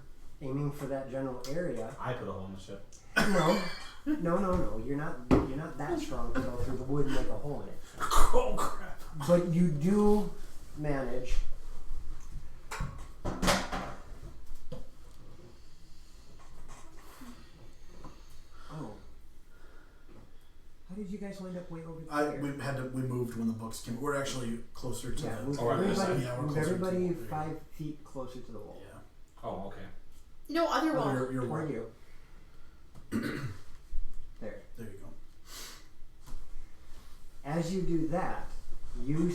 that general area. I put a hole in the ship. No. No. You're not that strong to go through the wood and make a hole in it. Oh crap. But you do manage. Oh. How did you guys wind up way over there? We moved when the books came. We're actually closer to Yeah, the. move Oh, right, everybody, yeah, we're move closer to the everybody wall. 5 feet closer to the wall. Yeah. Oh, okay. No other Oh, wall. you're Or right. you. There. There you go. As you do that, you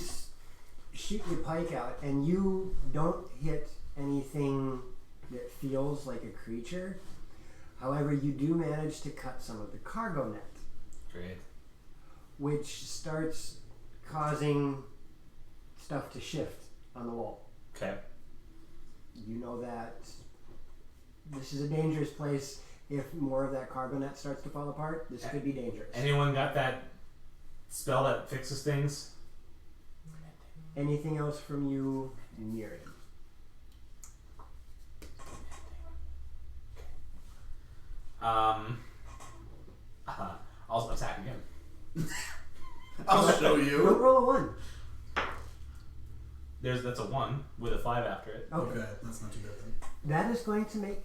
shoot your pike out, and you don't hit anything that feels like a creature. However, you do manage to cut some of the cargo net, Great. which starts causing stuff to shift on the wall. Okay. You know that this is a dangerous place. If more of that cargo net starts to fall apart, this could be dangerous. Anyone got that spell that fixes things? Anything else from you, Miriam? I'll attack again. I'll show Don't you. roll a 1. That's a 1 with a 5 after it. Okay. That's not too bad then. That is going to make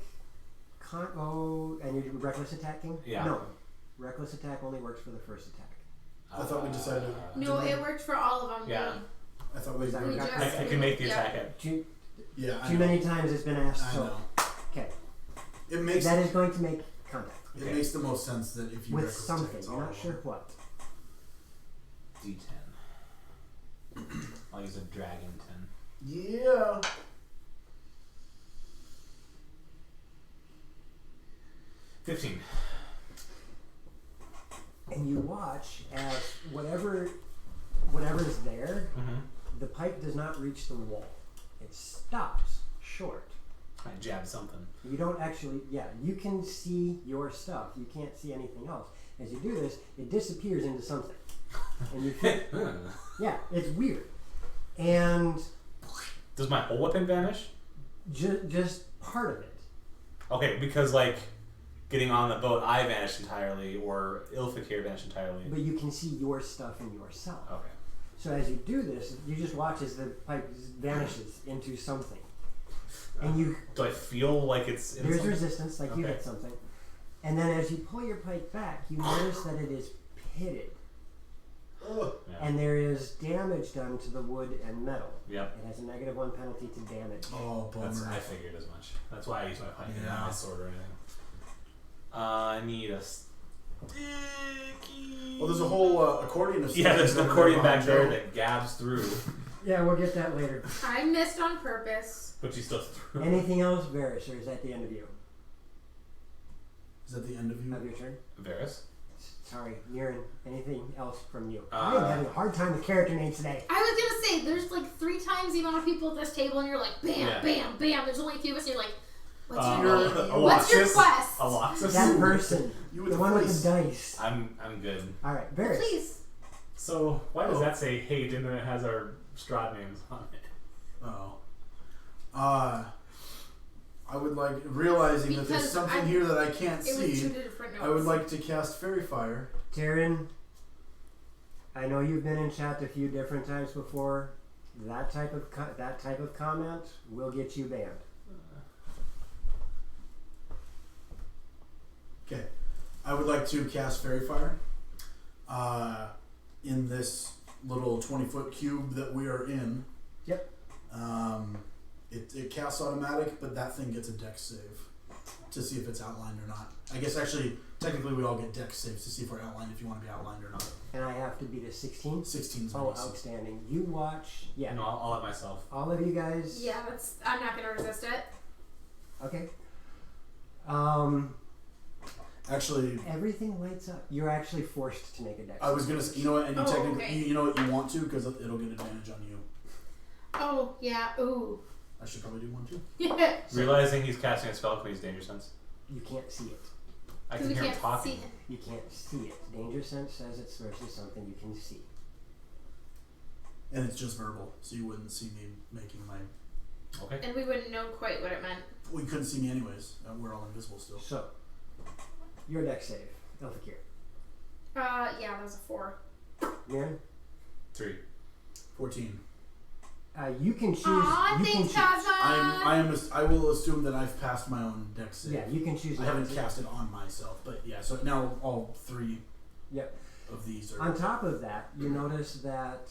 and you're reckless attacking? Yeah. No. Reckless attack only works for the first attack. I thought we decided. No, it worked for all of them. Yeah. I thought we. Was that We what just- I can make the Yeah. attack at. Too Yeah. I too know. many times it's been asked, I so know. okay. It makes That is going to make contact. it Okay. makes the most sense that if you With reckless something. attack, it's You're all not of sure them. what. D10. I'll use a dragon 10. Yeah. 15. And you watch as whatever's there, Mm-hmm. the pipe does not reach the wall. It stops short. I jabbed something. You don't actually, you can see your stuff. You can't see anything else. As you do this, it disappears into something. and you fit. Yeah, it's weird. And Does my whole weapon vanish? just part of it. Okay, because like getting on the boat, I vanished entirely, or Ilfikir vanished entirely. But you can see your stuff in yourself. Okay. So as you do this, you just watch as the pipe vanishes into something. And you Do I feel like it's in there's something? resistance, like you Okay. hit something. And then as you pull your pipe back, you notice that it is pitted. Ugh. Yeah. And there is damage done to the wood and metal. Yep. It has a -1 penalty to damage. Oh, That's, bummer. I figured as much. That's why I use my pike and not Yeah. my sword or anything. I need a sticky. Well, there's a whole accordion of Yeah, there's an stuff accordion back behind there Joe. that gabs through, Yeah, we'll get that later. I missed on purpose. but you still through. Anything else, Varys, or is that the end of you? Is that the end of you? Of your turn? Varys? Sorry, Niren. Anything else from you? Uh, I am having a hard time with character names today. I was gonna say, there's like 3 times the amount of people at this table, and you're like, bam, Yeah. bam, bam. There's only a few of us, and you're like, what's your You're- name? What's your Aloxus? quest? Aloxus? That person. You with The the one with face. the dice. I'm good. Alright, Varys. Please. So why does that say hate and then it has our Strahd names on it? Oh. I would like, realizing that there's Because something I- here that I can't It was 2 see, different notes. I would like to cast Fairy Fire. Taryn, I know you've been in chat a few different times before. That type of comment will get you banned. Okay. I would like to cast Fairy Fire in this little 20-foot cube that we are in. Yep. It casts automatic, but that thing gets a dex save to see if it's outlined or not. I guess actually, technically we all get dex saves to see if we're outlined, if you want to be outlined or not. And I have to beat a 16. 16's Oh, nice. outstanding. You watch. Yeah. No, I'll let myself. All of you guys. Yeah, I'm not gonna resist it. Okay. Actually, Everything lights up. You're actually forced to make a dex. I was gonna say, you know what, and you Oh, technically, okay. you know what, you want to, because it'll get advantage on you. Oh, yeah, ooh. I should probably do one too. Yeah. Realizing he's casting a spell, can he use Danger Sense? You can't see it. I Because can we hear him can't talking. see it. You can't see it. Danger sense says it's versus something you can see. And it's just verbal, so you wouldn't see me making my. Okay. And we wouldn't know quite what it meant. Well, you couldn't see me anyways. We're all invisible still. So, your dex save, Elfikir. Yeah, that was a 4. Niren? 3. 14. You can choose. Aw, you can thanks, choose. Kaza! I will assume that I've passed my own dex save. Yeah, you can choose. I haven't not to. cast it on myself, but yeah. So now all 3 Yep. of these are. On top of that, you notice that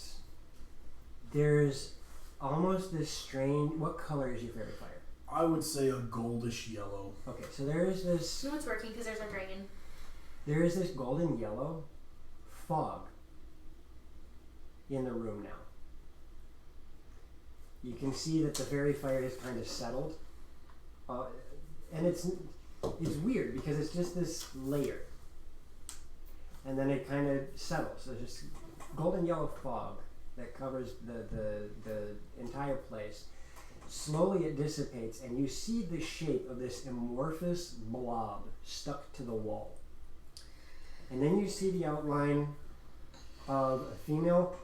there's almost this strange. What color is your fairy fire? I would say a goldish yellow. Okay, so there is this. No, it's working because there's our dragon. There is this golden yellow fog in the room now. You can see that the fairy fire is kind of settled, and it's weird because it's just this layer, and then it kind of settles. So there's just golden yellow fog that covers the entire place. Slowly it dissipates, and you see the shape of this amorphous blob stuck to the wall. And then you see the outline of a female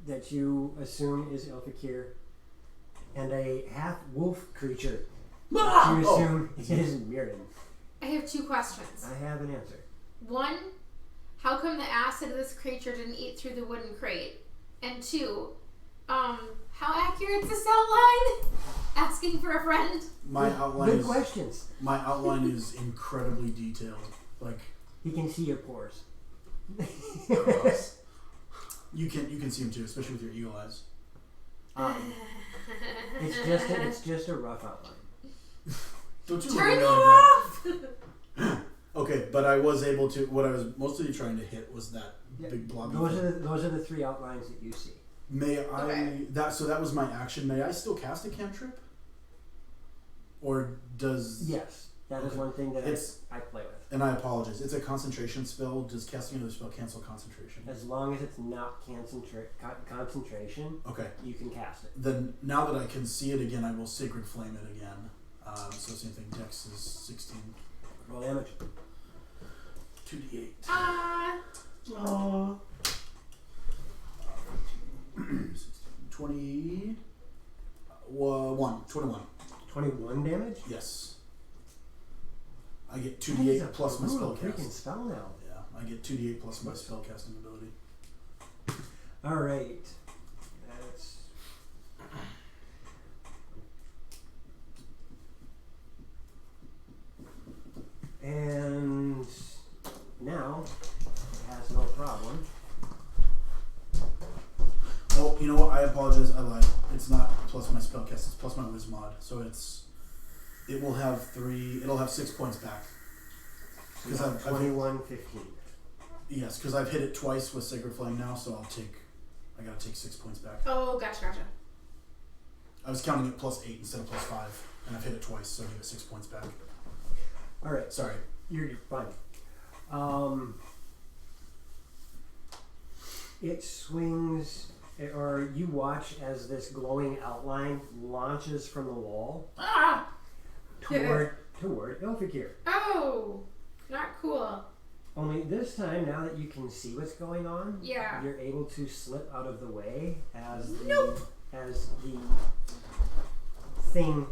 that you assume is Elfikir, and a half-wolf creature that you assume is Mirren. I have 2 questions. I have an answer. 1, how come the acid of this creature didn't eat through the wooden crate? And 2, how accurate is this outline? Asking for a friend. My outline Good is questions. my outline is incredibly detailed. Like He can see your pores. you can see them too, especially with your eagle eyes. It's just a rough outline. Don't you Turn look that at me like off! that. Okay, but I was able to. What I was mostly trying to hit was that Yeah, big blobby. Those are the 3 outlines that you see. May I Okay. that was my action. May I still cast a cantrip? Or does Yes, that is Okay. one thing that It's- I play with. and I apologize. It's a concentration spell. Does casting another spell cancel concentration? As long as it's not concentration, Okay. you can cast it. Then now that I can see it again, I will sacred flame it again. So same thing. Dex is 16. Roll damage. 2d8. Ah, 21. 21 damage? Yes. I get That is 2d8 a plus my brutal spell freaking cast. spell now. Yeah, I get 2d8 plus my spell casting ability. Alright. That's... And now it has no problem. Oh, you know what? I apologize. I lied. It's not plus my spell cast. It's plus my whiz mod. So it will have 6 points back. Because I've 21, 15. yes, because I've hit it twice with Sacred Flame now, so I gotta take 6 points back. Oh, gotcha. I was counting it plus 8 instead of plus 5, and I've hit it twice, so I give it 6 points back. Alright, Sorry. you're fine. It swings, or you watch as this glowing outline launches from the wall toward Ilfikir. Oh, not cool. Only this time, now that you can see what's going on, Yeah. you're able to slip out of the way as the Nope. thing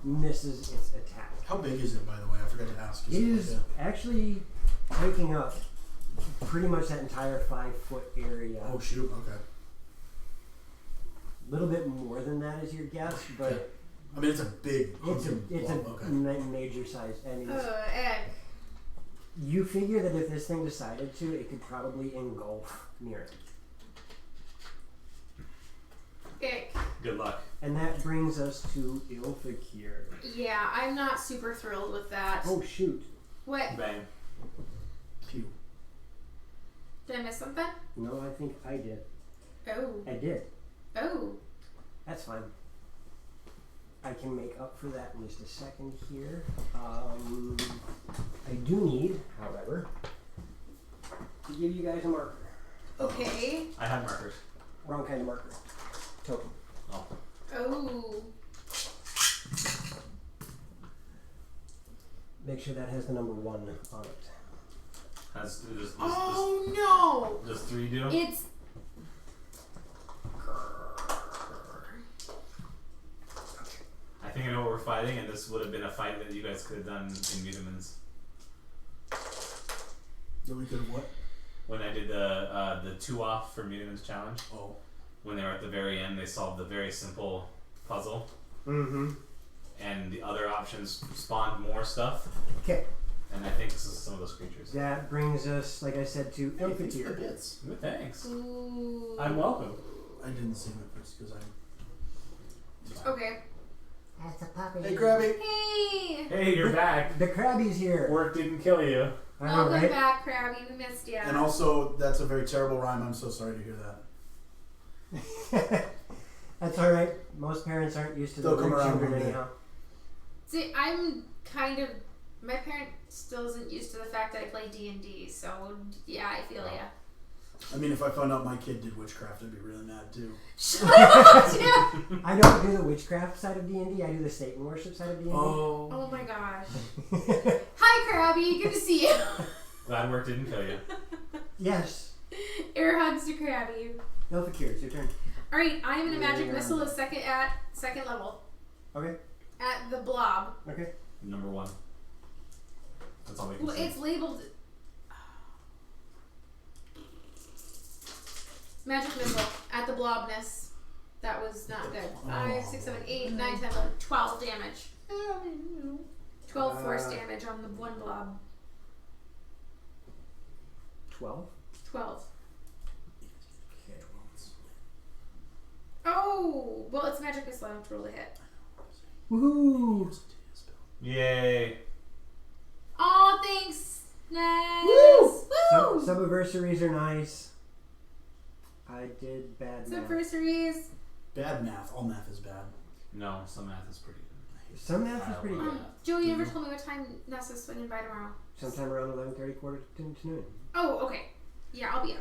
misses its attack. How big is it, by the way? I forgot to ask. It is actually taking up pretty much that entire 5-foot area. Oh shoot! Okay. A little bit more than that is your guess, but Okay. I mean, it's a big. it's a blob. Okay. major size. And it's, Egg. you figure that if this thing decided to, it could probably engulf Mira. Egg. Good luck. And that brings us to Ilfikir. Yeah, I'm not super thrilled with that. Oh shoot! What? Bang. Pew. Did I miss something? No, I think I did. Oh. I did. Oh. That's fine. I can make up for that in just a second here. I do need, however, to give you guys a marker. Okay. I have markers. Wrong kind of marker. Token. Oh. Oh. Make sure that has the number 1 on it. Oh no! Does 3 do? It's. I think I know what we're fighting, and this would have been a fight that you guys could have done in Mutamans. That we could have what? When I did the 2-off for Mutamans challenge, Oh. when they were at the very end, they solved a very simple puzzle, Mm-hmm. and the other options spawned more stuff. Okay. And I think this is some of those creatures. That brings us, like I said, to Hey, thanks for the Ilfikir. bits. Ooh, thanks. Ooh. I'm welcome. I didn't save it first because I. Okay. That's a puppy. Hey, Krabby. Hey! Hey, you're back. The Krabby's here. Work didn't kill you. I know, Welcome right? back, Krabby. We missed ya. And also, that's a very terrible rhyme. I'm so sorry to hear that. That's alright. Most parents aren't used to the They'll come word around children one day. anyhow. See, I'm kind of. My parent still isn't used to the fact that I play D&D, so yeah, I feel ya. I mean, if I found out my kid did witchcraft, I'd be really mad too. Shut up, Tim! I don't do the witchcraft side of D&D. I do the Satan worship side of D&D. Oh my gosh. Hi, Krabby. Good to see you. Glad work didn't kill you. Yes. Air hugs to Krabby. Ilfikir, it's your turn. Alright, I am in a magic Yeah. missile at second level. Okay. At the blob. Okay. Number 1. That's all we can Well, say. it's labeled. Magic missile at the blobness. That was not good. 5, 6, 7, 8, 9, 10, 11, 12 damage. 12 force damage on the one blob. 12. 12. Okay. Oh! Well, it's magic missile. I have to roll a hit. Woohoo! Yay. Oh, thanks! Nice! Woo! Subiversaries are nice. I did bad math. Subversaries. Bad math. All math is bad. No, some math is pretty good. Some math is pretty good. Joey, you never told me what time Nessa's swinging by tomorrow. Sometime around 11:30, quarter to noon. Oh, okay. Yeah, I'll be up.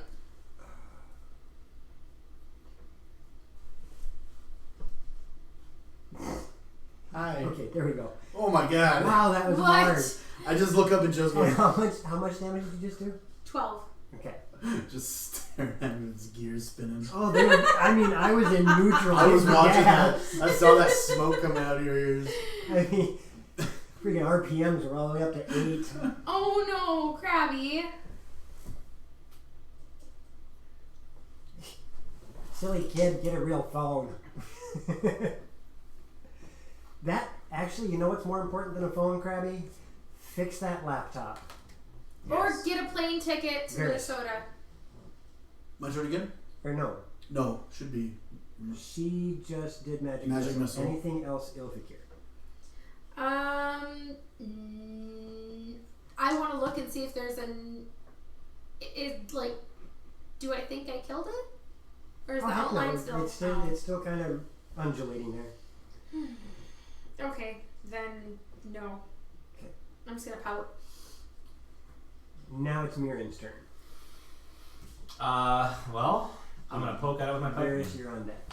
Hi. Okay, there we go. Oh my god. Wow, that was What? hard. I just look up and Joe's And going, how much damage did you just do? 12. Okay. Just staring at him with his gears spinning. Oh, they were, I mean, I was in neutral. I was watching Yeah. that. I saw that smoke coming out of your ears. I mean, freaking RPMs were all the way up to 8. Oh no, Krabby. Silly kid, get a real phone. That, actually, you know what's more important than a phone, Krabby? Fix that laptop. Or Yes. get a plane ticket to Very. Minnesota. My turn again? Or no, No, should be. she just did Magic Magic Missile. Missile. Anything else, Ilfikir? I want to look and see if there's an. Like, do I think I killed it? Or is Oh, the heck no, outline still? it's still kind of undulating there. Okay, then no. Okay. I'm just gonna pout. Now it's Mirren's turn. Well, I'm gonna poke at it with my pipe. Varys, you're on deck.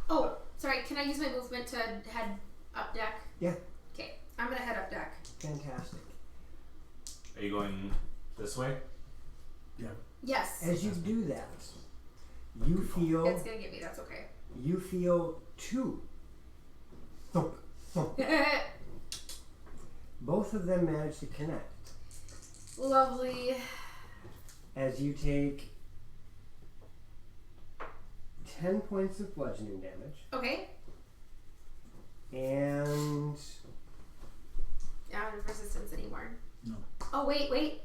Oh, sorry. Can I use my movement to head up deck? Yeah. Okay, I'm gonna head up deck. Fantastic. Are you going this way? Yes. As you do that, you feel It's gonna get me. That's okay. 2 thump, thump. Both of them manage to connect. Lovely. As you take 10 points of bludgeoning damage, Okay. and I don't have resistance anymore. No. Oh wait.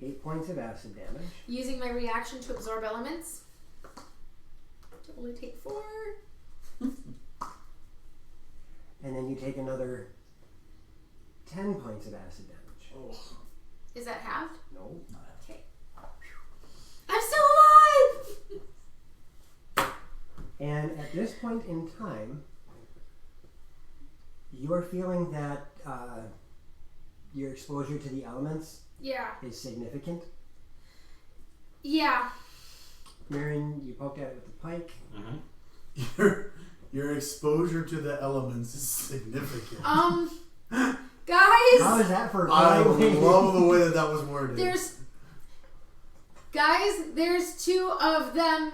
8 points of acid damage. Using my reaction to absorb elements. To only take 4. And then you take another 10 points of acid damage. Oh. Is that halved? No. Okay. I'm still alive! And at this point in time, you're feeling that your exposure to the elements Yeah. is significant. Yeah. Mirren, you poked at it with the pike. Mm-hmm. Your exposure to the elements is significant. Guys! How is that for a I flying? love the way that was worded. There's 2 of them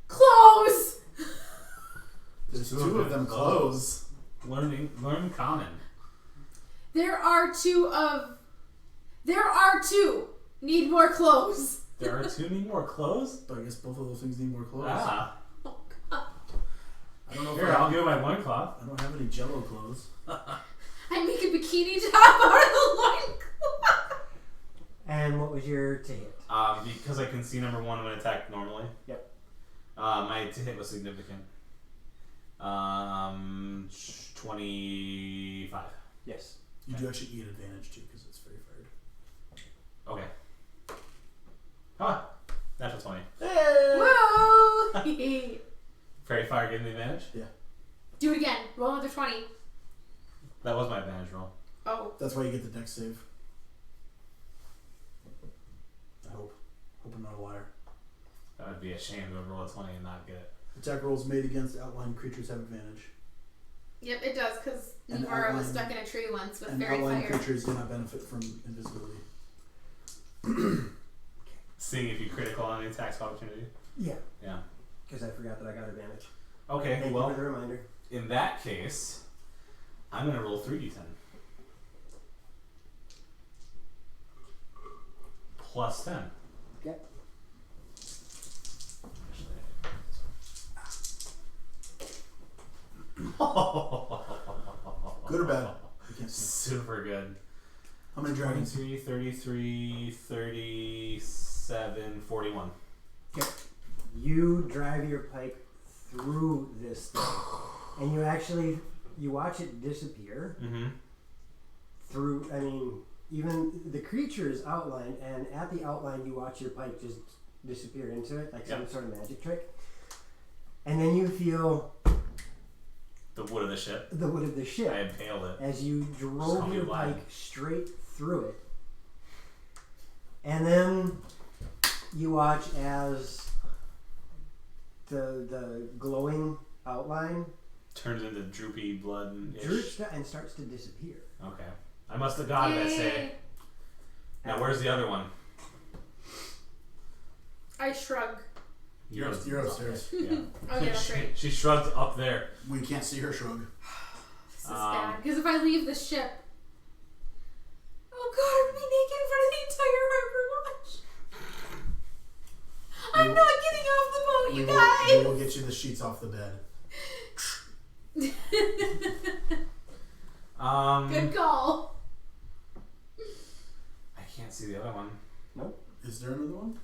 close! There's 2 of them close. Learn common. There are 2. Need more clothes. There are 2 need more clothes? But I guess both of those things need more clothes. Ah. Oh god. I don't know if Here, I'll give my loincloth. I don't have any Jello clothes. I make a bikini top out of the loincloth. And what was your to hit? Because I can see number 1 when I attack normally. Yep. My to hit was significant. 25. Yes. You do actually get advantage too because it's very fired. Okay. Ah, that's 20. Whoa! Fairy fire gave me advantage. Do it again. Roll another 20. That was my advantage roll. Oh. That's why you get the dex save. I hope. Hope I'm not a liar. That would be a shame to roll a 20 and not get it. Attack rolls made against outlying creatures have advantage. Yep, it does, because And Nivara was outline- stuck in a tree once with And fairy outlying fire. creatures do not benefit from invisibility. Seeing if you critical on the attacks of opportunity. Yeah. Yeah. Because I forgot that I got advantage. Okay, Thank you well, for the reminder. in that case, I'm going to roll 3d10. Plus 10. Yep. Good or bad? I can't see. Super good. How many dragons? 23, 33, 37, 41. You drive your pike through this thing, and you watch it disappear Mm-hmm. through. I mean, even the creature is outlined, and at the outline, you watch your pike just disappear into it, like some sort of magic trick. And then you feel The wood of the ship. the wood of the ship I impaled it. as you Just call drove me your Vlad. pike straight through it. And then you watch as the glowing outline Turns into droopy blood and droops and starts to disappear. Okay. must have got it, I say. Yay. Now, where's the other one? I shrug. You're upstairs. Yeah. Oh, yeah, that's right. She shrugged up there. We can't see her shrug. This is bad. Because if I leave the ship... Oh god, I'm gonna be naked in front of the entire harbor watch. I'm not getting off the boat, you We guys! will get you the sheets off the bed. Good call. I can't see the other one. Is there another one?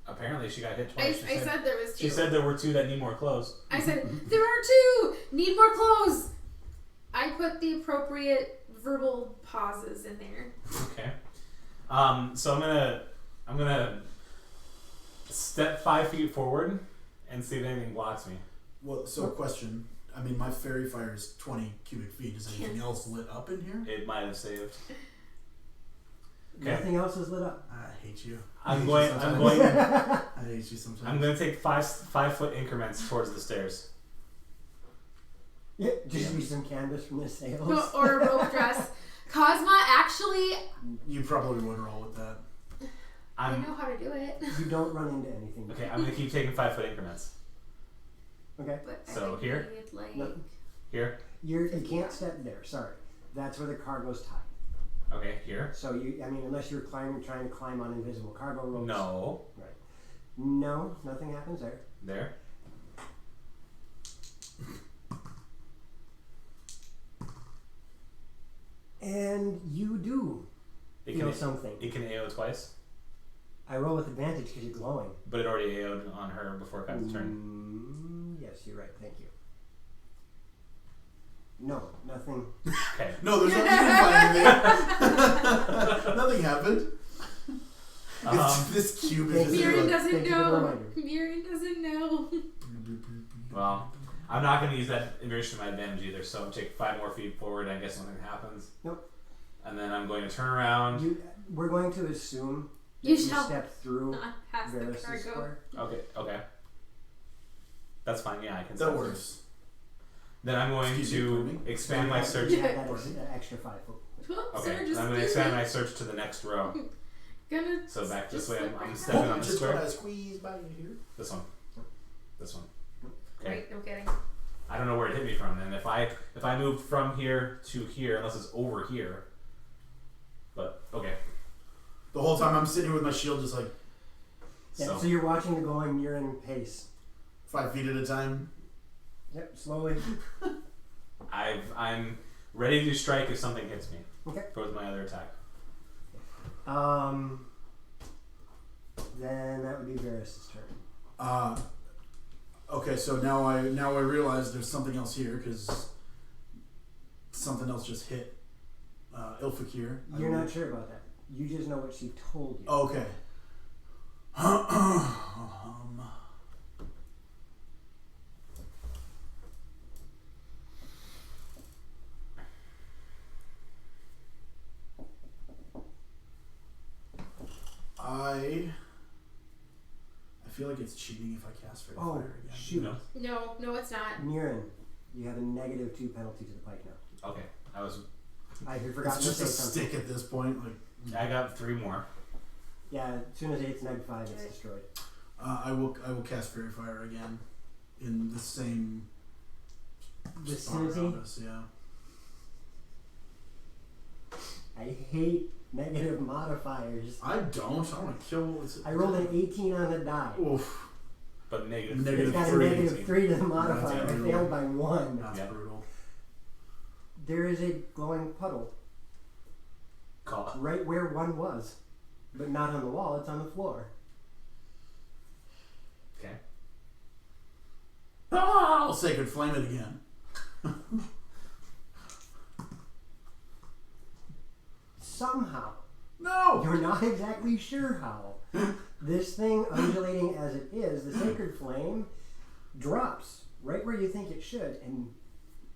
Apparently, she got hit I twice. said there was two. She said there were 2 that need more clothes. I said, there are 2! Need more clothes! I put the appropriate verbal pauses in there. Okay. So I'm gonna step 5 feet forward and see if anything blocks me. Well, so question. I mean, my fairy fire is 20 cubic feet. Is anything else lit up in here? It might have saved. Okay. Nothing else is lit up. I hate you. I'm I hate you sometimes. I'm going to take 5-foot increments towards the stairs. Yeah, just use some canvas from the sails. Or a rope dress. Cosma, actually, You probably would roll with that. I know how to do it. You don't run into anything. Okay, I'm going to keep taking 5-foot increments. Okay. But I So think here? we need, like, No. Here. You can't step there. Sorry, that's where the cargo's tied. Okay, here. So unless you're trying to climb on invisible cargo ropes. No. Right. No, nothing happens there. There. And you do It feel can, something. it can AO twice, I roll with advantage because you're glowing. but it already AO'd on her before it got its turn. Yes, you're right. Thank you. No, nothing. Okay. No, there's nothing in there. Nothing happened. It's this cube is just Mirren like, doesn't thank you for the know. reminder. Mirren doesn't know. Well, I'm not going to use that information to my advantage either, so I'll take 5 more feet forward and I guess something happens. Nope. And then I'm going to turn around. We're going to assume that You you shall step through not pass the Varys' cargo. square. Okay. That's fine, yeah, I can that step works. through. Then I'm going Excuse me, to pardon me? expand my search. You have that extra 5 foot. Whoops, Okay, sir, then just I'm going to do expand it. my search to the next row. Gonna So back this just way, slip I'm right stepping down. on the Just square. gotta squeeze by you here. This one. Okay. Right, no kidding. I don't know where it hit me from then. If I moved from here to here, unless it's over here. But okay. The whole time I'm sitting here with my shield just like Yeah, so you're watching the going, you're in pace. 5 feet at a time. Yep, slowly. I'm ready to strike if something hits me. Okay. With my other attack. Then that would be Varys' turn. Okay, so now I realize there's something else here because something else just hit Ilfakir. You're not sure about that. You just know what she told you. Okay. I feel like it's cheating if I cast Fairy Fire again. Shoot. No. No, it's not. Mirren, you have a -2 penalty to the pike now. Okay. I had forgotten It's just to a say something. stick at this point. Like I got 3 more. Yeah, as soon as it hits -5, it's destroyed. I will cast Fairy Fire again in the same spot Vicinity? around us, yeah. I hate negative modifiers. I don't. I want to kill. I rolled an 18 on the die. Oof. But negative. It's Negative got a three. -3 to the modifier. That's I brutal. failed by 1. That's Yeah. brutal. There is a glowing puddle Call it. right where 1 was, but not on the wall. It's on the floor. Okay. I'll Sacred Flame it again. Somehow, No! you're not exactly sure how, this thing undulating as it is, the sacred flame drops right where you think it should, and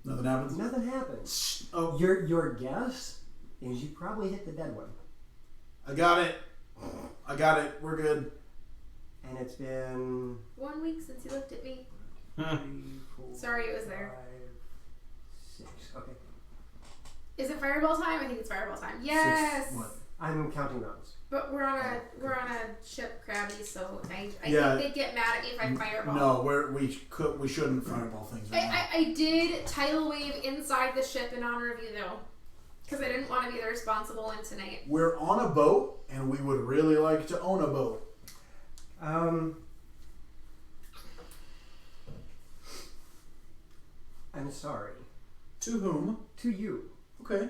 Nothing happens? nothing happens. Oh, Your guess is you probably hit the dead one. I got it. We're good. And it's been 1 week since you looked at me. 3, 4, Sorry it was there. 5, 6. Okay. Is it fireball time? I think it's fireball time. Yes. What? I'm counting rounds. But we're on a ship, Krabby, so I Yeah. think they'd get mad at me if I fireball. No, we shouldn't fireball things right now. I did tidal wave inside the ship in honor of you though, because I didn't want to be the responsible one tonight. We're on a boat, and we would really like to own a boat. I'm sorry. To whom? To you. Okay.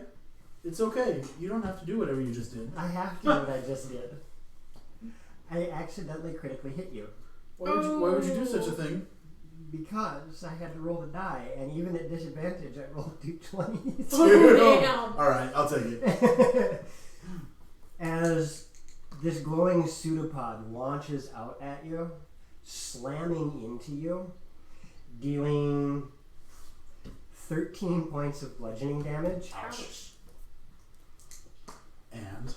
It's okay. You don't have to do whatever you just did. I have to do what I just did. I accidentally critically hit you. Why would you do such a thing? Because I had to roll the die, and even at disadvantage, I rolled 2 20s. Oh, damn. Alright, I'll take it. As this glowing pseudopod launches out at you, slamming into you, dealing 13 points of bludgeoning damage. Ouch. And?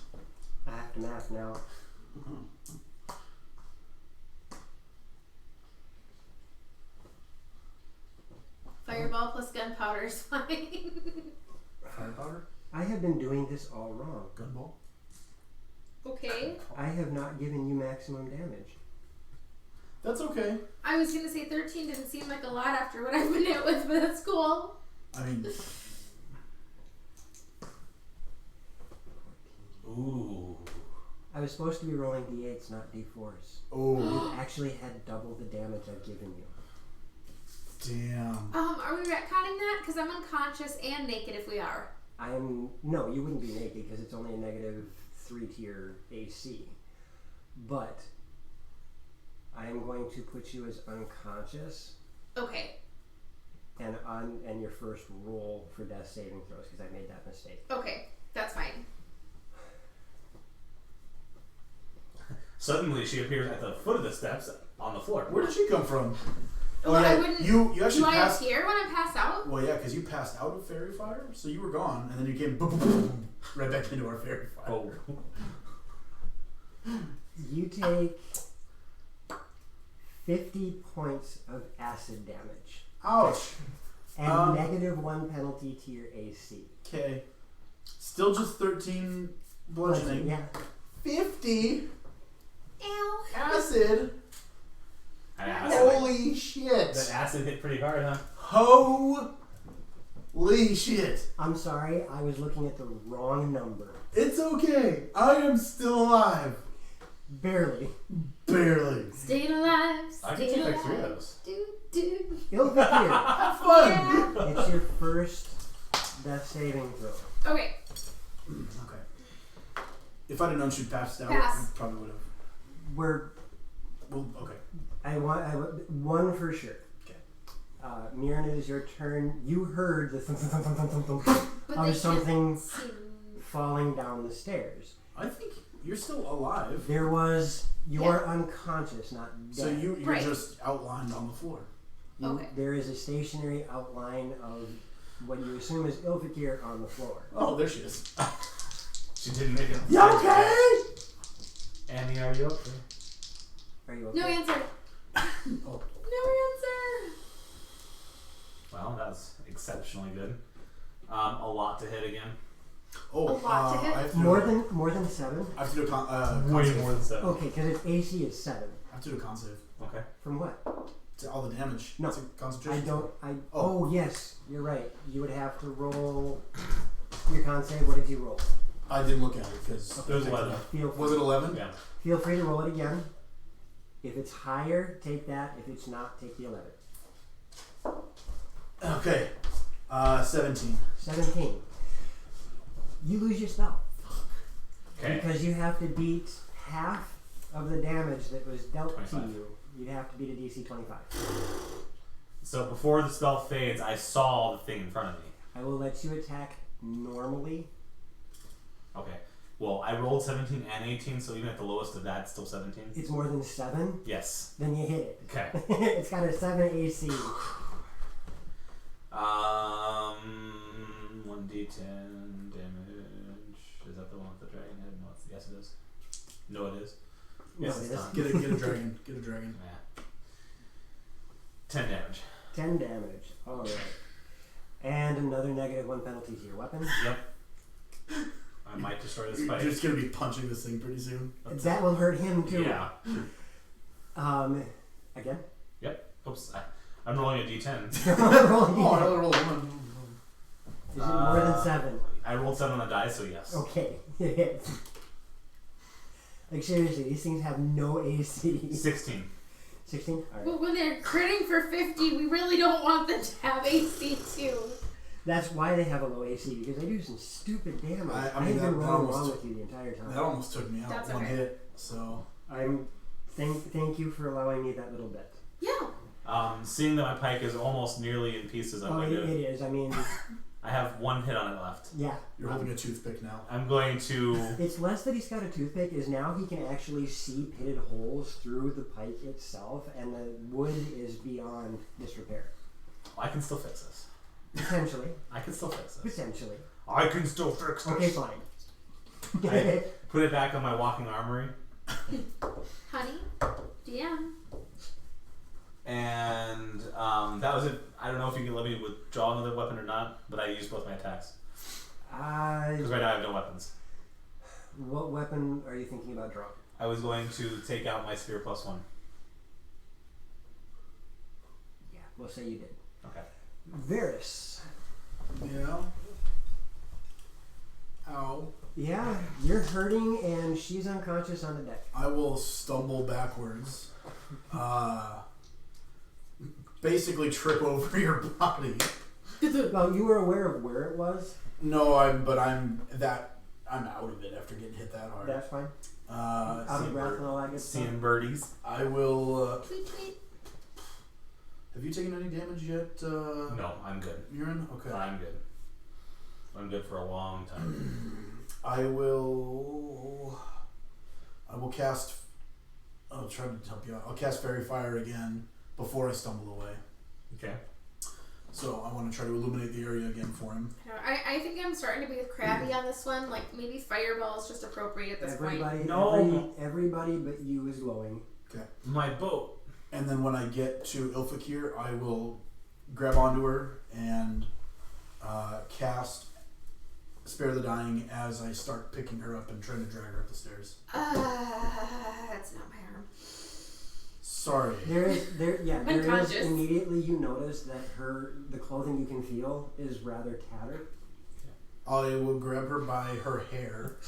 I have to math now. Fireball plus gunpowder is fine. Firepower? I have been doing this all wrong. Gunball? Okay. I have not given you maximum damage. That's okay. I was gonna say 13 didn't seem like a lot after what I've been hit with, but that's cool. I mean, Ooh. I was supposed to be rolling d8s, not d4s. oh, You actually had double the damage I've given you. damn. Are we retconning that? Because I'm unconscious and naked if we are. No, you wouldn't be naked because it's only a negative 3 tier AC. But I am going to put you as unconscious Okay. and your first roll for death saving throws because I made that mistake. Okay. That's fine. Suddenly, she appears at the foot of the steps on the floor. Where did she come from? Well, I wouldn't. You actually Do I passed. appear when I pass out? Well, yeah, because you passed out of fairy fire, so you were gone, and then you came boom, boom, boom, boom, right back into our fairy fire. Oh. You take 50 points of acid damage Ouch. and negative 1 penalty to your AC. Okay. Still just 13 bludgeoning. Yeah. 50 Ew. acid. An acid. Holy shit. That acid hit pretty hard, huh? Holy shit. I'm sorry, I was looking at the wrong number. It's okay. I am still alive. Barely. Barely. Staying alive. I can Staying take alive. like 3 of those. Do. Ilva here. Have fun. Yeah. It's your first death saving throw. Okay. Okay. If I'd have known she'd passed out, Pass. I probably would have. We're Well, okay. I want one for sure. Okay. Mirren, it is your turn. You heard the thump, thump, thump, thump, thump, thump, thump But of they something can't see. falling down the stairs. I think you're still alive. There was you are unconscious, not dead. So you're Right. just outlined on the floor. Okay. There is a stationary outline of what you assume is Ilfikir on the floor. Oh, there she is. She didn't make it. You okay? Annie, are you okay? Are you okay? No answer. Oh. No answer. Well, that's exceptionally good. A lot to hit again. Oh, A lot to hit. I have to More than 7? I have to do a con Way save. more than 7. Okay, because its AC is 7. I have to do a con save. Okay. From what? To all the damage. No. It's a I concentration. don't. Oh. Oh yes, you're right. You would have to roll your con save. What did you roll? I didn't look at it because It was 11. Was it 11? Yeah. Feel free to roll it again. If it's higher, take that. If it's not, take the 11. Okay. 17. 17. You lose your spell. Okay. Because you have to beat half of the damage that was dealt 25. to you. You'd have to beat a DC 25. So before the spell fades, I saw the thing in front of me. I will let you attack normally. Okay. Well, I rolled 17 and 18, so even at the lowest of that, it's still 17. It's more than 7, Yes. then you hit it. Okay. It's got a 7 AC. 1d10 damage. Is that the one with the dragon head? No, yes it is. No, it is. Yes, No, it's it is. not. Get a dragon. Get a dragon. Yeah. 10 damage. 10 damage. Alright. And another -1 penalty to your weapon. Yep. I might destroy this You're fight. just gonna be punching this thing pretty soon. That will hurt him too. Yeah. Again? Oops. I'm rolling a d10. Rolling Oh, I again. only rolled one. Is it more than 7? I rolled 7 on the die, so yes. Okay, it hits. Like seriously, these things have no AC. 16. 16? Alright. But when they're critting for 50, we really don't want them to have AC too. That's why they have a low AC, because they do some stupid damage. I I've mean, been that rolling almost wrong took- with you the entire time. That almost took me out. That's One okay. hit. So Thank you for allowing me that little bit. Yeah. Seeing that my pike is almost nearly in pieces, I'm Oh, going it to. is. I mean, I have 1 hit on it left. yeah. you're holding a toothpick now. I'm going to. It's less that he's got a toothpick, is now he can actually see pitted holes through the pike itself, and the wood is beyond disrepair. I can still fix this. Potentially. I can still fix this. Potentially. I can still fix this. Okay, fine. I put it back on my walking armory, Honey, DM. and that was it. I don't know if you can let me withdraw another weapon or not, but I used both my attacks. Because right now I have no weapons. What weapon are you thinking about drawing? I was going to take out my spear +1. Yeah, we'll say you did. Okay. Varys. Yeah. Ow. Yeah, you're hurting and she's unconscious on the deck. I will stumble backwards. Basically trip over your body. Well, you were aware of where it was. No, I'm out of it after getting hit that hard. That's fine. Out Uh, of breath and all that good stuff. Seeing birdies. I will. Tweet, tweet. Have you taken any damage yet? No, I'm good. Urine? Okay. I'm good. I'm good for a long time. I will cast. I'll try to help you out. I'll cast Fairy Fire again before I stumble away. Okay. So I want to try to illuminate the area again for him. I think I'm starting to be crabby on this one. Like maybe Fireball is just appropriate at this point. Everybody but you is glowing. Okay. My boat. And then when I get to Ilfakir, I will grab onto her and cast Spare the Dying as I start picking her up and trying to drag her up the stairs. That's not my arm. Sorry. There is Unconscious. immediately you notice that the clothing you can feel is rather tattered. I will grab her by her hair.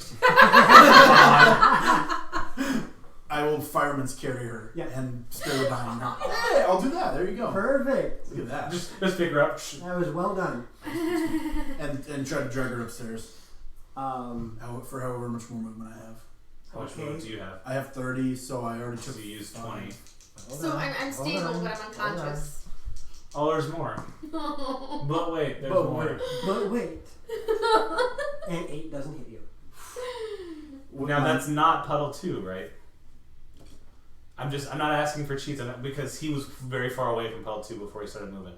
I will fireman's carry her and Spare the Dying. Hey, I'll do that. There you go. Perfect. Look at that. Just pick her up. That was well done. And try to drag her upstairs. For however much more movement I have. How much Okay. movement do you have? I have 30, so I already took. So you used 20. Hold So on. I'm Hold stable, on. but I'm Hold on. unconscious. Oh, there's more. But wait, there's But more. wait. But wait. And 8 doesn't hit you. Now that's not Puddle 2, right? I'm not asking for cheats because he was very far away from Puddle 2 before he started moving.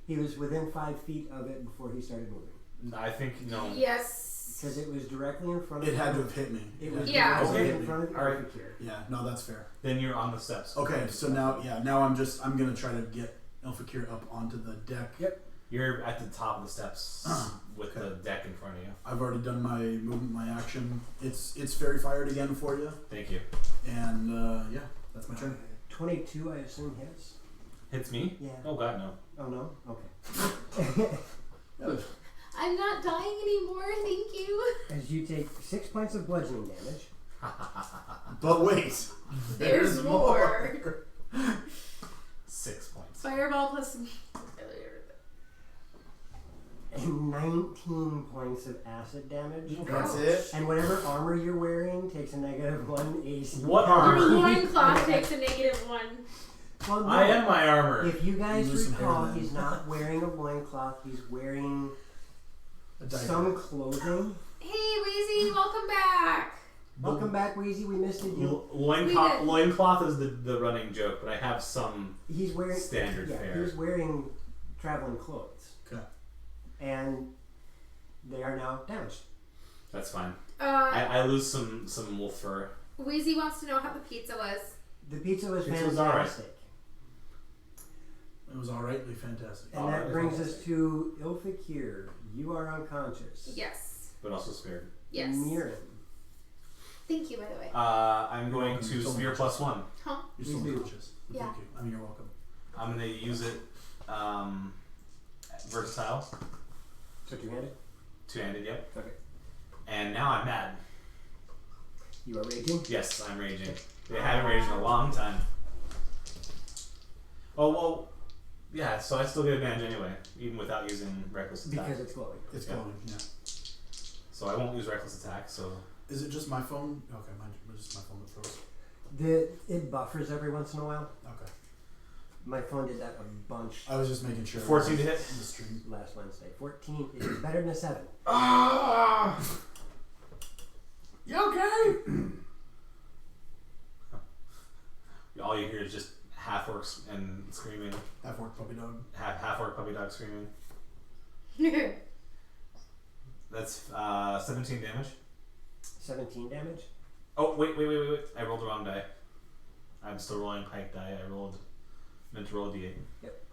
He was within 5 feet of it before he started moving. I think no. Yes. Because it was directly in front of It had to have hit me. It was Yeah. directly Okay. in front of the All right. Elficure. Yeah, no, that's fair. Then you're on the steps. Okay, so now I'm gonna try to get Elfakir up onto the deck. Yep. You're at the top of the steps with okay. the deck in front of you. I've already done my movement, my action. It's Fairy Fired again for you, Thank you. and yeah, that's my turn. 22, I assume, hits. Hits me? Yeah. Oh god, no. Oh, no? Okay. I'm not dying anymore, thank you. As you take 6 points of bludgeoning damage. But wait, There's more. 6 points. Fireball plus. And 19 points of acid damage. that's it. And whatever armor you're wearing takes a -1 AC. What Your armor? loincloth takes a -1. Well, no. I am my armor. If you guys Lose some hair recall, then. he's not wearing a loincloth. He's wearing A diaper. some clothing. Hey, Wheezy, welcome back. Welcome back, Wheezy. We missed you. Loincloth is the running joke, but I have some. He's wearing Standard fare. He's wearing traveling clothes, Okay. and they are now damaged. That's fine. I lose some wolf fur. Wheezy wants to know how the pizza was. The pizza was Pizza was alright. fantastic. It was alrightly fantastic. And that brings us to Ilfikir. You are unconscious. Yes. But also spared. Yes. Mirren. Thank you, by the way. I'm going welcome. to You're still spear unconscious. +1. Huh? You're still Please do. unconscious. Yeah. Thank you. I mean, you're welcome. I'm gonna use it versatile, So two-handed? two-handed. Yep. Okay. And now I'm mad. You are raging? Yes, I'm raging. They haven't raged in a long time. Oh well, yeah. So I still get advantage anyway, even without using reckless attack. Because it's glowing. It's Yeah. glowing, yeah. So I won't use reckless attack. So Is it just my phone? Okay, just my phone that froze. It buffers every once in a while. Okay. My phone did that a bunch I was just making sure. 14 to hit. The stream. last Wednesday. 14 is better than a 7. ah, You okay? all you hear is just half orcs and screaming, Half orc puppy dog. half orc puppy dog screaming. That's 17 damage. 17 damage? Oh wait! I rolled the wrong die. I'm still rolling pike die. Meant to roll a d8. Yep.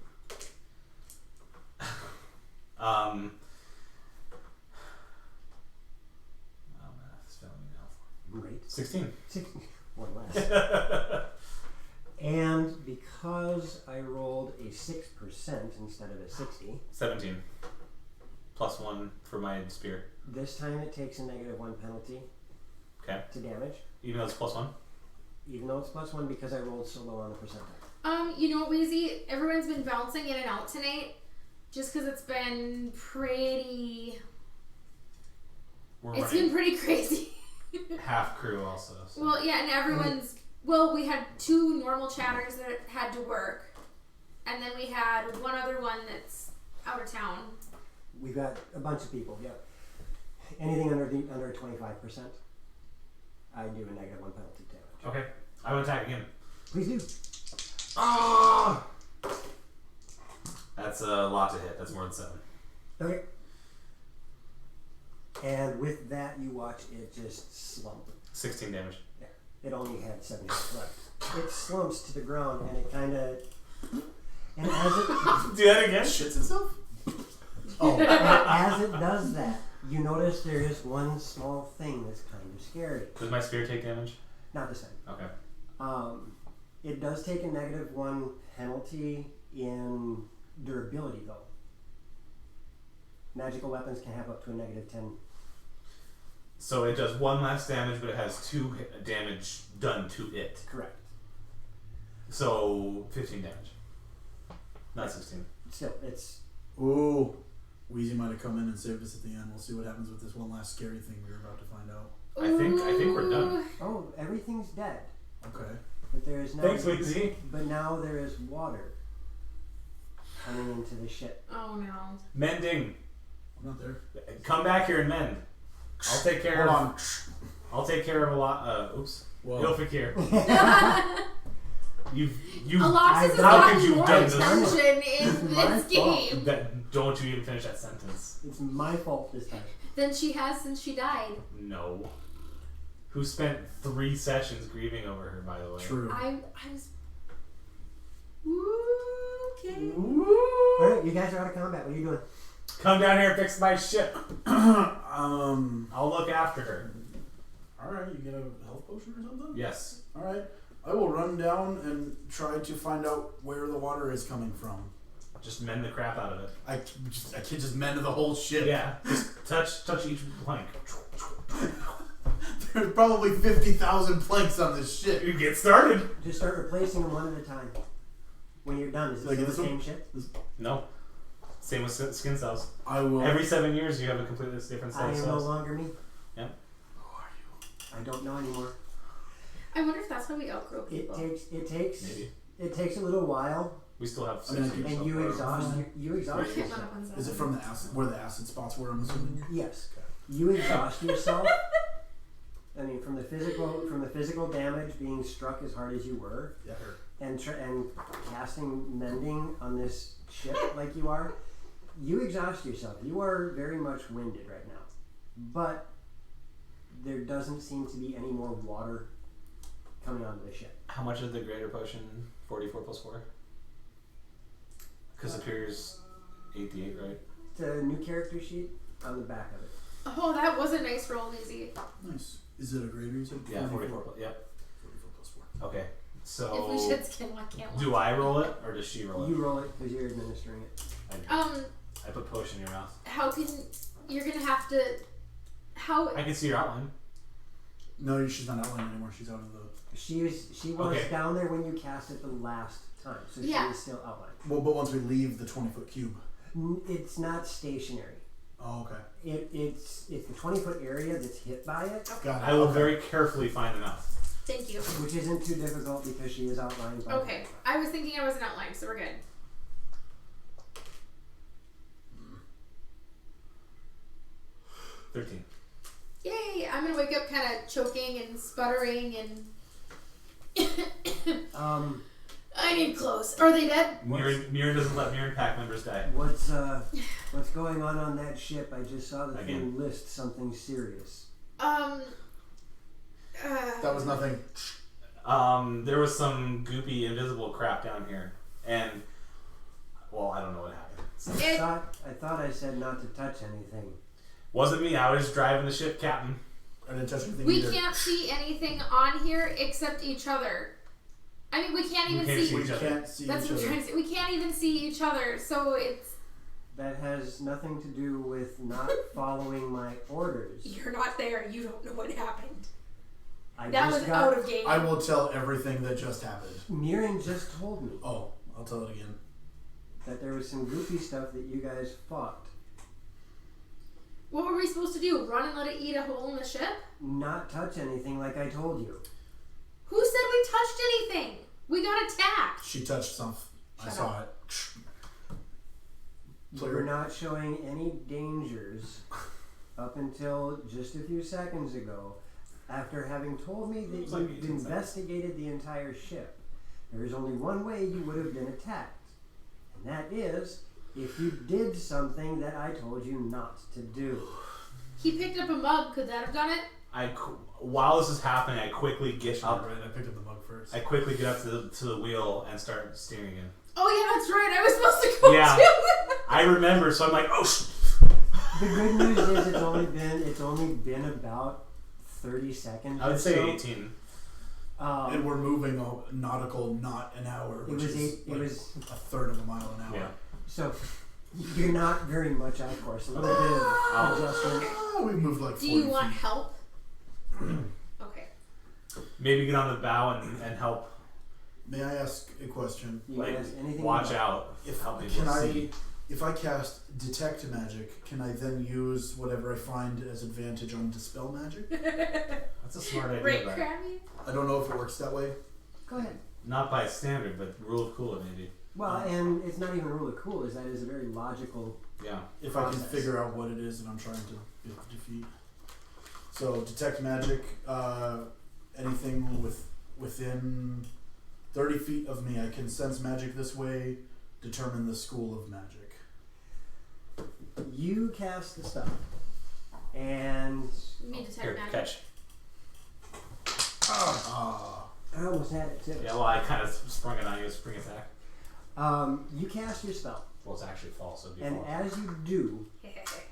Oh, math is failing me now. Great. 16. 16. One less. And because I rolled a 6% instead of a 60, 17. +1 for my spear. this time it takes a -1 penalty Okay. to damage, Even though it's +1. even though it's +1 because I rolled so low on the percentile. You know what, Wheezy? Everyone's been bouncing in and out tonight just because it's been pretty... We're It's running been pretty crazy. half crew also. So. Well, yeah, and everyone's... Well, we had 2 normal chatters that had to work. And then we had one other one that's out of town. We've got a bunch of people, yep. Anything under 25%, I do a -1 penalty damage. Okay. I will attack again. Please do. Ah! That's a lot to hit. That's more than 7. Okay. And with that, you watch it just slump. 16 damage. It only had 7 hits left. It slumps to the ground, and it kind of... And as it... Do that again? Shits itself? Oh, and as it does that, you notice there is one small thing that's kind of scary. Does my spear take damage? Not this time. Okay. It does take a -1 penalty in durability, though. Magical weapons can have up to a -10. So it does 1 less damage, but it has 2 damage done to it. Correct. So 15 damage. Not 16. Still, it's... Ooh. Wheezy might have come in and saved us at the end. We'll see what happens with this one last scary thing we were about to find out. I think we're done. Oh, everything's dead. Okay. But there is now... Thanks, Wheezy. But now there is water coming into the ship. Oh, no. Mending. I'm not there. Come back here and mend. I'll take care Hold of. on. I'll take care of a lot. Oops. Whoa. Ilfikir. You've. Alexis has How could gotten you more have done this? attention in My this game Don't you even finish that sentence? It's my fault this time. than she has since she died. No. Who spent 3 sessions grieving over her, by the way? True. I was... Okay. Alright, you guys are out of combat. What are you doing? Come down here and fix my ship. I'll look after her. Alright, you get a health potion or something? Yes. Alright. I will run down and try to find out where the water is coming from. Just mend the crap out of it. I can just mend the whole ship. Yeah. Just touch each plank. There's probably 50,000 planks on this ship. You get started. Just start replacing them one at a time. When you're done, is it Like still the this one? same ship? No. Same with skin cells. I will. Every 7 years, you have a completely different set I of am no cells. longer me. Yeah. Who are you? I don't know anymore. I wonder if that's how we outgrow people. Maybe. It takes a little while, We still have I mean, I 60 can- and you exhaust We're yourself. hitting on up on Is it from the acid, where the acid spots were? I'm assuming. Yes, you exhaust yourself. I mean, from the physical damage, being struck as hard as you were, Yeah, hurt. and casting mending on this ship like you are, you exhaust yourself. You are very much winded right now, but there doesn't seem to be any more water coming onto the ship. How much is the greater potion? 44 plus 4? Because Superior's 88, right? It's a new character sheet on the back of it. Oh, that was a nice roll, Lizzie. Nice. Is it a greater? You said Yeah, 44. Yep. 44 plus 4. Okay. If So we should skin, why can't we? do I roll it or does she roll You it? roll it because you're administering it. I put potion in your mouth. How can you're gonna have to? How? I can see your outline. No, she's not outlined anymore. She's out of the. She was Okay. down there when you cast it the last time, so Yeah. she is still outlined. Well, but once we leave the 20-foot cube. It's not stationary. Oh, okay. It's the 20-foot area that's hit by it, Got it. I will Okay. very carefully find the mouth. Thank you. which isn't too difficult because she is outlined by Okay, I was thinking I wasn't outlined, so we're good. Mm. 13. Yay! I'm gonna wake up kind of choking and sputtering and. I need clothes. Are they dead? Mirren doesn't let Mirren pack members die. What's going on that ship? I just saw the Again. thing list something serious. That was nothing. There was some goopy invisible crap down here, and well, I don't know what happened. So, I thought I said not to touch anything. wasn't me. I was driving the ship, Captain. I didn't touch anything We either. can't see anything on here except each other. I mean, we can't even see. We each other. can't see That's each what I'm other. trying to say. We can't even see each other, so it's. That has nothing to do with not following my orders. You're not there. You don't know what happened. I That just was got. out of game. I will tell everything that just happened. Mirren just told me Oh, I'll tell it again. that there was some goofy stuff that you guys fought. What were we supposed to do? Run and let it eat a hole in the ship? Not touch anything like I told you. Who said we touched anything? We got attacked. She touched something. I Shut saw it. You were not showing any dangers up until just a few seconds ago, after having told me that It was like you've 18 seconds. investigated the entire ship. There is only one way you would have been attacked, and that is if you did something that I told you not to do. He picked up a mug. Could that have done it? While this is happening, I quickly get up. Right, I picked up the mug first. I quickly get up to the wheel and start steering again. Oh yeah, that's right. I was supposed to go Yeah. too. I remember, so I'm like, oh. The good news is it's only been about 30 seconds. I would or say so. 18. And we're moving a nautical knot an hour, which is a third of a mile an hour. Yeah. So you're not very much off course. A little bit of adjustment. Ah, we moved like 40 Do you want feet. help? Okay. Maybe get on the bow and help. May I ask a question? You can ask anything. Watch you want. out. Help me Can see. if I cast detect magic, can I then use whatever I find as advantage on dispel magic? That's a smart idea. Right, but Krabby? I don't know if it works that way. Go ahead. not by standard, but rule of cooler maybe. Well, and it's not even a rule of cool. Is that is a very logical. Yeah. If I can Process. figure out what it is that I'm trying to defeat. So detect magic, anything within 30 feet of me, I can sense magic this way, determine the school of magic. You cast the spell, and You need to Here, type magic. catch. Ah. I almost had it too. Yeah, well, I kind of sprung it on you, spring attack. You cast your spell, Well, it's actually false, so it'd be and false. as you do,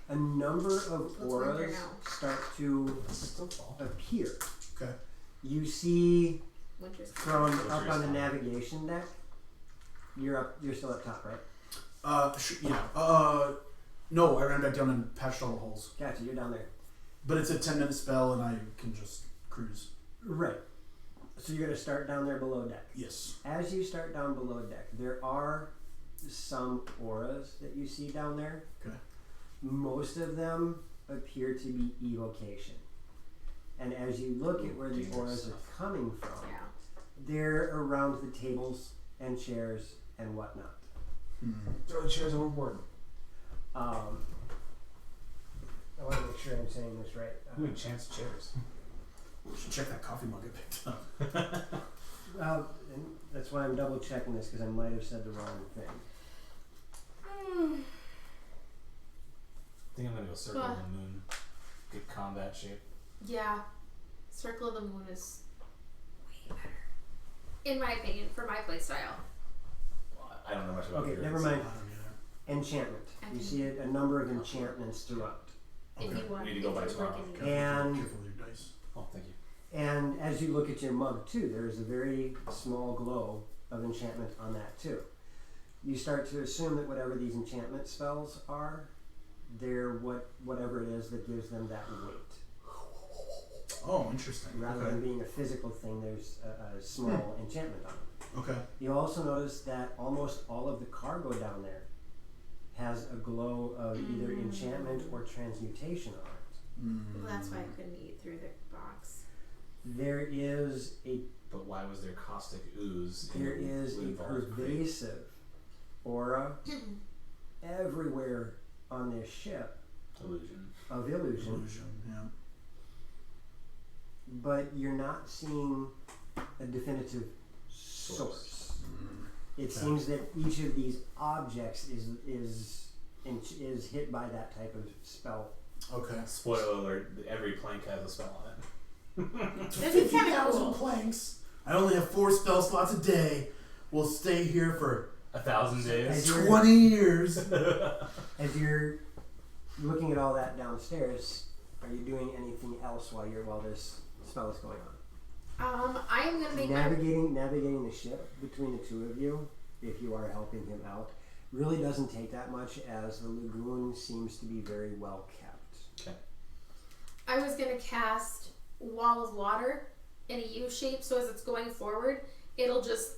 a number of Let's wonder auras now. start to It's still false. appear. Okay. You see Winter's from Winter's up on the fine. navigation deck. You're still up top, right? Yeah. No, I ran back down and patched all the holes. Gotcha. You're down there. But it's a 10-minute spell, and I can just cruise. Right. So you're gonna start down there below deck. Yes. As you start down below deck, there are some auras that you see down there. Okay. Most of them appear to be evocation. And as you look at where the Dangerous auras stuff. are coming from, Yeah. they're around the tables and chairs and whatnot. Throw the chairs overboard. I want to make sure I'm saying this right. Who enchants chairs? We should check that coffee mug I picked up. And that's why I'm double checking this because I might have said the wrong thing. I think I'm gonna go circle the moon. Get combat shape. Yeah. Circle of the Moon is way better. In my opinion, for my playstyle. I don't know much about Okay, yours. never I mind. don't either. Enchantment. I You can- see a number of enchantments throughout. If Okay. you want, We need to go if by you're tomorrow. looking- And Careful with your dice. Oh, thank you. and as you look at your mug too, there is a very small glow of enchantment on that too. You start to assume that whatever these enchantment spells are, they're whatever it is that gives them that weight. Oh, interesting. Rather Okay. than being a physical thing, there's a small enchantment on it. Okay. You also notice that almost all of the cargo down there has a glow of either enchantment or transmutation on it. Well, that's why I couldn't eat through the box. There is a But why was there caustic ooze? there in is a Ludenwald's crate? pervasive aura everywhere on this ship Illusion. of illusion, Illusion. Yeah. but you're not seeing a definitive source. It Okay. seems that each of these objects is hit by that type of spell. Okay. Spoiler alert: every plank has a spell on it. That'd be kinda 50,000 cool. planks. I only have 4 spell slots a day. We'll stay here for 1,000 days. As you're- 20 years. As you're looking at all that downstairs, are you doing anything else while this spell is going on? I am gonna make my Navigating the ship between the two of you, if you are helping him out, really doesn't take that much, as the lagoon seems to be very well kept. I was gonna cast Wall of Water in a U shape, so as it's going forward, it'll just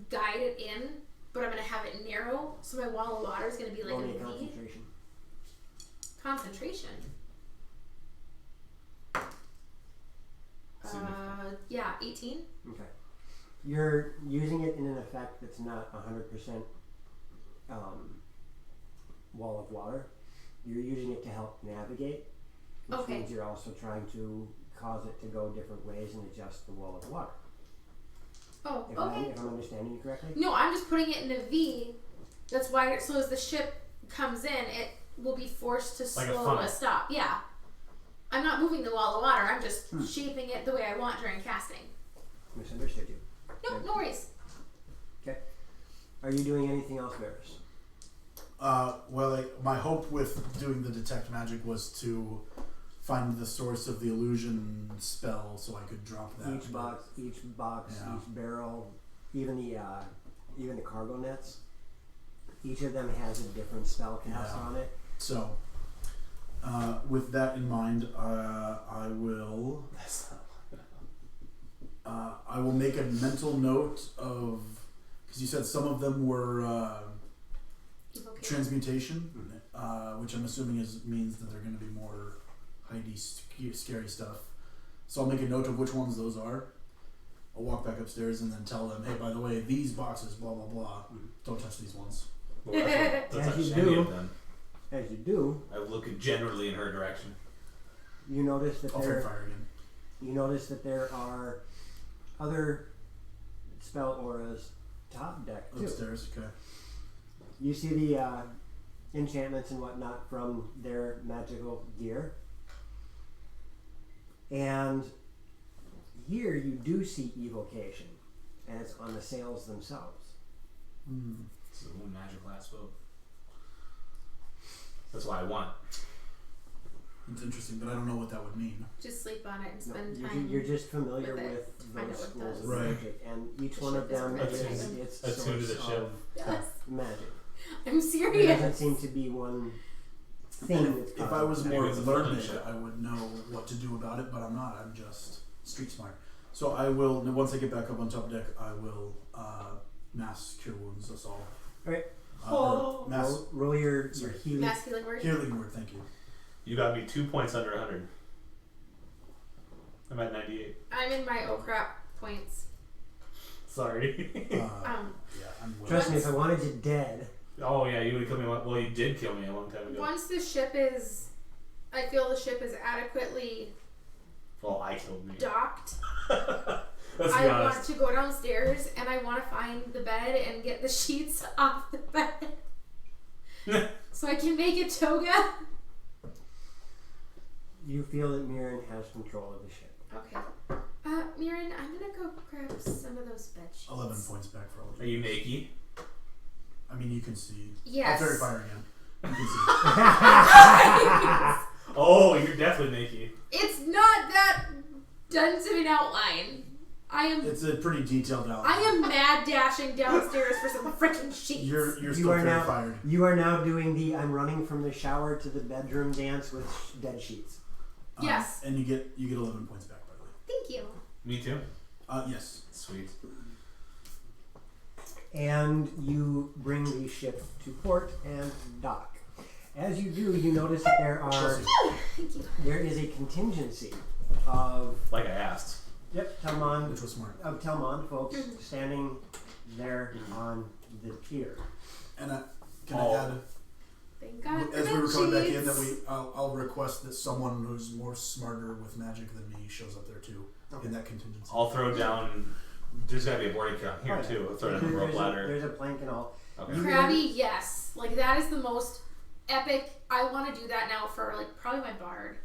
guide it in, but I'm gonna have it narrow, so my Wall of Water is gonna be like Roll a me a V. concentration. Concentration. Yeah, 18. Okay. You're using it in an effect that's not 100% wall of water. You're using it to help navigate, which Okay. means you're also trying to cause it to go different ways and adjust the wall of water. Oh, If okay. I'm understanding you correctly? No, I'm just putting it in a V. That's why, so as the ship comes in, it will be forced to Like a slow funnel. a stop. Yeah. I'm not moving the wall of water, I'm just shaping it the way I want during casting. Misunderstood you. No, no worries. Okay. Are you doing anything else, Varys? Well, my hope with doing the detect magic was to find the source of the illusion spell, so I could drop that. Each box, Yeah. each barrel, even the cargo nets. Each of them has a different spell cast Yeah. on it. So, with that in mind, I will. I will make a mental note of, because you said some of them were Evocation. transmutation, which I'm assuming means that they're going to be more Heidi scary stuff. So I'll make a note of which ones those are. I'll walk back upstairs and then tell them, hey, by the way, these boxes, blah blah blah, don't touch these ones. Well, that's As touch you any do. of them. As you do, I look generally in her direction. you notice that I'll fair fire again. you notice that there are other spell auras top deck too. Upstairs, okay. You see the enchantments and whatnot from their magical gear. And here you do see evocation, and it's on the sails themselves. It's the one magic last boat. That's why I want. It's interesting, but I don't know what that would mean. Just sleep on it and No, spend you're, time. you're just familiar with it with to find those out what it schools of does. Right. magic, and each The one of ship is them great. is Attuned- its attuned to source the ship. of Yes. magic. I'm There serious. doesn't seem to be one thing And that's if I causing was that. more it's a learned, furniture. I would know what to do about it, but I'm not. I'm just street smart. So I will, once I get back up on top deck, I will mass cure wounds us all. Alright. Mass Roll your Sorry. healing. Masculine word. healing word, thank you. You got me 2 points under 100. I'm at 98. I'm in my oh crap points. Sorry. Yeah, I'm well. Trust me, if I wanted you dead, Oh yeah, you would kill me. Well, you did kill me a long time ago. Once the ship is, I feel the ship is adequately Well, I killed me. docked. Let's be I want honest. to go downstairs and I want to find the bed and get the sheets off the bed. So I can make a toga. you feel that Mirren has control of the ship. Okay. Mirren, I'm gonna go grab some of those bed sheets. 11 points back for all of Are you. you naked? I mean, you can see. Yes. Fairy fire again. You can see. Oh, you're definitely Nikki. It's not that dense of an outline. It's a pretty detailed outline. I am mad dashing downstairs for some freaking sheets. You're You still are fairy now fired. you are now doing the I'm running from the shower to the bedroom dance with dead sheets. Yes. And you get 11 points back, by the way. Thank you. Me too. Yes. Sweet. And you bring the ship to port and dock. As you do, you notice that there is a contingency of Like I asked. Telmon Which was smart. folks standing there on the pier. And can Oh. I add, Thank God. as for we were coming back in, sheets. that I'll request that someone who's more smarter with magic than me shows up there too in that contingency. I'll throw down. There's gotta be a boarding count here Oh, yeah. too. I'll throw down a rope ladder. There's a plank and all. Okay. Krabby, yes. Like that is the most epic. I want to do that now for like probably my bard.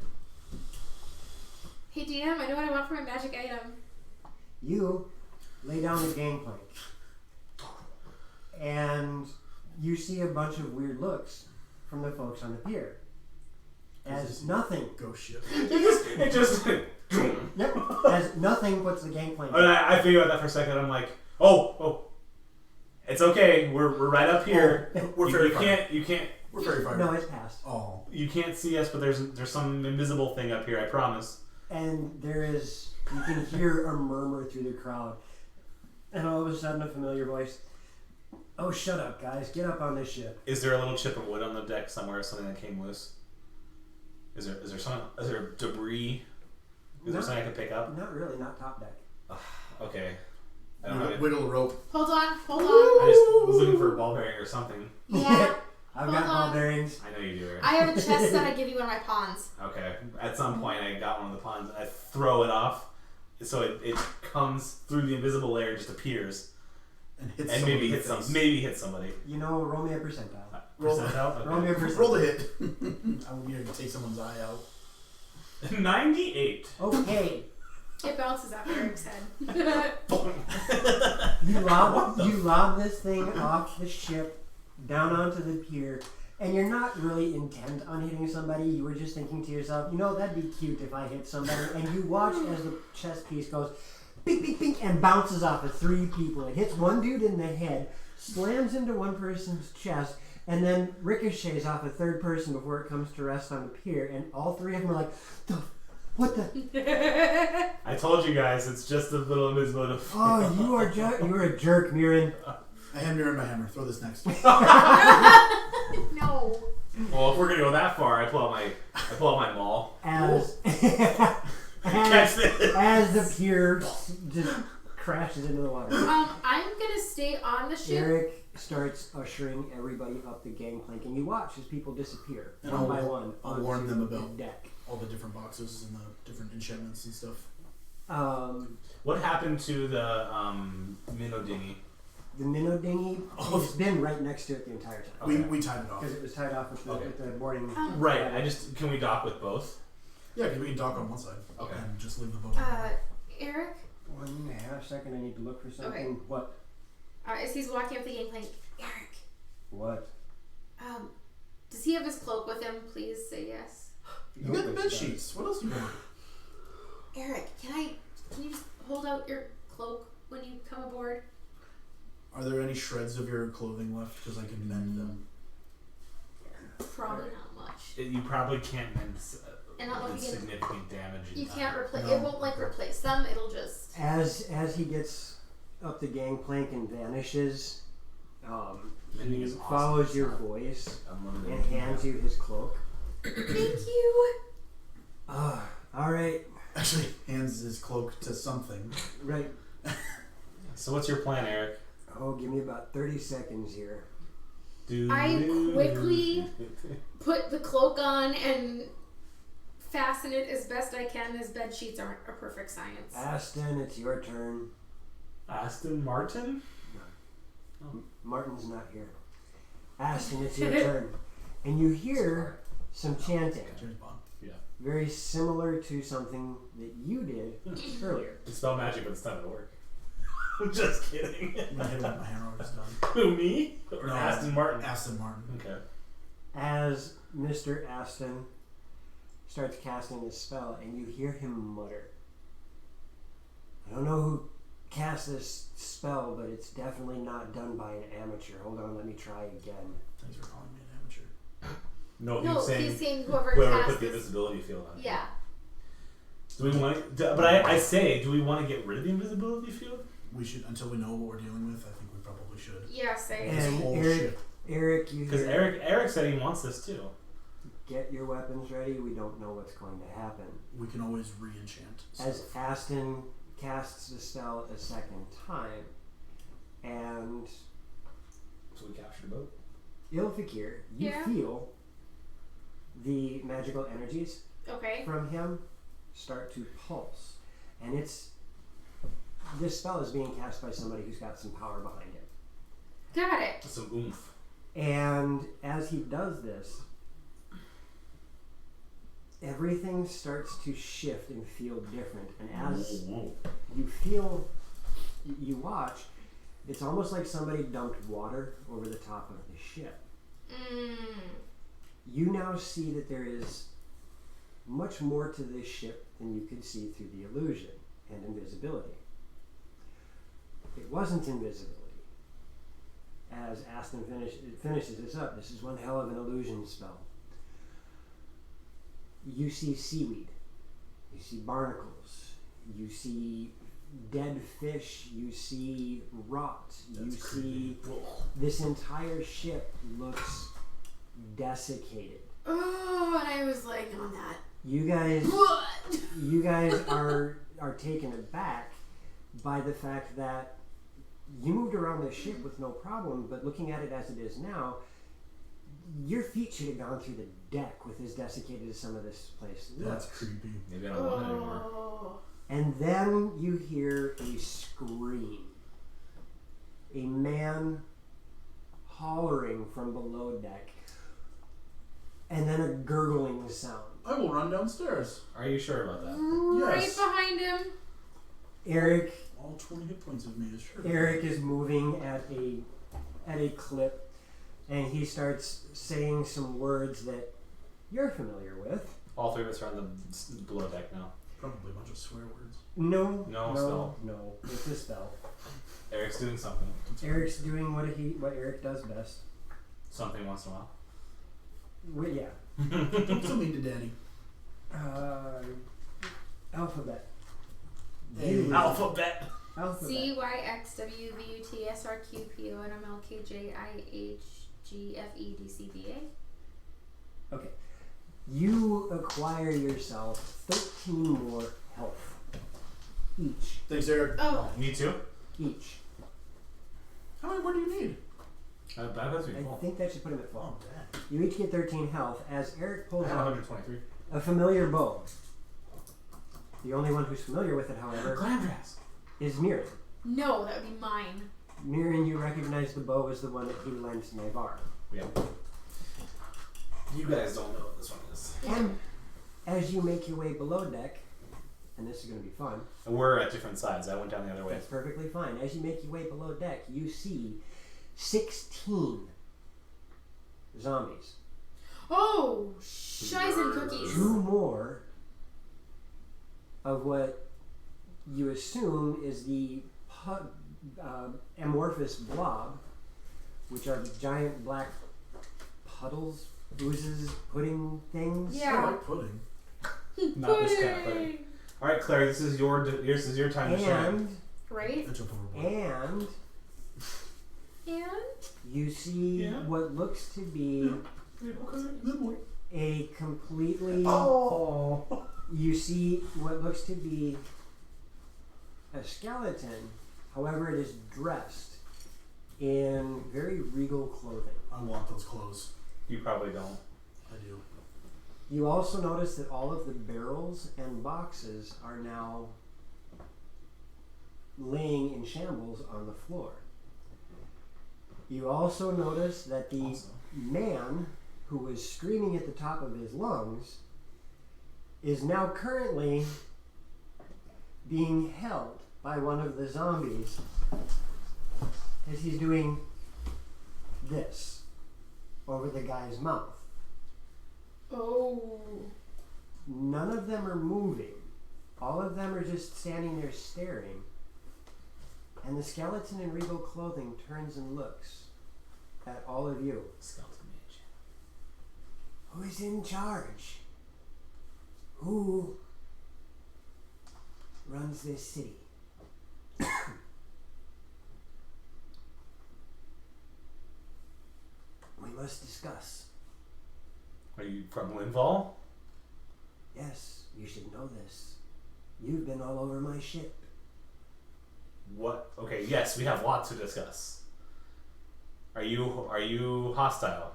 Hey DM, I know what I want for my magic item. You lay down the gangplank. And you see a bunch of weird looks from the folks on the pier. As nothing. Ghost ship. It just. Yep. As nothing puts the gangplank. And I think about that for a second. I'm like, oh, it's okay. We're right up here. We're you, fairy you fired. can't We're fairy fired. No, it's past. Oh. you can't see us, but there's some invisible thing up here. I promise. And you can hear a murmur through the crowd. And all of a sudden a familiar voice. Oh, shut up, guys. Get up on this ship. Is there a little chip of wood on the deck somewhere? Something that came loose? Is there debris? Is there something I can pick up? Not really, not top deck. Okay. I don't have it. Wiggle the rope. Hold on. I just was looking for a ball bearing or something. Yeah. I've Hold got ball on. bearings. I know you do, Eric. I have a chest that I give you one of my pawns. Okay. At some point, I got one of the pawns. I throw it off, so it comes through the invisible layer and just appears, And hits and someone maybe in the hits face. maybe hit somebody. You know, roll me a percentile. Roll- Percentile? Okay. Roll me a percentile. Roll the hit. I'm going to take someone's eye out. 98. Okay. It bounces off Eric's head. You lob this thing off the ship down onto the pier, and you're not really intent on hitting somebody. You were just thinking to yourself, you know, that'd be cute if I hit somebody. And you watch as the chess piece goes bing, bing, bing, and bounces off of 3 people. It hits one dude in the head, slams into one person's chest, and then ricochets off a third person before it comes to rest on the pier. And all 3 of them are like, what the? I told you guys, it's just a little invisible. Oh, you are a jerk, Mirren. I have mirror in my hammer. Throw this next. No. Well, if we're gonna go that far, I pull out my maul. As Catch this. as the pier just crashes into the water. I'm gonna stay on the ship. Eric starts ushering everybody up the gangplank, and you watch as people disappear And one I'll- by one I'll onto warn them the about- deck. All the different boxes and the different enchantments and stuff. What happened to the minnow dinghy? The minnow dinghy Oh. has been right next to it the entire time Okay. We tied it off. because it was tied off with the, Okay. with the boarding. Right. Can we dock with both? Yeah, because we can dock on one side. Okay. And just leave the boat. Eric, 1.5 seconds. I need to look for something. Okay. What? as he's walking up the gangplank, Eric, What? does he have his cloak with him? Please say yes. You got the bed sheets. What else you want? Eric, can you just hold out your cloak when you come aboard? Are there any shreds of your clothing left? Because I can mend them. Probably not much. You probably can't mend And I don't know if you can. significant damage. You in can't time. replace. No. It won't like replace them. It'll just. As he gets up the gangplank and vanishes, Mending he is awesome. follows your voice Unlimited. and hands you his cloak. Thank you. All right. Actually, hands his cloak to something. Right. So what's your plan, Eric? Oh, give me about 30 seconds here. I quickly put the cloak on and fasten it as best I can, as bed sheets aren't a perfect science. Aston, it's your turn. Aston Martin? Martin's not here. Aston, it's your turn. And you hear some chanting, James Bond. very similar to something that you did earlier. Dispel magic, but it's not gonna work. I'm just kidding. I'm gonna hit him with my hammer when he's done. Who, me? Or No. Aston Martin? Aston Martin. Okay. As Mr. Aston starts casting this spell, and you hear him mutter. I don't know who cast this spell, but it's definitely not done by an amateur. Hold on, let me try again. Thanks for calling me an amateur. No, No, he's saying whoever whoever cast put the this. invisibility field on. Yeah. Do we want? But I say, do we want to get rid of the invisibility field? We should, until we know what we're dealing with, I think we probably should. Yeah, say. This And whole Eric- ship. Eric, you Because hear, Eric said he wants this too. get your weapons ready. We don't know what's going to happen. We can always re-enchant. As stuff. Aston casts the spell a second time, and So we captured a boat. Ilfikir, you Yeah. feel the magical energies Okay. from him start to pulse. And this spell is being cast by somebody who's got some power behind it. Got it. Some oomph. And as he does this, everything starts to shift and feel different. And as you feel, you watch, it's almost like somebody dumped water over the top of the ship. You now see that there is much more to this ship than you could see through the illusion and invisibility. It wasn't invisibility. As Aston finishes this up, this is one hell of an illusion spell. You see seaweed, you see barnacles, you see dead fish, you see rot, you That's see creepy. this entire ship looks desiccated. Oh, and I was like on that. You guys What? you guys are taken aback by the fact that you moved around the ship with no problem, but looking at it as it is now, your feet should have gone through the deck with as desiccated as some of this place That's looks. creepy. Maybe I don't want it anymore. Oh. And then you hear a scream. A man hollering from below deck. And then a gurgling sound. I will run downstairs. Are you sure about that? Right Yes. behind him. Eric All 20 hit points of me is sure. Eric is moving at a clip, and he starts saying some words that you're familiar with. All three of us are on the below deck now. Probably a bunch of swear words. No, spell. no, it's a spell. Eric's doing something. Eric's doing what Eric does best. Something once in a while. Well, yeah. Don't so mean to Daddy. Alphabet. Hey. You- Alphabet. Alphabet. CYXWVUTSRQPONMLQJIHGFEDCBA. Okay. You acquire yourself 13 more health. Each. Thanks, Eric. Oh, Me too. Each. How many more do you need? That has to be I full. think that should put him at full. Oh, dang. You each get 13 health as Eric I pulls have out 123. a familiar bow. The only one who's familiar with it, however, Glamdras. is Mirren. no, that would be mine. Mirren, you recognize the bow as the one that he lent Navar. Yeah. You guys don't know what this one is. And as you make your way below deck, and this is going to be fun, We're at different sides. I went down the other way. that's perfectly fine. As you make your way below deck, you see 16 zombies. Oh, shies and cookies. 2 more of what you assume is the amorphous blob, which are giant black puddles, oozes, pudding things. I Yeah. like pudding. Not this kind of pudding. All right, Claire. This is your time to shine. And Right? I jump overboard. and And you see Yeah. what looks to be Good boy. a completely Oh. you see what looks to be a skeleton, however it is dressed in very regal clothing. I want those clothes. You probably don't. I do. You also notice that all of the barrels and boxes are now laying in shambles on the floor. You also notice that the Also. man who was screaming at the top of his lungs is now currently being held by one of the zombies as he's doing this over the guy's mouth. Oh. None of them are moving. All of them are just standing there staring. And the skeleton in regal clothing turns and looks at all of you. Skeleton mage. Who is in charge? Who runs this city? We must discuss. Are you from Linval? Yes, you should know this. You've been all over my ship. What? Okay, yes, we have lots to discuss. Are you hostile?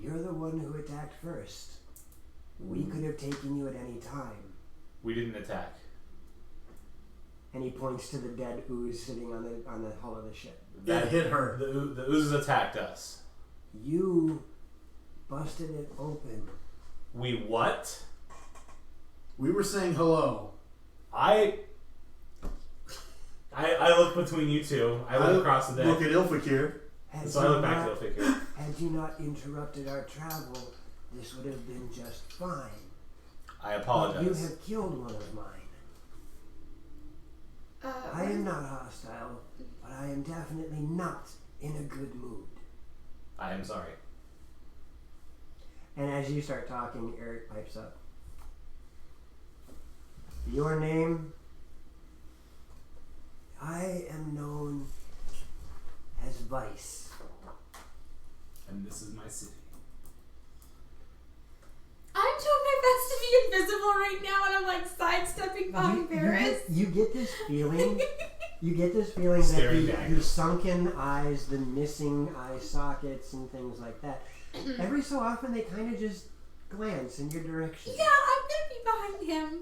You're the one who attacked first. We could have taken you at any time. We didn't attack. And he points to the dead ooze sitting on the hull of the ship. That hit her. The oozes attacked us. You busted it open. We what? We were saying hello. I look between you two. I look across the deck. Look at Ilfakir. So I look back to the figure. Had you not interrupted our travel, this would have been just fine. I But apologize. you have killed one of mine. I am not hostile, but I am definitely not in a good mood. I am sorry. And as you start talking, Eric pipes up. Your name? I am known as Vice. And this is my city. I'm doing my best to be invisible right now, and I'm like sidestepping behind Varys. You get this feeling. You get this feeling Staring that daggers. the sunken eyes, the missing eye sockets, and things like that. Every so often, they kind of just glance in your direction. Yeah, I'm gonna be behind him.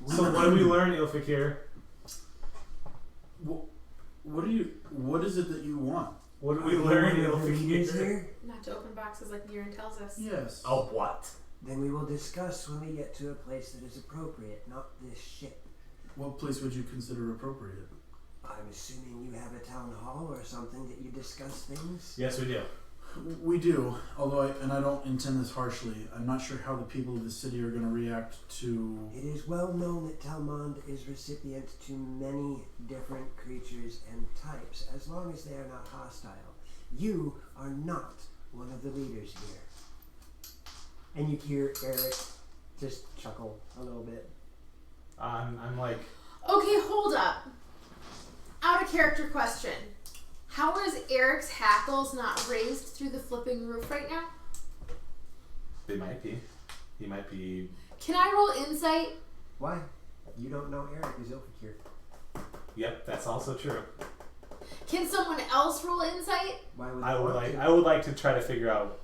So what do we learn, Ilfakir? What is it that you want? What do we learn, One of the leaders Ilfakir? here? Not to open boxes like Niran tells us. Yes. Oh, what? Then we will discuss when we get to a place that is appropriate, not this ship. What place would you consider appropriate? I'm assuming you have a town hall or something that you discuss things? Yes, we do. We do, although I don't intend this harshly. I'm not sure how the people of the city are going to react to... It is well known that Talmond is recipient to many different creatures and types, as long as they are not hostile. You are not one of the leaders here. And you hear Eric just chuckle a little bit. I'm like, Okay, hold up. Out of character question. How is Eric's hackles not raised through the flipping roof right now? they might be. He might be. Can I roll insight? Why? You don't know Eric is Ilfakir. Yep, that's also true. Can someone else roll insight? Why would I you would want like. to? I would like to try to figure out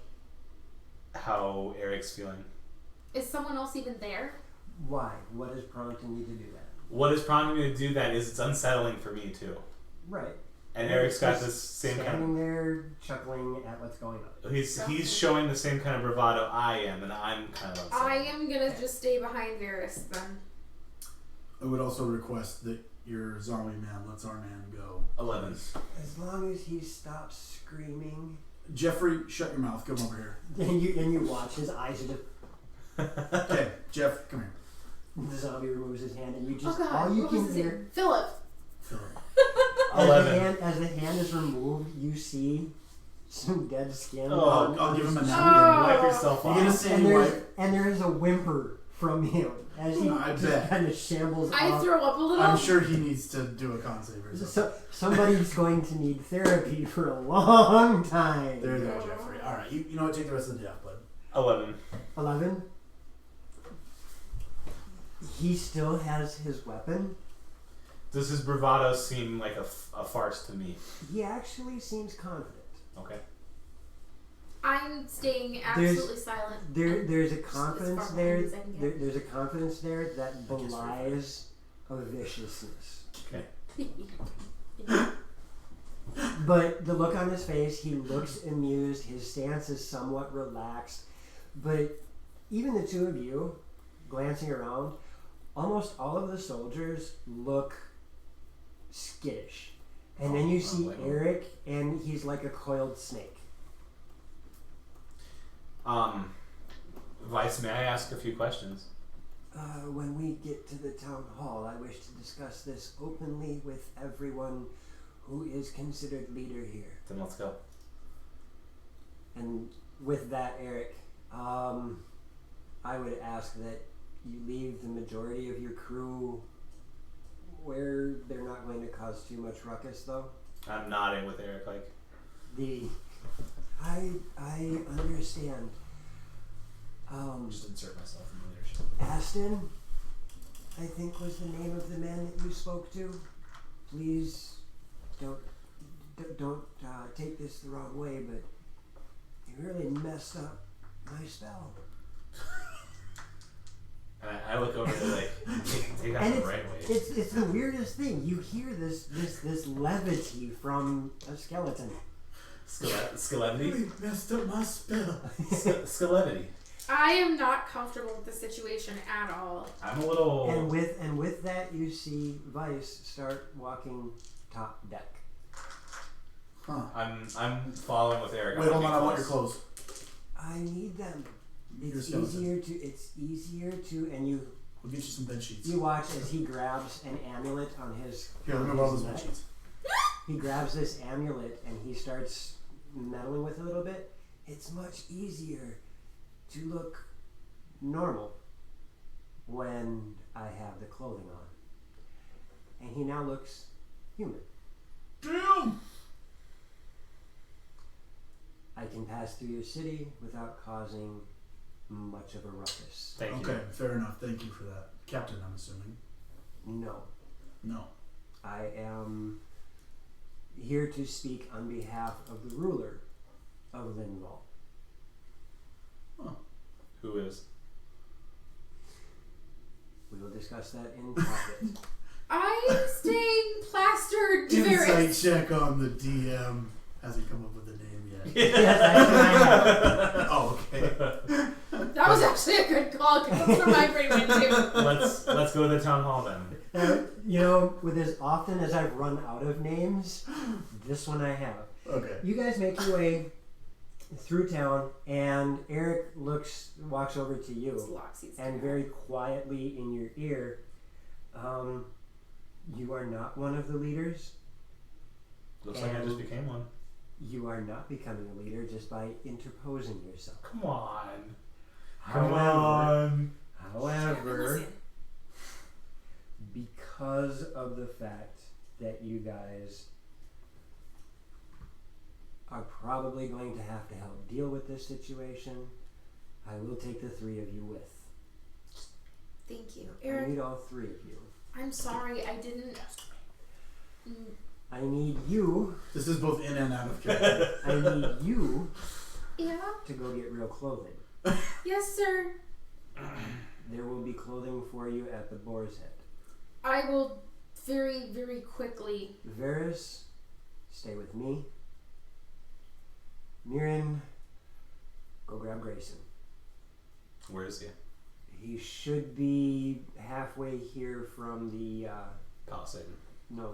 how Eric's feeling. Is someone else even there? Why? What is prompting you to do that? What is prompting me to do that is it's unsettling for me too. Right. And Eric's got just this same kind standing there chuckling at what's going on. of. He's showing the same kind of bravado I am, and I'm kind of unsettled. I am gonna just stay behind Varys then. I would also request that your zombie man lets our man go. 11. As long as he stops screaming, Jeffrey, shut your mouth. Come over here. and you watch his eyes are just. Okay, Jeff, come here. The zombie removes his hand, and you just Oh god, all you what was can his hear. name? Philip. Philip. As the hand is removed, you see some dead skin. Oh, I'll give him a his napkin. Oh. Wipe yourself You get a off. sandy wipe. and there is a whimper from him as he I just bet. kind of shambles I off. throw up a little. I'm sure he needs to do a con save or something. So somebody's going to need therapy for a long time. There you go, Jeffrey. All right, you know what? Take the rest of the day off, bud. 11. 11. He still has his weapon. Does his bravado seem like a farce to me? He actually seems confident. Okay. I'm staying absolutely silent. There's a As confidence far there. behind as I can get. There's a confidence there that belies a viciousness. Okay. But the look on his face, he looks amused. His stance is somewhat relaxed. But even the two of you, glancing around, almost all of the soldiers look skittish. And then you see Eric, and he's like a coiled snake. Vice, may I ask a few questions? When we get to the town hall, I wish to discuss this openly with everyone who is considered leader here. Then let's go. And with that, Eric, I would ask that you leave the majority of your crew where they're not going to cause too much ruckus, though. I'm nodding with Eric, like. I understand. Just insert myself in the leadership. Aston, I think was the name of the man that you spoke to. Please don't take this the wrong way, but you really messed up my spell. And I look over there like, take that the right way. It's the weirdest thing. You hear this levity from a skeleton. Skelevity? You messed up my spell. Skelevity. I am not comfortable with the situation at all. I'm a little. And with that, you see Vice start walking top deck. Huh. I'm following with Eric. Wait, hold on. I want your clothes. I need them. Your It's skeleton. easier to, and you We'll get you some bed sheets. you watch as he grabs an amulet on his. Here, let me on borrow his those bed neck. sheets. He grabs this amulet and he starts meddling with it a little bit. It's much easier to look normal when I have the clothing on. And he now looks human. Damn! I can pass through your city without causing much of a ruckus. Thank you. Okay, fair enough. Thank you for that. Captain, I'm assuming. No. No. I am here to speak on behalf of the ruler of Linval. Who is? We will discuss that in private. I'm staying plastered to Insight check on the DM. Hasn't come up with a name yet. Yes, I have. Oh, okay. That was actually a good call because that's where my brain went to. Let's go to the town hall then. You know, with as often as I've run out of names, this one I have. Okay. You guys make your way through town, and Eric walks over to It's you, Loxie's and turn. very quietly in your ear, you are not one of the leaders. Looks like I just became one. You are not becoming a leader just by interposing yourself. Come on. However, Listen. because of the fact that you guys are probably going to have to help deal with this situation, I will take the three of you with. Thank you, I Eric. need all three of you. I'm sorry, I didn't. I need you. This is both in and out of character. I need you Yeah. to go get real clothing. Yes, sir. There will be clothing for you at the Boar's Head. I will very, very quickly. Varys, stay with me. Mirren, go grab Grayson. Where is he? He should be halfway here from the Palisade. the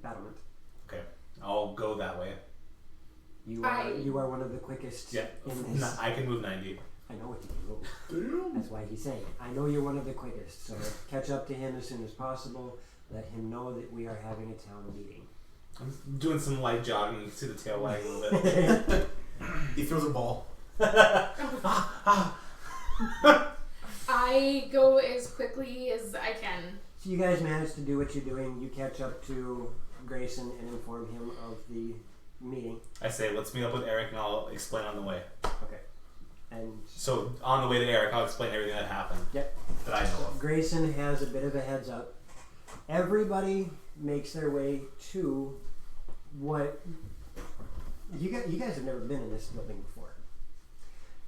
battlement. Okay. I'll go that way. You are one of the quickest Yeah. in this. I can move 90. I know what you can move. Damn. That's why he's saying it. I know you're one of the quickest, so catch up to him as soon as possible. Let him know that we are having a town meeting. I'm doing some light jogging. You can see the tail wagging a little bit. He throws a ball. I go as quickly as I can. So you guys manage to do what you're doing. You catch up to Grayson and inform him of the meeting. I say, let's meet up with Eric and I'll explain on the way. Okay. And So on the way to Eric, I'll explain everything that happened. Yep. That I know of. Grayson has a bit of a heads up. Everybody makes their way to what you guys have never been in this building before.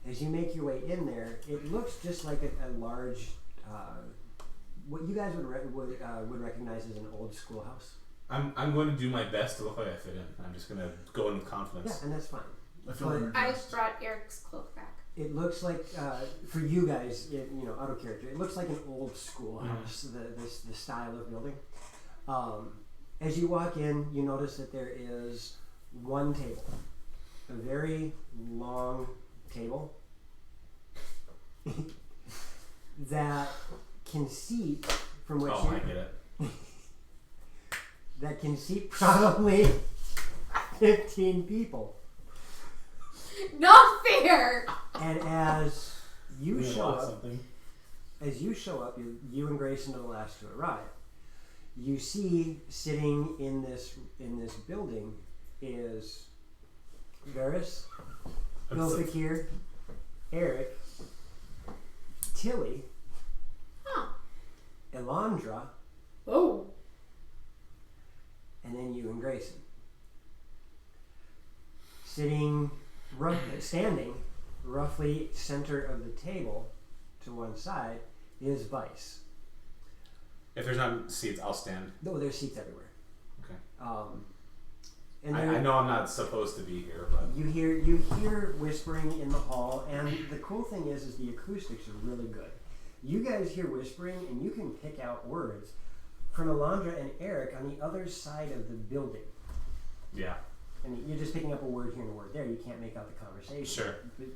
As you make your way in there, it looks just like a large, what you guys would recognize as an old schoolhouse. I'm going to do my best to look like I fit in. I'm just going to go in with confidence. Yeah, and that's fine. I feel But- energized. I brought Eric's cloak back. It looks like, for you guys, out of character, it looks like an old schoolhouse, the style of building. As you walk in, you notice that there is one table, a very long table that can seat, from what Oh, I get it. that can seat probably 15 people. Not fair. And as you We show lost up, something. you and Grayson are the last to arrive. You see sitting in this building is Varys, Bilfakir, Eric, Tilly, Huh. Elandra, Oh. and then you and Grayson. Standing roughly center of the table to one side is Vice. If there's not seats, I'll stand. No, there's seats everywhere. Okay. And I know I'm not supposed to be here, but you hear whispering in the hall, and the cool thing is the acoustics are really good. You guys hear whispering, and you can pick out words from Elandra and Eric on the other side of the building. yeah. I mean, you're just picking up a word here and a word there. You can't make out the conversation. Sure. But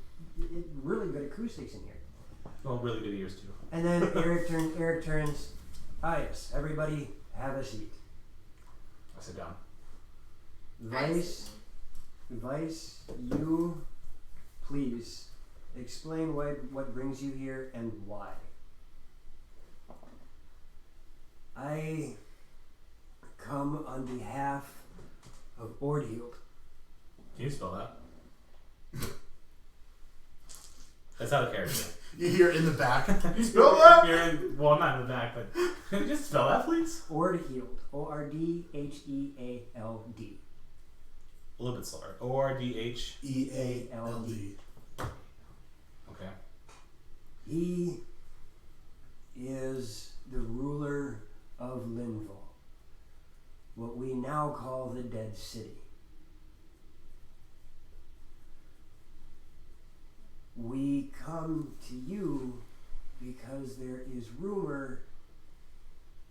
really good acoustics in here. Well, really good ears too. And then Eric turns. Ah, yes. Everybody, have a seat. I sit down. Vice, you please explain what brings you here and why. I come on behalf of Ordhield. Can you spell that? That's out of character. You hear in the back. Spell that? Well, not in the back, but can you just spell that, please? Ordhield. Ordheald. A little bit slower. O-R-D-H. E-A-L-D. Okay. He is the ruler of Linval, what we now call the Dead City. We come to you because there is rumor,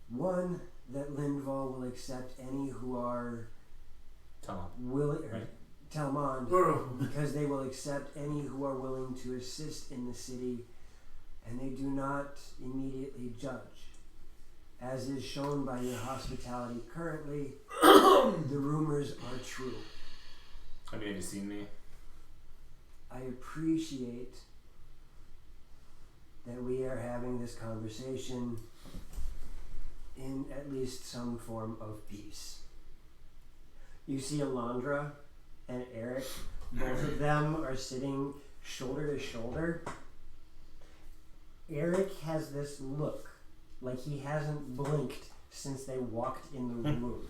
one, that Linval will accept any who are willing, Right. Telmond, because they will accept any who are willing to assist in the city, and they do not immediately judge. As is shown by your hospitality currently, the rumors are true. Have you seen me? I appreciate that we are having this conversation in at least some form of peace. You see Elandra and Eric, both of them are sitting shoulder to shoulder. Eric has this look like he hasn't blinked since they walked in the room.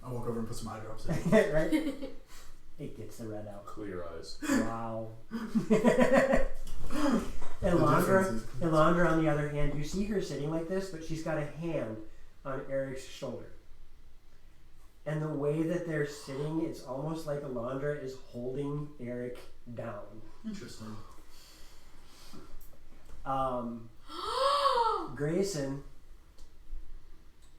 I walk over and put some eye drops in. Right? It gets the red out. Clear eyes. Wow. Elandra, on the other hand, you see her sitting like this, but she's got a hand on Eric's shoulder. And the way that they're sitting, it's almost like Elandra is holding Eric down. Interesting. Grayson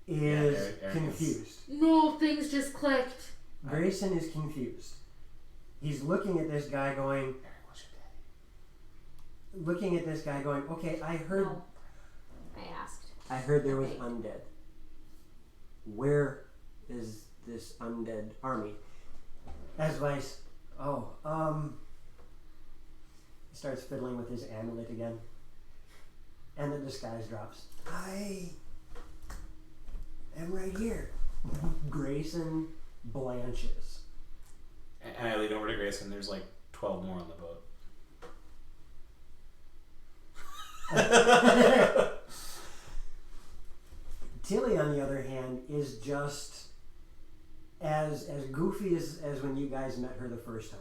is Eric confused. No, things just clicked. Grayson is confused. He's looking at this guy going, Eric, what's your daddy? okay, I heard No. I asked. there was undead. Where is this undead army? As Vice, he starts fiddling with his amulet again. And the disguise drops. I am right here. Grayson blanches. And I lean over to Grayson. There's like 12 more on the boat. Tilly, on the other hand, is just as goofy as when you guys met her the first time.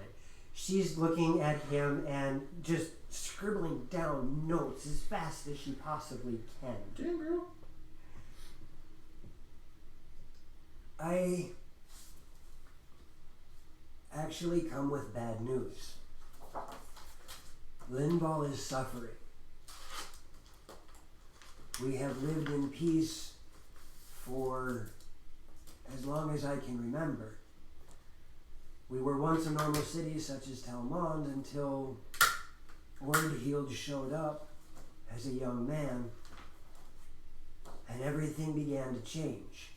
She's looking at him and just scribbling down notes as fast as she possibly can. Damn, girl. I actually come with bad news. Linval is suffering. We have lived in peace for as long as I can remember. We were once a normal city such as Talmond until Wordheald showed up as a young man and everything began to change.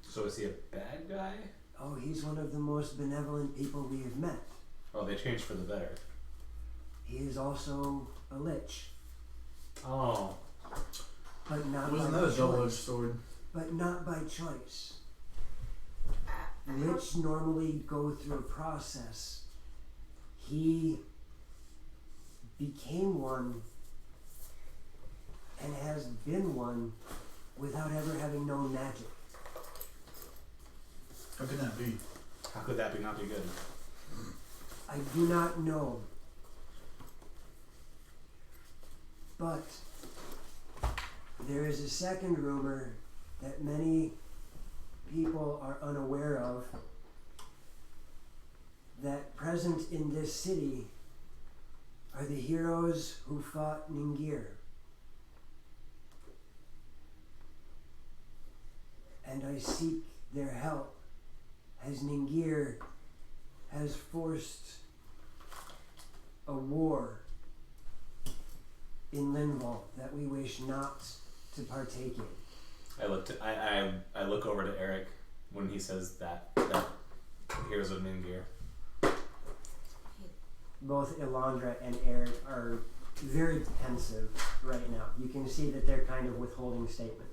So is he a bad guy? Oh, he's one of the most benevolent people we have met. Oh, they changed for the better. He is also a lich, Oh. but not Wasn't by that a double-edged choice. sword? But not by choice. How- Lich normally go through a process. He became one and has been one without ever having known magic. How can that be? How could that not be good? I do not know. But there is a second rumor that many people are unaware of, that present in this city are the heroes who fought Ningir. And I seek their help, as Ningir has forced a war in Linval that we wish not to partake in. I look over to Eric when he says that Heroes of Ningir. Both Elandra and Eric are very pensive right now. You can see that they're kind of withholding statement.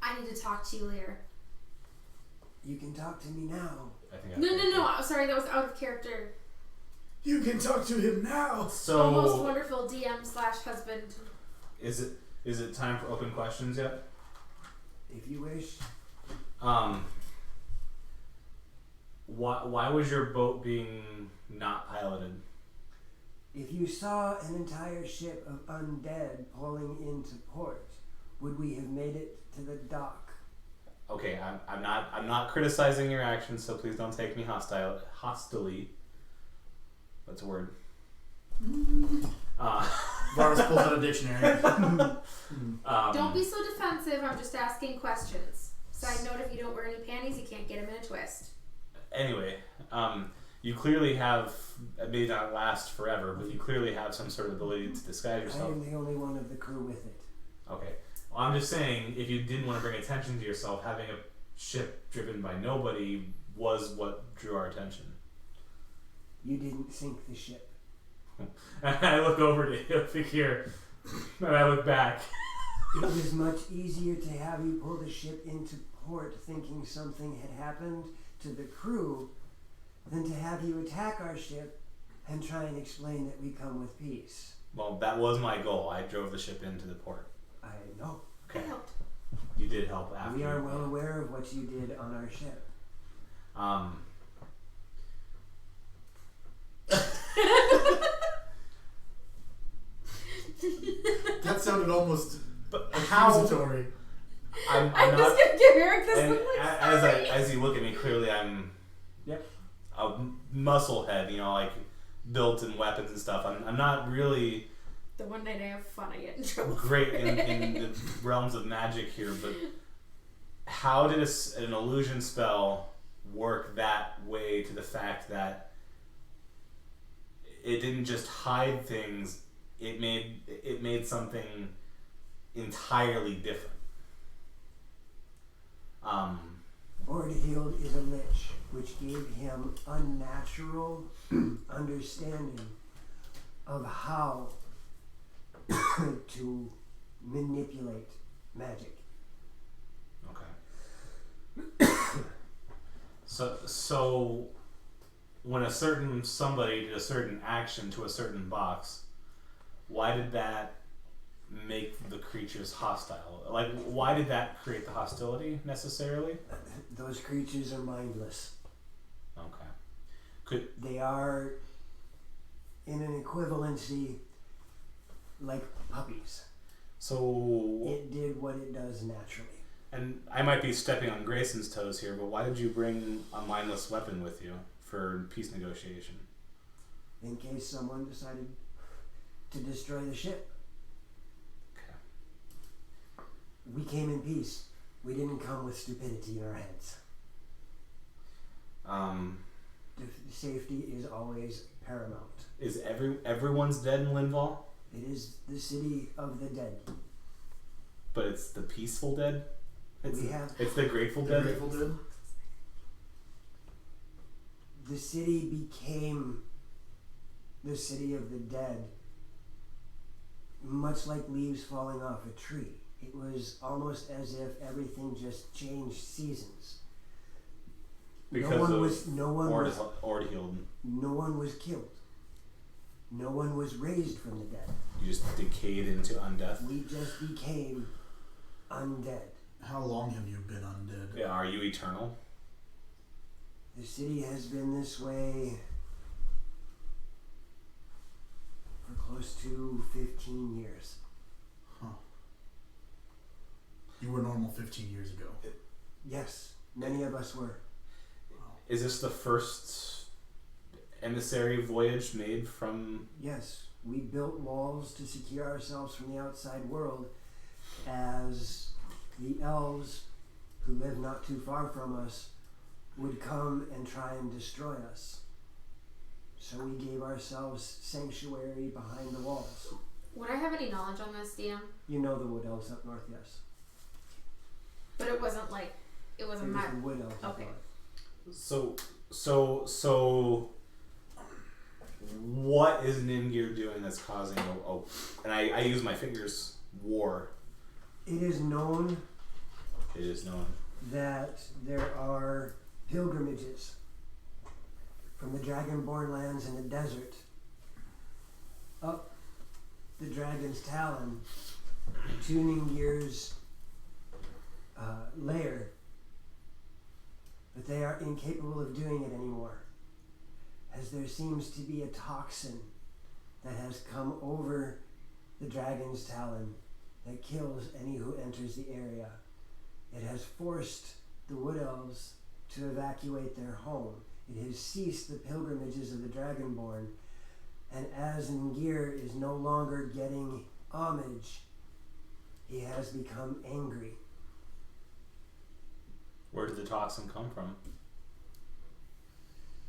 I need to talk to you later. You can talk to me now. I think. No. Sorry, that was out of character. You can talk to him now. So Oh, most wonderful DM/husband. is it time for open questions yet? If you wish. Why was your boat being not piloted? If you saw an entire ship of undead pulling into port, would we have made it to the dock? Okay, I'm not criticizing your actions, so please don't take me hostilely. That's a word. Varus pulls out a dictionary. Don't be so defensive. I'm just asking questions. Side note: if you don't wear any panties, you can't get them in a twist. Anyway, you clearly have, it may not last forever, but you clearly have some sort of ability to disguise I yourself. am the only one of the crew with it. Okay. Well, I'm just saying, if you didn't want to bring attention to yourself, having a ship driven by nobody was what drew our attention. You didn't sink the ship. And I look over to here, and I look back. It was much easier to have you pull the ship into port thinking something had happened to the crew than to have you attack our ship and try and explain that we come with peace. Well, that was my goal. I drove the ship into the port. I know. Okay. I helped. You did help after. We are well aware of what you did on our ship. That sounded almost How? accusatory. I'm I'm not. just gonna give Eric this And look like as you look at me, clearly I'm Yep. a muscle head, like built in weapons and stuff. I'm not really the one night I have fun, I get in trouble. great in the realms of magic here, but how did an illusion spell work that way to the fact that it didn't just hide things, it made something entirely different? Wordheald is a lich, which gave him unnatural understanding of how to manipulate magic. Okay. So when a certain somebody did a certain action to a certain box, why did that make the creatures hostile? Like, why did that create the hostility necessarily? Those creatures are mindless. Okay. They are in an equivalency like puppies. So, It did what it does naturally. and I might be stepping on Grayson's toes here, but why did you bring a mindless weapon with you for peace negotiation? In case someone decided to destroy the ship. Okay. We came in peace. We didn't come with stupidity in our heads. Safety is always paramount. Is everyone's dead in Linval? It is the city of the dead. But it's the peaceful dead? It's the grateful The dead? Grateful Dead? The city became the city of the dead, much like leaves falling off a tree. It was almost as if everything just changed seasons. Because no one of was Ordehield. no one was killed. No one was raised from the dead. You just decayed into undeath. We just became undead. How long have you been undead? Yeah, are you eternal? The city has been this way for close to 15 years. Huh. You were normal 15 years ago. Yes, many of us were. Is this the first emissary voyage made from... Yes, we built walls to secure ourselves from the outside world as the elves, who live not too far from us, would come and try and destroy us. So we gave ourselves sanctuary behind the walls. Would I have any knowledge on this, DM? You know the wood elves up north, yes. But it wasn't like it It wasn't was my. the wood elves up Okay. north. So what is Nimgir doing that's causing and I use my fingers, war? It is known It is known. that there are pilgrimages from the Dragonborn lands in the desert up the Dragon's Talon to Ningir's lair, but they are incapable of doing it anymore, as there seems to be a toxin that has come over the Dragon's Talon that kills any who enters the area. It has forced the Wood Elves to evacuate their home. It has ceased the pilgrimages of the Dragonborn, and as Ngir is no longer getting homage, he has become angry. Where did the toxin come from?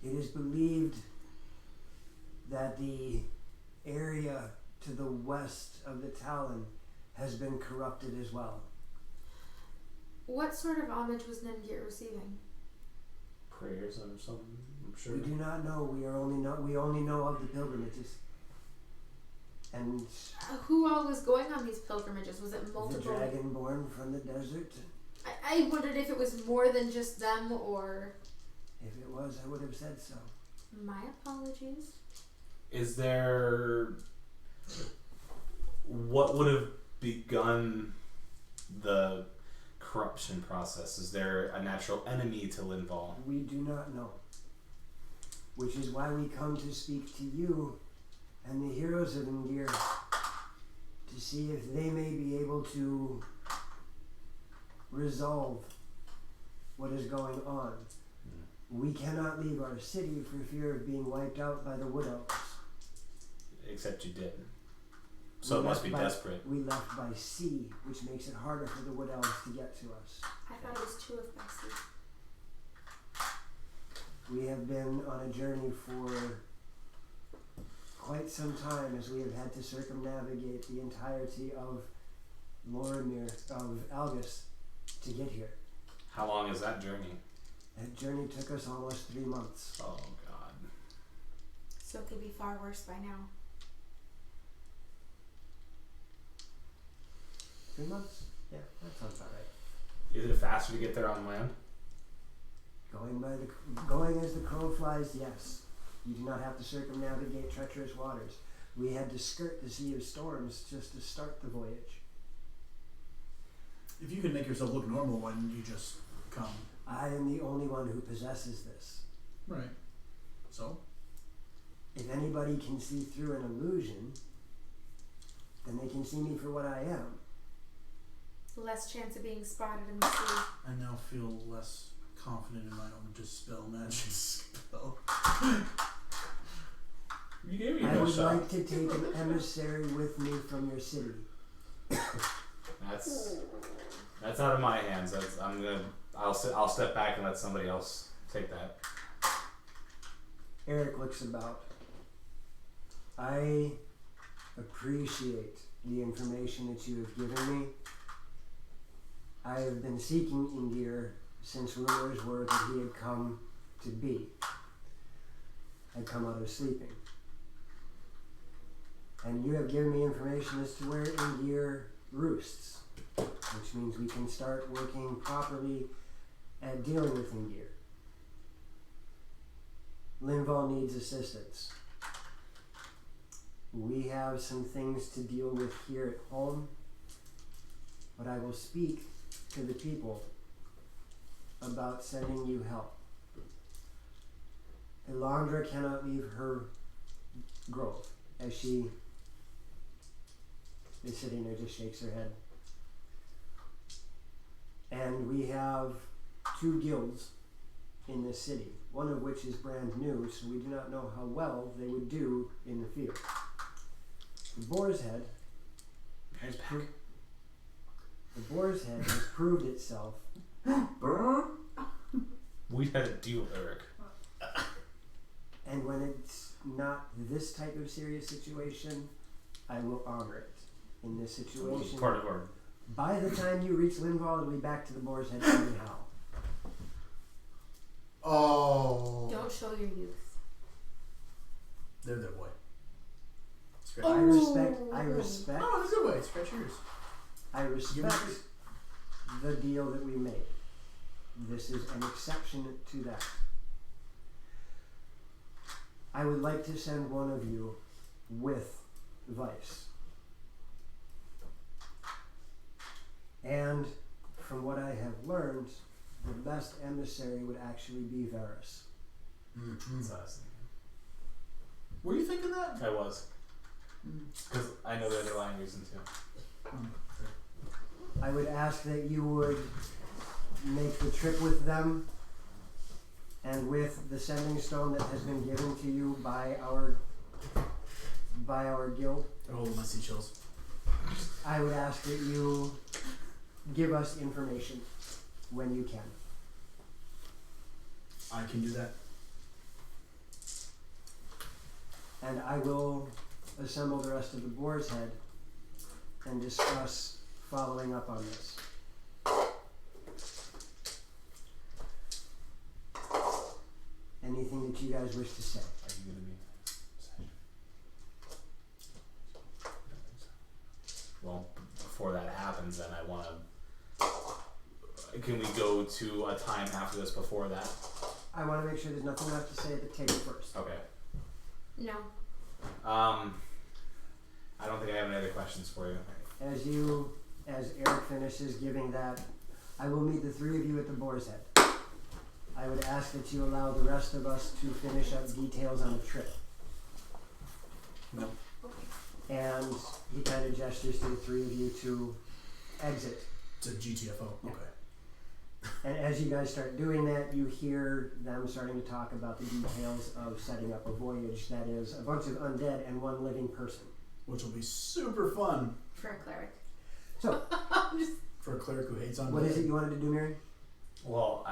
It is believed that the area to the west of the Talon has been corrupted as well. What sort of homage was Nemgir receiving? Prayers or something, I'm sure. We do not know. We only know of the pilgrimages. And Who all was going on these pilgrimages? Was it the multiple? Dragonborn from the desert. I wondered if it was more than just them, or If it was, I would have said so. my apologies. Is there... What would have begun the corruption process? Is there a natural enemy to Linval? We do not know. Which is why we come to speak to you and the heroes of Ngir to see if they may be able to resolve what is going on. We cannot leave our city for fear of being wiped out by the Wood Elves. Except you did. So it We must be left by- desperate. We left by sea, which makes it harder for the Wood Elves to get to us. I thought it was 2 of Bessie. We have been on a journey for quite some time, as we have had to circumnavigate the entirety of Loromir, of Algus, to get here. How long is that journey? That journey took us almost 3 months. Oh god. So it could be far worse by now. 3 months? Yeah, that sounds about right. Is it faster to get there on land? Going as the crow flies, yes. You do not have to circumnavigate treacherous waters. We had to skirt the Sea of Storms just to start the voyage. If you can make yourself look normal, why didn't you just come? I am the only one who possesses this. Right. So? If anybody can see through an illusion, then they can see me for what I am. Less chance of being spotted in the sea. I now feel less confident in my own dispel magic spell. You gave me I no would shot. like to take an emissary with me from your city. That's out of my hands. I'll step back and let somebody else take that. Eric looks about. I appreciate the information that you have given me. I have been seeking Indir since rumors were that he had come to be. I'd come out of sleeping. And you have given me information as to where Indir roosts, which means we can start working properly at dealing with Indir. Linval needs assistance. We have some things to deal with here at home, but I will speak to the people about sending you help. Elandra cannot leave her grove, as she is sitting there, just shakes her head. And we have 2 guilds in this city, one of which is brand new, so we do not know how well they would do in the field. The Boar's Head has proved itself. We had a deal, Eric. And when it's not this type of serious situation, I will honor it. In this situation, Part of our. by the time you reach Linval, it'll be back to the Boar's Head anyhow. Oh. Don't show your youth. There, boy. Scratch I yours. respect. Oh, in a good way. Scratch yours. I respect the deal that we made. This is an exception to that. I would like to send one of you with Vice. And from what I have learned, the best emissary would actually be Varus. That's us. Were you thinking that? I was. Because I know the underlying reason too. I would ask that you would make the trip with them and with the sending stone that has been given to you by our guild. They're holding my seashells. I would ask that you give us information when you can. I can do that. And I will assemble the rest of the Boar's Head and discuss following up on this. Anything that you guys wish to say? Are you gonna be? Well, before that happens, then I want to. Can we go to a time after this before that? I want to make sure there's nothing left to say at the table first. Okay. No. I don't think I have any other questions for you. As Eric finishes giving that, I will meet the 3 of you at the Boar's Head. I would ask that you allow the rest of us to finish up details on the trip. No. And he kind of gestures to the 3 of you to exit. It's a GTFO. Yeah. Okay. And as you guys start doing that, you hear them starting to talk about the details of setting up a voyage that is a bunch of undead and 1 living person. Which will be super fun For a cleric. So, for a cleric who hates undead. what is it you wanted to do, Mary? Well,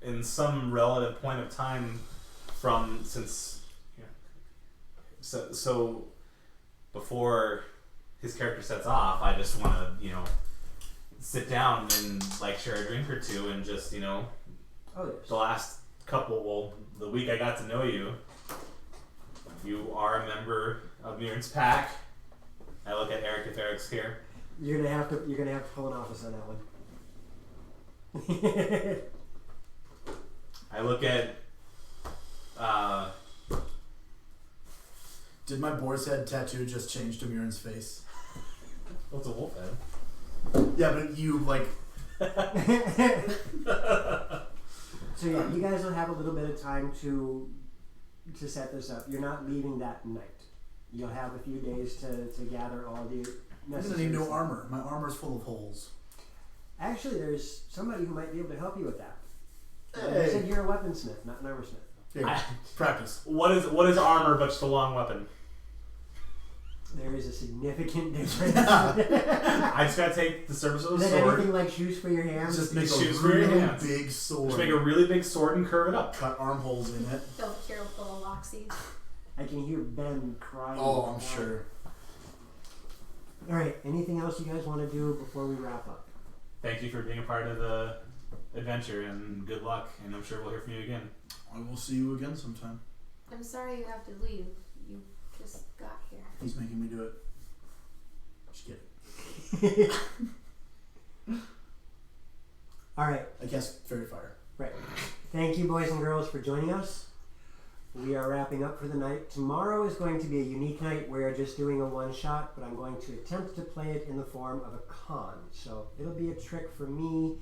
in some relative point of time, so before his character sets off, I just want to sit down and share a drink or two and just Oh, yes. the last the week I got to know you. You are a member of Mirren's pack. I look at Eric if Eric's here. You're gonna have to pull an office on that one. I look at Did my boar's head tattoo just change to Mirren's face? what's a wolf head? Yeah, but you So yeah, you guys will have a little bit of time to set this up. You're not leaving that night. You'll have a few days to gather all the I'm necessary gonna need new stuff. armor. My armor's full of holes. Actually, there's somebody who might be able to help you with that. You Hey. said you're a weaponsmith, not an armorsmith. Here, I- practice. What is armor but just a long weapon? There is a significant difference. I just gotta take the surface of Is the that sword, anything like shoes for your hands? Just make Shoes a for your really hands. big sword. just make a really big sword and curve it up. Cut armholes in it. Don't care full of Loxies. I can hear Ben crying. Oh, I'm sure. All right. Anything else you guys want to do before we wrap up? Thank you for being a part of the adventure, and good luck. And I'm sure we'll hear from you again. I will see you again sometime. I'm sorry you have to leave. You just got here. He's making me do it. Just kidding. All right. I cast Fairy Fire. Right. Thank you, boys and girls, for joining us. We are wrapping up for the night. Tomorrow is going to be a unique night. We're just doing a one-shot, but I'm going to attempt to play it in the form of a con. So it'll be a trick for me.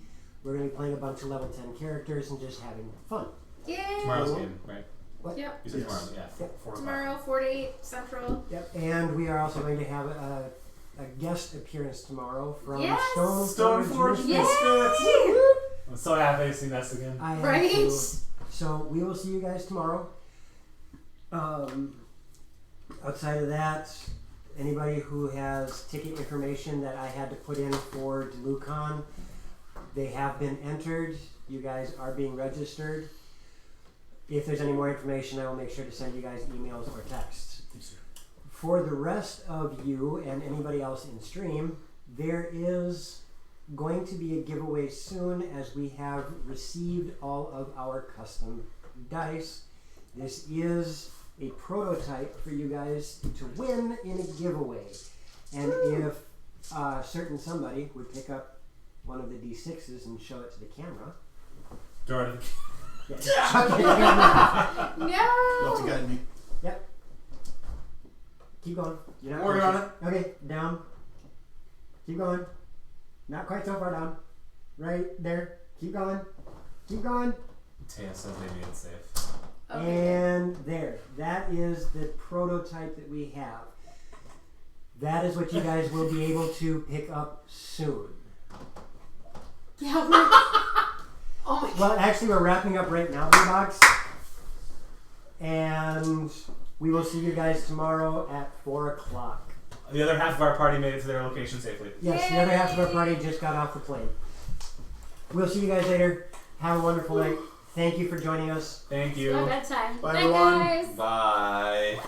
We're going to be playing a bunch of level 10 characters and just having fun. Yay! Tomorrow's game, right? What? Yep. You said Yes. tomorrow, yeah. Yep. 4 o'clock. Tomorrow, 4 to 8 Central. Yep. And we are also going to have a guest appearance tomorrow from Yes! Stoneforge Misfits. Yay! I'm so happy to see Ness again. I am Right? too. So we will see you guys tomorrow. Outside of that, anybody who has ticket information that I had to put in for DeluCon, they have been entered. You guys are being registered. If there's any more information, I will make sure to send you guys emails or texts. Thanks, sir. For the rest of you and anybody else in stream, there is going to be a giveaway soon as we have received all of our custom dice. This is a prototype for you guys to win in a giveaway. And if certain somebody would pick up one of the D6s and show it to the camera. Jordan. Yeah. You'll No! have to guide me. Keep going. You're not Working on it. Okay, down. Keep going. Not quite so far down. Right there. Keep going. Keep going. Taya says maybe it's safe. Okay. And there. That is the prototype that we have. That is what you guys will be able to pick up soon. Yeah, we're... Oh my god. Well, actually, we're wrapping up right now, box. And we will see you guys tomorrow at 4 o'clock. The other half of our party made it to their location safely. Yes, the other half of our party just got off the plane. We'll see you guys later. Have a wonderful night. Thank you for joining us. Thank you. It's my bedtime. Bye, Night, everyone. guys. Bye.